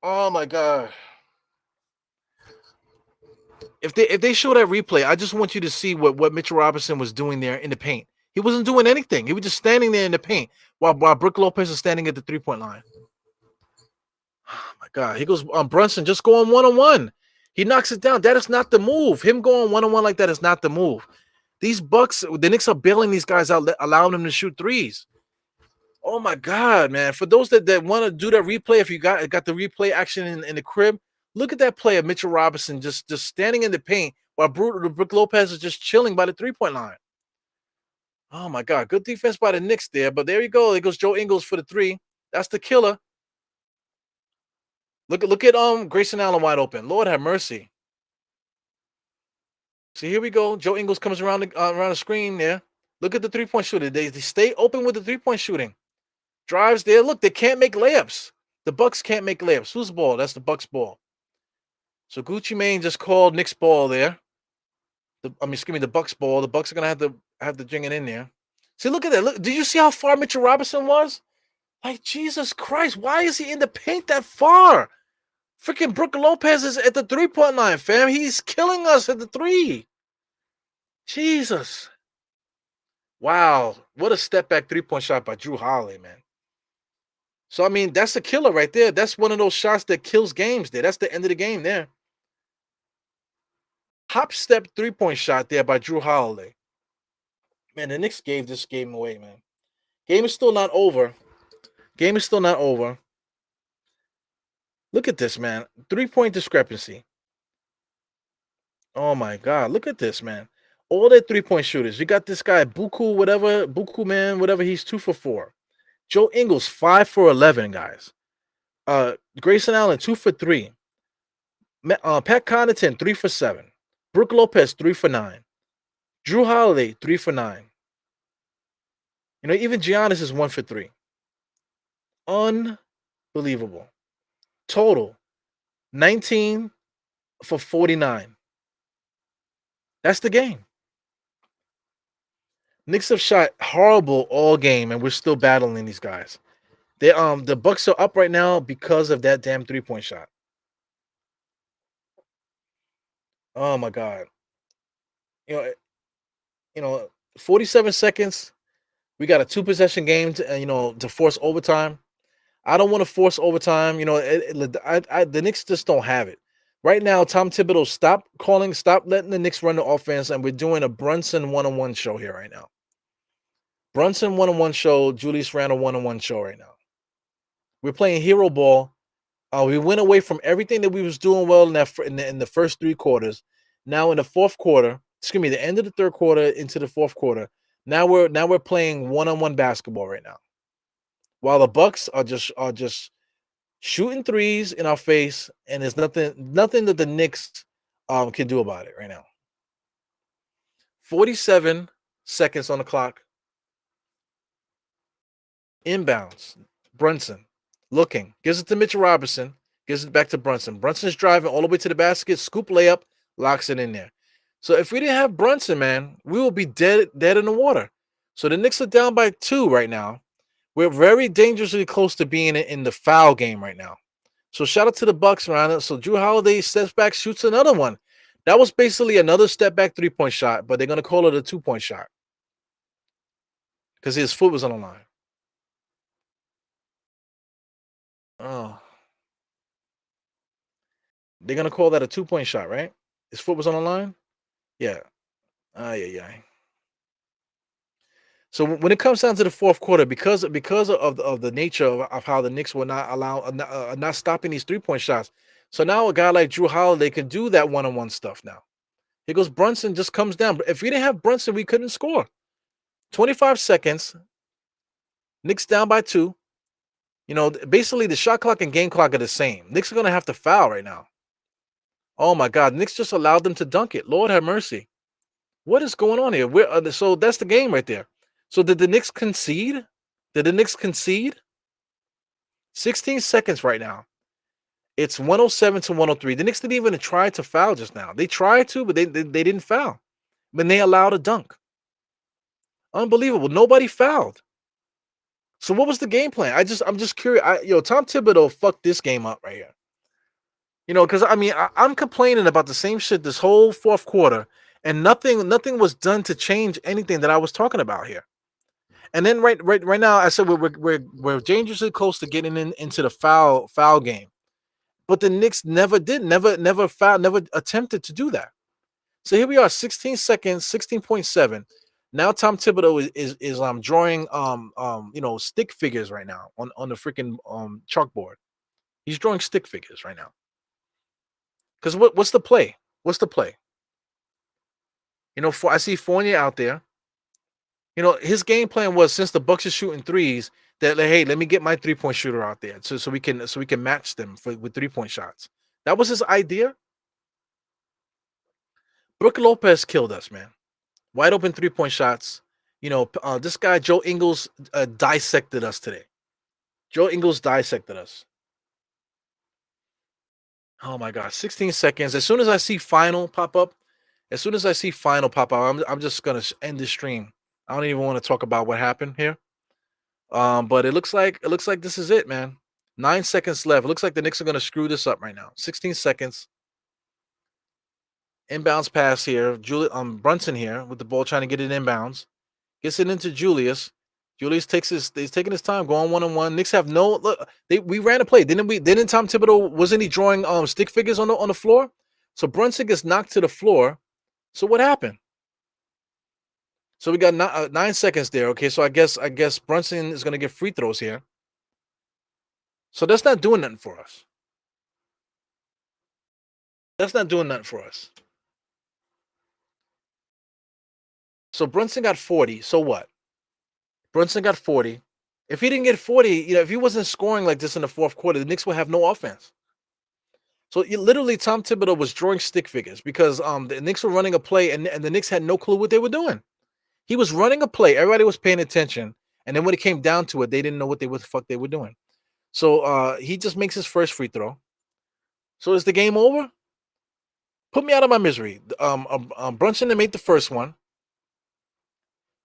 Oh my God. If they show that replay, I just want you to see what Mitchell Robinson was doing there in the paint. He wasn't doing anything. He was just standing there in the paint while Brook Lopez is standing at the 3-point line. Oh my God. He goes Brunson just going one-on-one. He knocks it down. That is not the move. Him going one-on-one like that is not the move. These Bucks, the Knicks are bailing these guys out, allowing them to shoot threes. Oh my God, man. For those that want to do that replay, if you got the replay action in the crib, look at that play of Mitchell Robinson just standing in the paint while Brook Lopez is just chilling by the 3-point line. Oh my God. Good defense by the Knicks there. But there you go. There goes Joe Ingles for the 3. That's the killer. Look at Grayson Allen wide open. Lord have mercy. See, here we go. Joe Ingles comes around the screen there. Look at the 3-point shooter. They stay open with the 3-point shooting. Drives there. Look, they can't make layups. The Bucks can't make layups. Whose ball? That's the Bucks ball. So Gucci Mane just called Knicks ball there. The Bucks ball. The Bucks are gonna have to bring it in there. See, look at that. Look, did you see how far Mitchell Robinson was? Like, Jesus Christ, why is he in the paint that far? Freaking Brook Lopez is at the 3-point line, fam. He's killing us at the 3. Jesus. Wow. What a step back 3-point shot by Drew Holiday, man. So, I mean, that's a killer right there. That's one of those shots that kills games there. That's the end of the game there. Hop step 3-point shot there by Drew Holiday. Man, the Knicks gave this game away, man. Game is still not over. Look at this, man. 3-point discrepancy. Oh my God. Look at this, man. All their 3-point shooters. You got this guy, Buku man, whatever. He's 2 for 4. Joe Ingles, 5 for 11, guys. Grayson Allen, 2 for 3. Pat Connaughton, 3 for 7. Brook Lopez, 3 for 9. Drew Holiday, 3 for 9. You know, even Giannis is 1 for 3. Unbelievable. Total, 19 for 49. That's the game. Knicks have shot horrible all game, and we're still battling these guys. The Bucks are up right now because of that damn 3-point shot. Oh my God. You know, 47 seconds. We got a 2-possession game to force overtime. I don't want to force overtime. You know, the Knicks just don't have it. Right now, Tom Thibodeau, stop letting the Knicks run the offense, and we're doing a Brunson one-on-one show here right now. Brunson one-on-one show, Julius Randle one-on-one show right now. We're playing hero ball. We went away from everything that we was doing well in the first 3 quarters. Now in the fourth quarter, the end of the third quarter into the fourth quarter. Now we're playing one-on-one basketball right now. while the Bucks are just shooting threes in our face, and there's nothing that the Knicks can do about it right now. 47 seconds on the clock. Inbounds. Brunson looking, gives it to Mitchell Robinson, gives it back to Brunson. Brunson's driving all the way to the basket, scoop layup, locks it in there. So if we didn't have Brunson, man, we will be dead in the water. So the Knicks are down by 2 right now. We're very dangerously close to being in the foul game right now. So shout out to the Bucks around it. So Drew Holiday steps back, shoots another one. That was basically another step back 3-point shot, but they're gonna call it a 2-point shot because his foot was on the line. Oh, they're gonna call that a 2-point shot, right? His foot was on the line. Yeah. Yeah. So when it comes down to the fourth quarter, because of the nature of how the Knicks were not allow not stopping these 3-point shots, so now a guy like Drew Holiday can do that one-on-one stuff now. Here goes Brunson, just comes down. If we didn't have Brunson, we couldn't score. 25 seconds. Knicks down by 2. You know, basically the shot clock and game clock are the same. Knicks are gonna have to foul right now. Oh my God, Knicks just allowed them to dunk it. Lord have mercy. What is going on here? So that's the game right there. So did the Knicks concede? Did the Knicks concede? 16 seconds right now. It's 107 to 103. The Knicks didn't even try to foul just now. They tried to, but they didn't foul. When they allowed a dunk. Unbelievable. Nobody fouled. So what was the game plan? I'm just curious. Tom Thibodeau fucked this game up right here. You know, because I mean, I'm complaining about the same shit this whole fourth quarter, and nothing was done to change anything that I was talking about here. And then right now, I said we're dangerously close to getting into the foul game, but the Knicks never did, never fouled, never attempted to do that. So here we are, 16 seconds, 16.7. Now Tom Thibodeau is drawing stick figures right now on the freaking chalkboard. He's drawing stick figures right now. Because what's the play? What's the play? You know, I see Fournier out there. You know, his game plan was, since the Bucks are shooting threes, that hey, let me get my 3-point shooter out there so we can match them with 3-point shots. That was his idea. Brook Lopez killed us, man. Wide open 3-point shots. You know, this guy Joe Ingles dissected us today. Joe Ingles dissected us. Oh my God, 16 seconds. As soon as I see final pop up, I'm just gonna end the stream. I don't even want to talk about what happened here. But it looks like this is it, man. 9 seconds left. It looks like the Knicks are gonna screw this up right now. 16 seconds. Inbounds pass here. Brunson here with the ball, trying to get it inbounds. Gets it into Julius. Julius he's taking his time, going one-on-one. Knicks have no look. We ran a play, didn't we? Didn't Tom Thibodeau, wasn't he drawing stick figures on the floor? So Brunson gets knocked to the floor. So what happened? So we got 9 seconds there. Okay, so I guess Brunson is gonna get free throws here. So that's not doing nothing for us. That's not doing nothing for us. So Brunson got 40. So what? Brunson got 40. If he didn't get 40, if he wasn't scoring like this in the fourth quarter, the Knicks would have no offense. So literally, Tom Thibodeau was drawing stick figures because the Knicks were running a play, and the Knicks had no clue what they were doing. He was running a play. Everybody was paying attention. And then when it came down to it, they didn't know what the fuck they were doing. So he just makes his first free throw. So is the game over? Put me out of my misery. Brunson made the first one.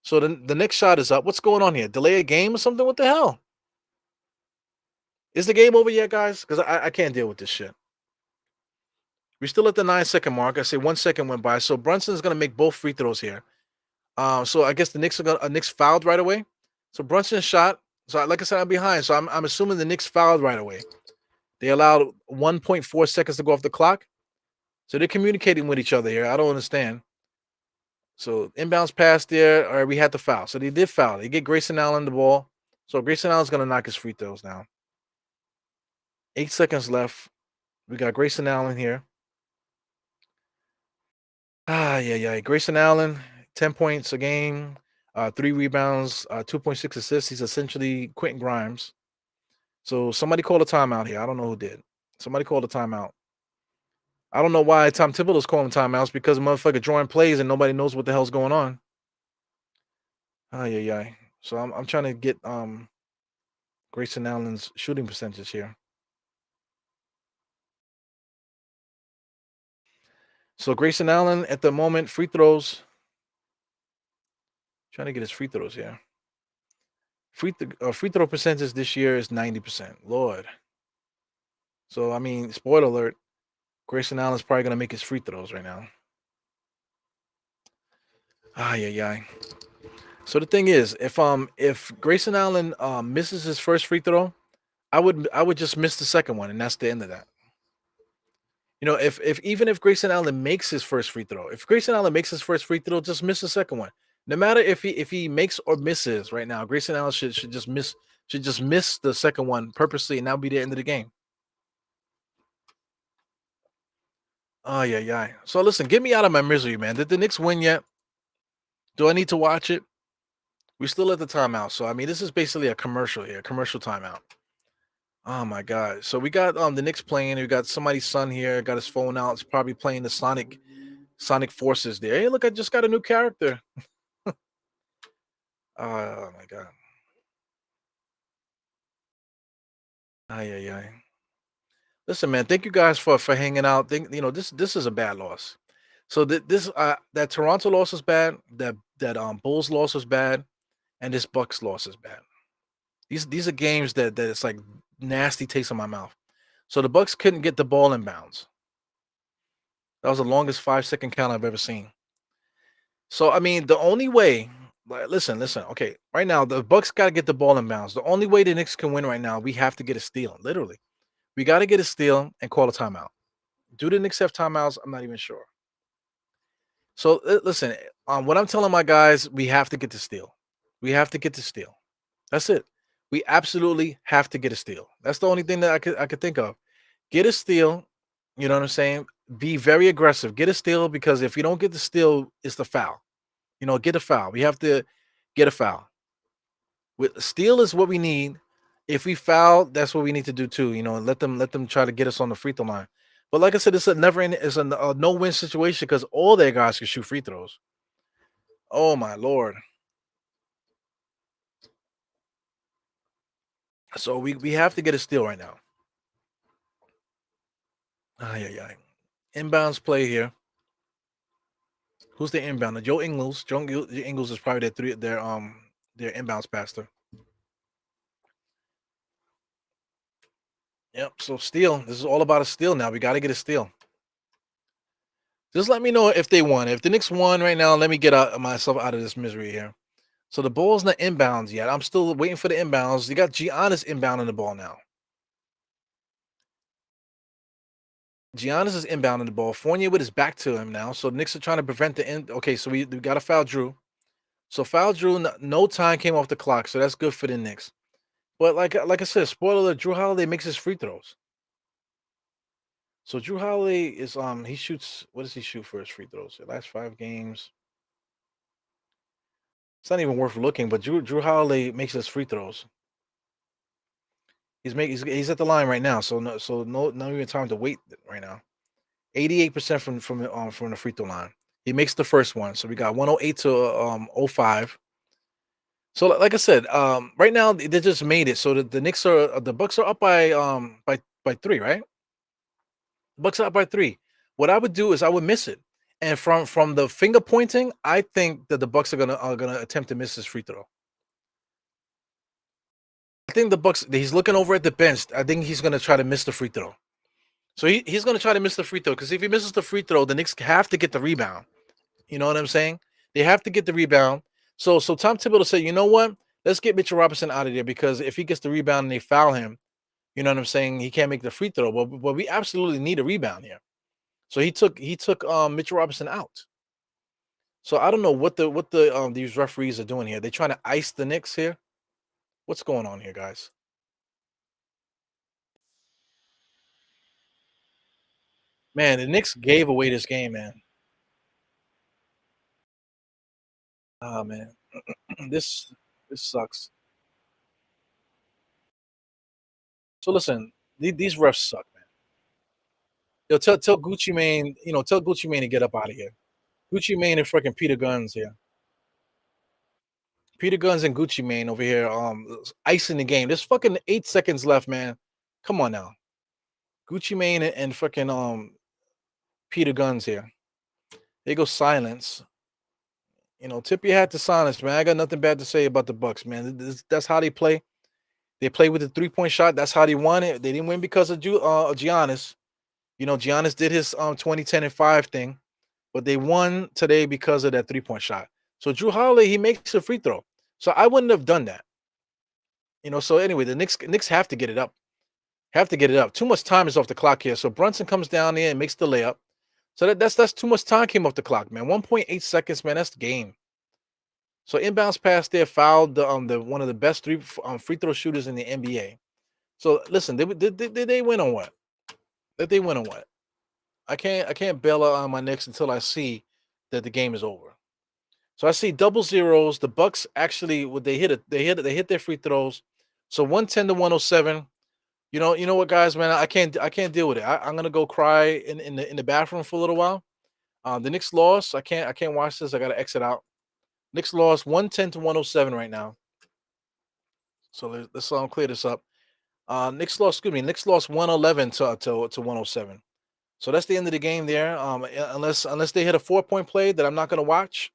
So the next shot is up. What's going on here? Delay a game or something? What the hell? Is the game over yet, guys? Because I can't deal with this shit. We're still at the 9-second mark. I say 1 second went by. So Brunson's going to make both free throws here. So I guess the Knicks fouled right away. So Brunson shot. So like I said, I'm behind. So I'm assuming the Knicks fouled right away. They allowed 1.4 seconds to go off the clock. So they're communicating with each other here. I don't understand. So inbounds pass there. All right, we had to foul. So they did foul. They get Grayson Allen the ball. So Grayson Allen's going to knock his free throws now. 8 seconds left. We got Grayson Allen here. Yeah. Grayson Allen, 10 points a game. 3 rebounds, 2.6 assists. He's essentially Quentin Grimes. So somebody called a timeout here. I don't know who did. Somebody called a timeout. I don't know why Tom Thibodeau's calling timeouts because motherfucker drawing plays and nobody knows what the hell's going on. Oh yeah, yeah. So I'm trying to get Grayson Allen's shooting percentage here. So Grayson Allen at the moment free throws. Trying to get his free throws here. Free throw percentage this year is 90%. Lord. So I mean, spoiler alert, Grayson Allen's probably gonna make his free throws right now. Ah yeah, yeah. So the thing is, if Grayson Allen misses his first free throw, I would just miss the second one, and that's the end of that. You know, if even if Grayson Allen makes his first free throw, if Grayson Allen makes his first free throw, just miss the second one. No matter if he makes or misses right now, Grayson Allen should just miss the second one purposely, and that'll be the end of the game. Oh yeah, yeah. So listen, get me out of my misery, man. Did the Knicks win yet? Do I need to watch it? We're still at the timeout. So I mean, this is basically a commercial here, commercial timeout. Oh my god. So we got the Knicks playing. We got somebody's son here, got his phone out. It's probably playing the Sonic Forces there. Hey, look, I just got a new character. Oh my god. Ay, ay, ay. Listen, man, thank you guys for hanging out. This is a bad loss. So that Toronto loss is bad, that Bulls loss is bad, and this Bucks loss is bad. These are games that it's like nasty taste in my mouth. So the Bucks couldn't get the ball in bounds. That was the longest 5-second count I've ever seen. So I mean, the only way, listen. Okay, right now the Bucks got to get the ball in bounds. The only way the Knicks can win right now, we have to get a steal. Literally, we got to get a steal and call a timeout. Do the Knicks have timeouts? I'm not even sure. So listen, what I'm telling my guys, we have to get the steal. We have to get the steal. That's it. We absolutely have to get a steal. That's the only thing that I could think of. Get a steal. You know what I'm saying? Be very aggressive. Get a steal because if you don't get the steal, it's the foul. Get a foul. We have to get a foul. With steal is what we need. If we foul, that's what we need to do too. And let them try to get us on the free throw line. But like I said, it's a no win situation because all their guys can shoot free throws. Oh my lord! So we have to get a steal right now. Yeah, yeah. Inbounds play here. Who's the inbounder? Joe Ingles. Joe Ingles is probably their inbounds passer. Yep. So steal. This is all about a steal now. We got to get a steal. Just let me know if they won. If the Knicks won right now, let me get myself out of this misery here. So the ball's not inbounds yet. I'm still waiting for the inbounds. You got Giannis inbounding the ball now. Giannis is inbounding the ball. Fournier with his back to him now. So the Knicks are trying to prevent the end. Okay, so we got to foul Drew. So foul Drew. No time came off the clock. So that's good for the Knicks. But like I said, spoiler alert, Drew Holiday makes his free throws. So Drew Holiday is he shoots, what does he shoot for his free throws? The last 5 games. It's not even worth looking, but Drew Holiday makes his free throws. He's at the line right now, so no even time to wait right now. 88% from the free throw line. He makes the first one, so we got 108 to 05. So like I said, right now they just made it. So the Bucks are up by 3, right? Bucks are up by 3. What I would do is I would miss it, and from the finger pointing, I think that the Bucks are gonna attempt to miss this free throw. I think the Bucks. He's looking over at the bench. I think he's gonna try to miss the free throw. So he's gonna try to miss the free throw because if he misses the free throw, the Knicks have to get the rebound. You know what I'm saying? They have to get the rebound. So Tom Thibodeau said, you know what? Let's get Mitchell Robinson out of there because if he gets the rebound and they foul him, you know what I'm saying? He can't make the free throw. But we absolutely need a rebound here. So he took Mitchell Robinson out. So I don't know what these referees are doing here. They trying to ice the Knicks here. What's going on here, guys? Man, the Knicks gave away this game, man. Oh man. This this sucks. So listen, these refs suck, man. Yo, tell Gucci Mane, tell Gucci Mane to get up out of here. Gucci Mane and freaking Peter Guns here. Peter Guns and Gucci Mane over here, icing the game. There's fucking 8 seconds left, man. Come on now. Gucci Mane and fucking Peter Guns here. They go silence. Tip your hat to silence, man. I got nothing bad to say about the Bucks, man. That's how they play. They play with the 3-point shot. That's how they won it. They didn't win because of Giannis. Giannis did his 2010 and 5 thing, but they won today because of that 3-point shot. So Drew Holiday, he makes a free throw. So I wouldn't have done that. So anyway, the Knicks have to get it up. Have to get it up. Too much time is off the clock here. So Brunson comes down there and makes the layup. So that's too much time came off the clock, man. 1.8 seconds, man. That's the game. So inbounds pass there fouled the one of the best free throw shooters in the NBA. So listen, did they win on what? Did they win on what? I can't bail out on my Knicks until I see that the game is over. So I see double zeros. The Bucks actually they hit their free throws. So 110 to 107. You know what, guys, man, I can't deal with it. I'm gonna go cry in the bathroom for a little while. The Knicks lost. I can't watch this. I gotta exit out. Knicks lost 110 to 107 right now. So let's clear this up. Knicks lost. Excuse me. Knicks lost 111 to 107. So that's the end of the game there. Unless they hit a 4-point play that I'm not gonna watch.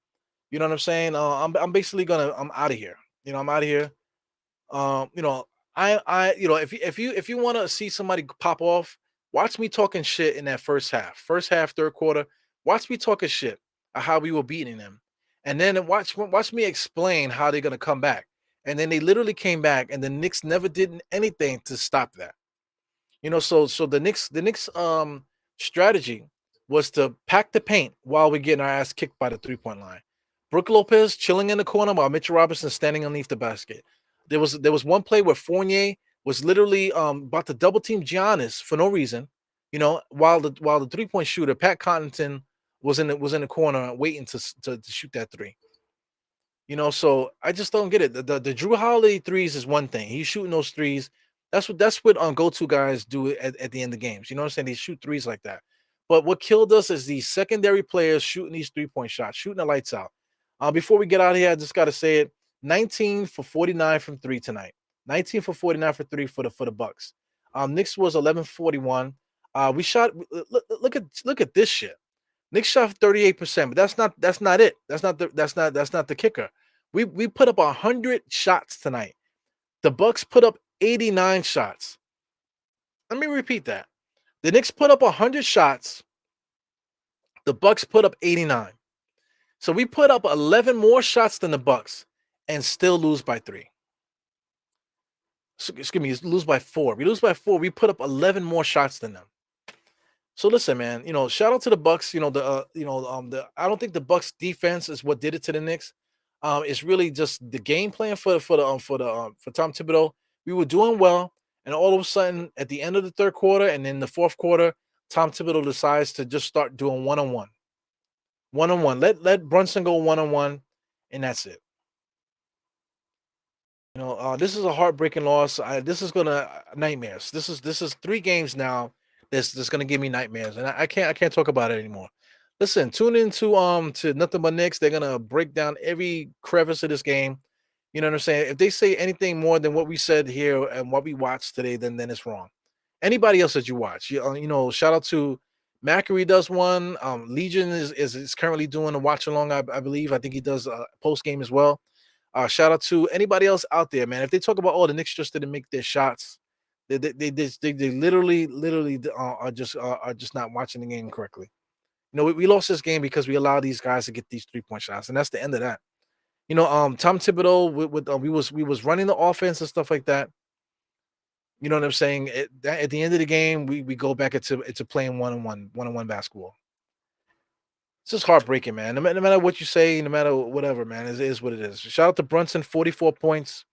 You know what I'm saying? I'm basically I'm out of here. I'm out of here. You know, if you want to see somebody pop off, watch me talking shit in that first half, third quarter. Watch me talking shit of how we were beating them, and then watch me explain how they're gonna come back. And then they literally came back, and the Knicks never did anything to stop that. So the Knicks strategy was to pack the paint while we're getting our ass kicked by the 3-point line. Brook Lopez chilling in the corner while Mitchell Robinson standing underneath the basket. There was one play where Fournier was literally about to double team Giannis for no reason, while the 3-point shooter Pat Connaughton was in the corner waiting to shoot that three. So I just don't get it. The Drew Holiday threes is one thing. He's shooting those threes. That's what go-to guys do at the end of games. You know what I'm saying? They shoot threes like that. But what killed us is these secondary players shooting these 3-point shots, shooting the lights out. Before we get out of here, I just gotta say it. 19 for 49 from three tonight. 19 for 49 for three for the Bucks. Knicks was 11 for 41. We shot. Look at this shit. Knicks shot 38%, but that's not it. That's not the kicker. We put up 100 shots tonight. The Bucks put up 89 shots. Let me repeat that. The Knicks put up 100 shots. The Bucks put up 89. So we put up 11 more shots than the Bucks and still lose by 3. Excuse me, lose by 4. We lose by 4. We put up 11 more shots than them. So listen, man. Shout out to the Bucks. I don't think the Bucks defense is what did it to the Knicks. It's really just the game plan for Tom Thibodeau. We were doing well, and all of a sudden, at the end of the third quarter and in the fourth quarter, Tom Thibodeau decides to just start doing one-on-one. One-on-one. Let Brunson go one-on-one, and that's it. This is a heartbreaking loss. This is gonna nightmares. This is 3 games now. This gonna give me nightmares, and I can't talk about it anymore. Listen, tune into to Nothing But Knicks. They're gonna break down every crevice of this game. You know what I'm saying? If they say anything more than what we said here and what we watched today, then it's wrong. Anybody else that you watch, shout out to Macri does one. Legion is currently doing a watch along. I believe. I think he does a post game as well. Shout out to anybody else out there, man. If they talk about the Knicks just didn't make their shots, they literally are just not watching the game correctly. We lost this game because we allowed these guys to get these 3-point shots, and that's the end of that. Tom Thibodeau we was running the offense and stuff like that. You know what I'm saying? At the end of the game, we go back into playing one-on-one basketball. It's just heartbreaking, man. No matter what you say, no matter whatever, man, it is what it is. Shout out to Brunson, 44 points,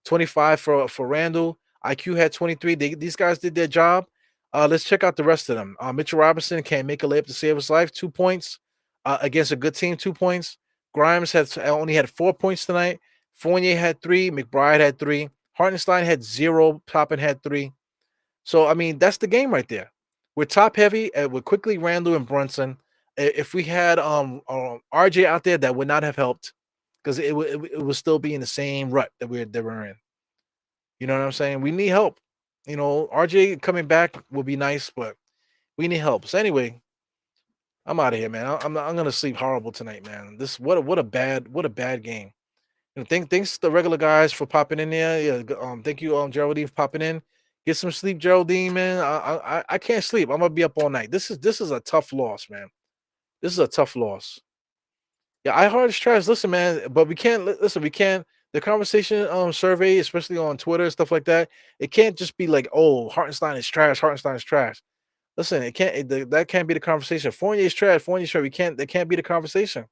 25 for Randall. IQ had 23. These guys did their job. Let's check out the rest of them. Mitchell Robinson can't make a layup to save his life, 2 points against a good team, 2 points. Grimes only had 4 points tonight. Fournier had 3, McBride had 3, Hartenstein had 0, Toppin had 3. So I mean, that's the game right there. We're top heavy with quickly Randall and Brunson. If we had RJ out there, that would not have helped because it would still be in the same rut that we're in. You know what I'm saying? We need help. You know, RJ coming back will be nice, but we need help. So anyway, I'm out of here, man. I'm gonna sleep horrible tonight, man. This what a bad game. You know, thanks to the regular guys for popping in there. Yeah, thank you, Geraldine, for popping in. Get some sleep, Geraldine, man. I can't sleep. I'm gonna be up all night. This is a tough loss, man. This is a tough loss. Yeah, I heard it's trash. Listen, man, but we can't listen. We can't. The conversation survey, especially on Twitter and stuff like that, it can't just be like, oh, Hartenstein is trash. Hartenstein is trash. Listen, it can't. That can't be the conversation. Fournier is trash. Fournier is trash. We can't. That can't be the conversation.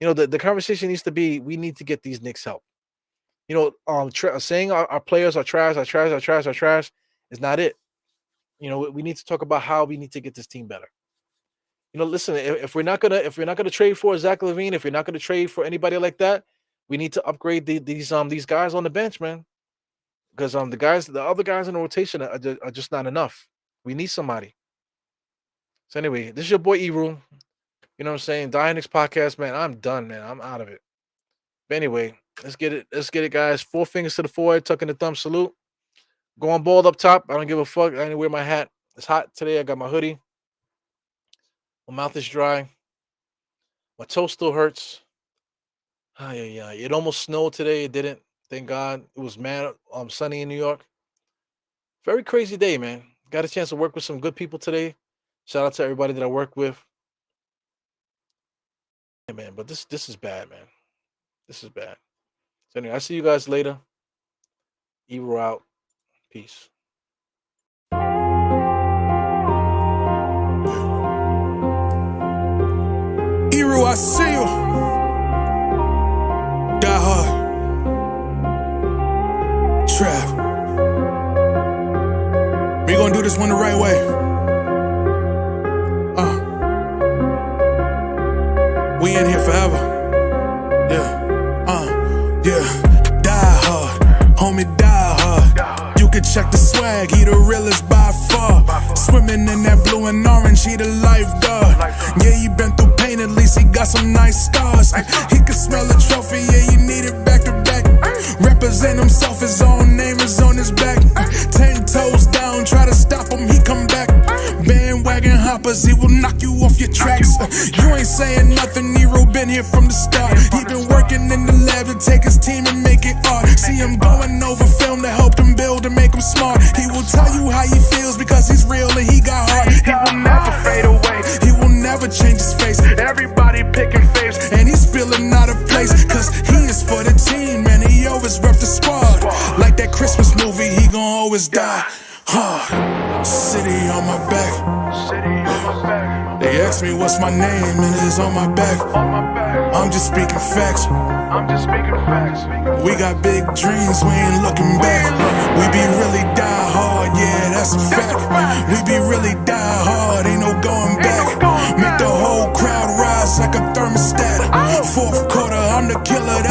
You know, the conversation needs to be, we need to get these Knicks help. You know, saying our players are trash is not it. You know, we need to talk about how we need to get this team better. You know, listen, if we're not gonna trade for Zach LaVine, if you're not gonna trade for anybody like that, we need to upgrade these guys on the bench, man. Because the other guys in the rotation are just not enough. We need somebody. So anyway, this is your boy Eru. You know what I'm saying? Knicks podcast, man. I'm done, man. I'm out of it. But anyway, let's get it, guys. 4 fingers to the forehead, tucking the thumb, salute. Going bald up top. I don't give a fuck. I didn't wear my hat. It's hot today. I got my hoodie. My mouth is dry. My toe still hurts. Yeah. It almost snowed today. It didn't. Thank God. It was sunny in New York. Very crazy day, man. Got a chance to work with some good people today. Shout out to everybody that I work with. Yeah, man, but this is bad, man. This is bad. So anyway, I'll see you guys later. Eru out. Peace. Eru, I see you. Die hard. Trap. We gonna do this one the right way. We in here forever. Yeah. Die hard. Homie, die hard. You can check the swag, he the realest by far. Swimming in that blue and orange, he the lifeguard. Yeah, he been through pain, at least he got some nice scars. He can smell the trophy, yeah, you need it back to back. Represent himself, his own name is on his back. 10 toes down, try to stop him, he come back. Bandwagon hoppers, he will knock you off your tracks. You ain't saying nothing, Nero been here from the start. He been working in the lab to take his team and make it art. See him going over film to help him build and make him smart. He will tell you how he feels because he's real and he got heart. He will never fade away, he will never change his face. Everybody picking faves and he's feeling out of place. Cause he is for the team, man, he always rep the squad. Like that Christmas movie, he gon' always die hard. City on my back. They ask me what's my name and it's on my back. I'm just speaking facts. We got big dreams, we ain't looking back. We be really die hard, yeah, that's a fact. We be really die hard, ain't no going back. Make the whole crowd rise like a thermostat. Fourth quarter, I'm the killer, that's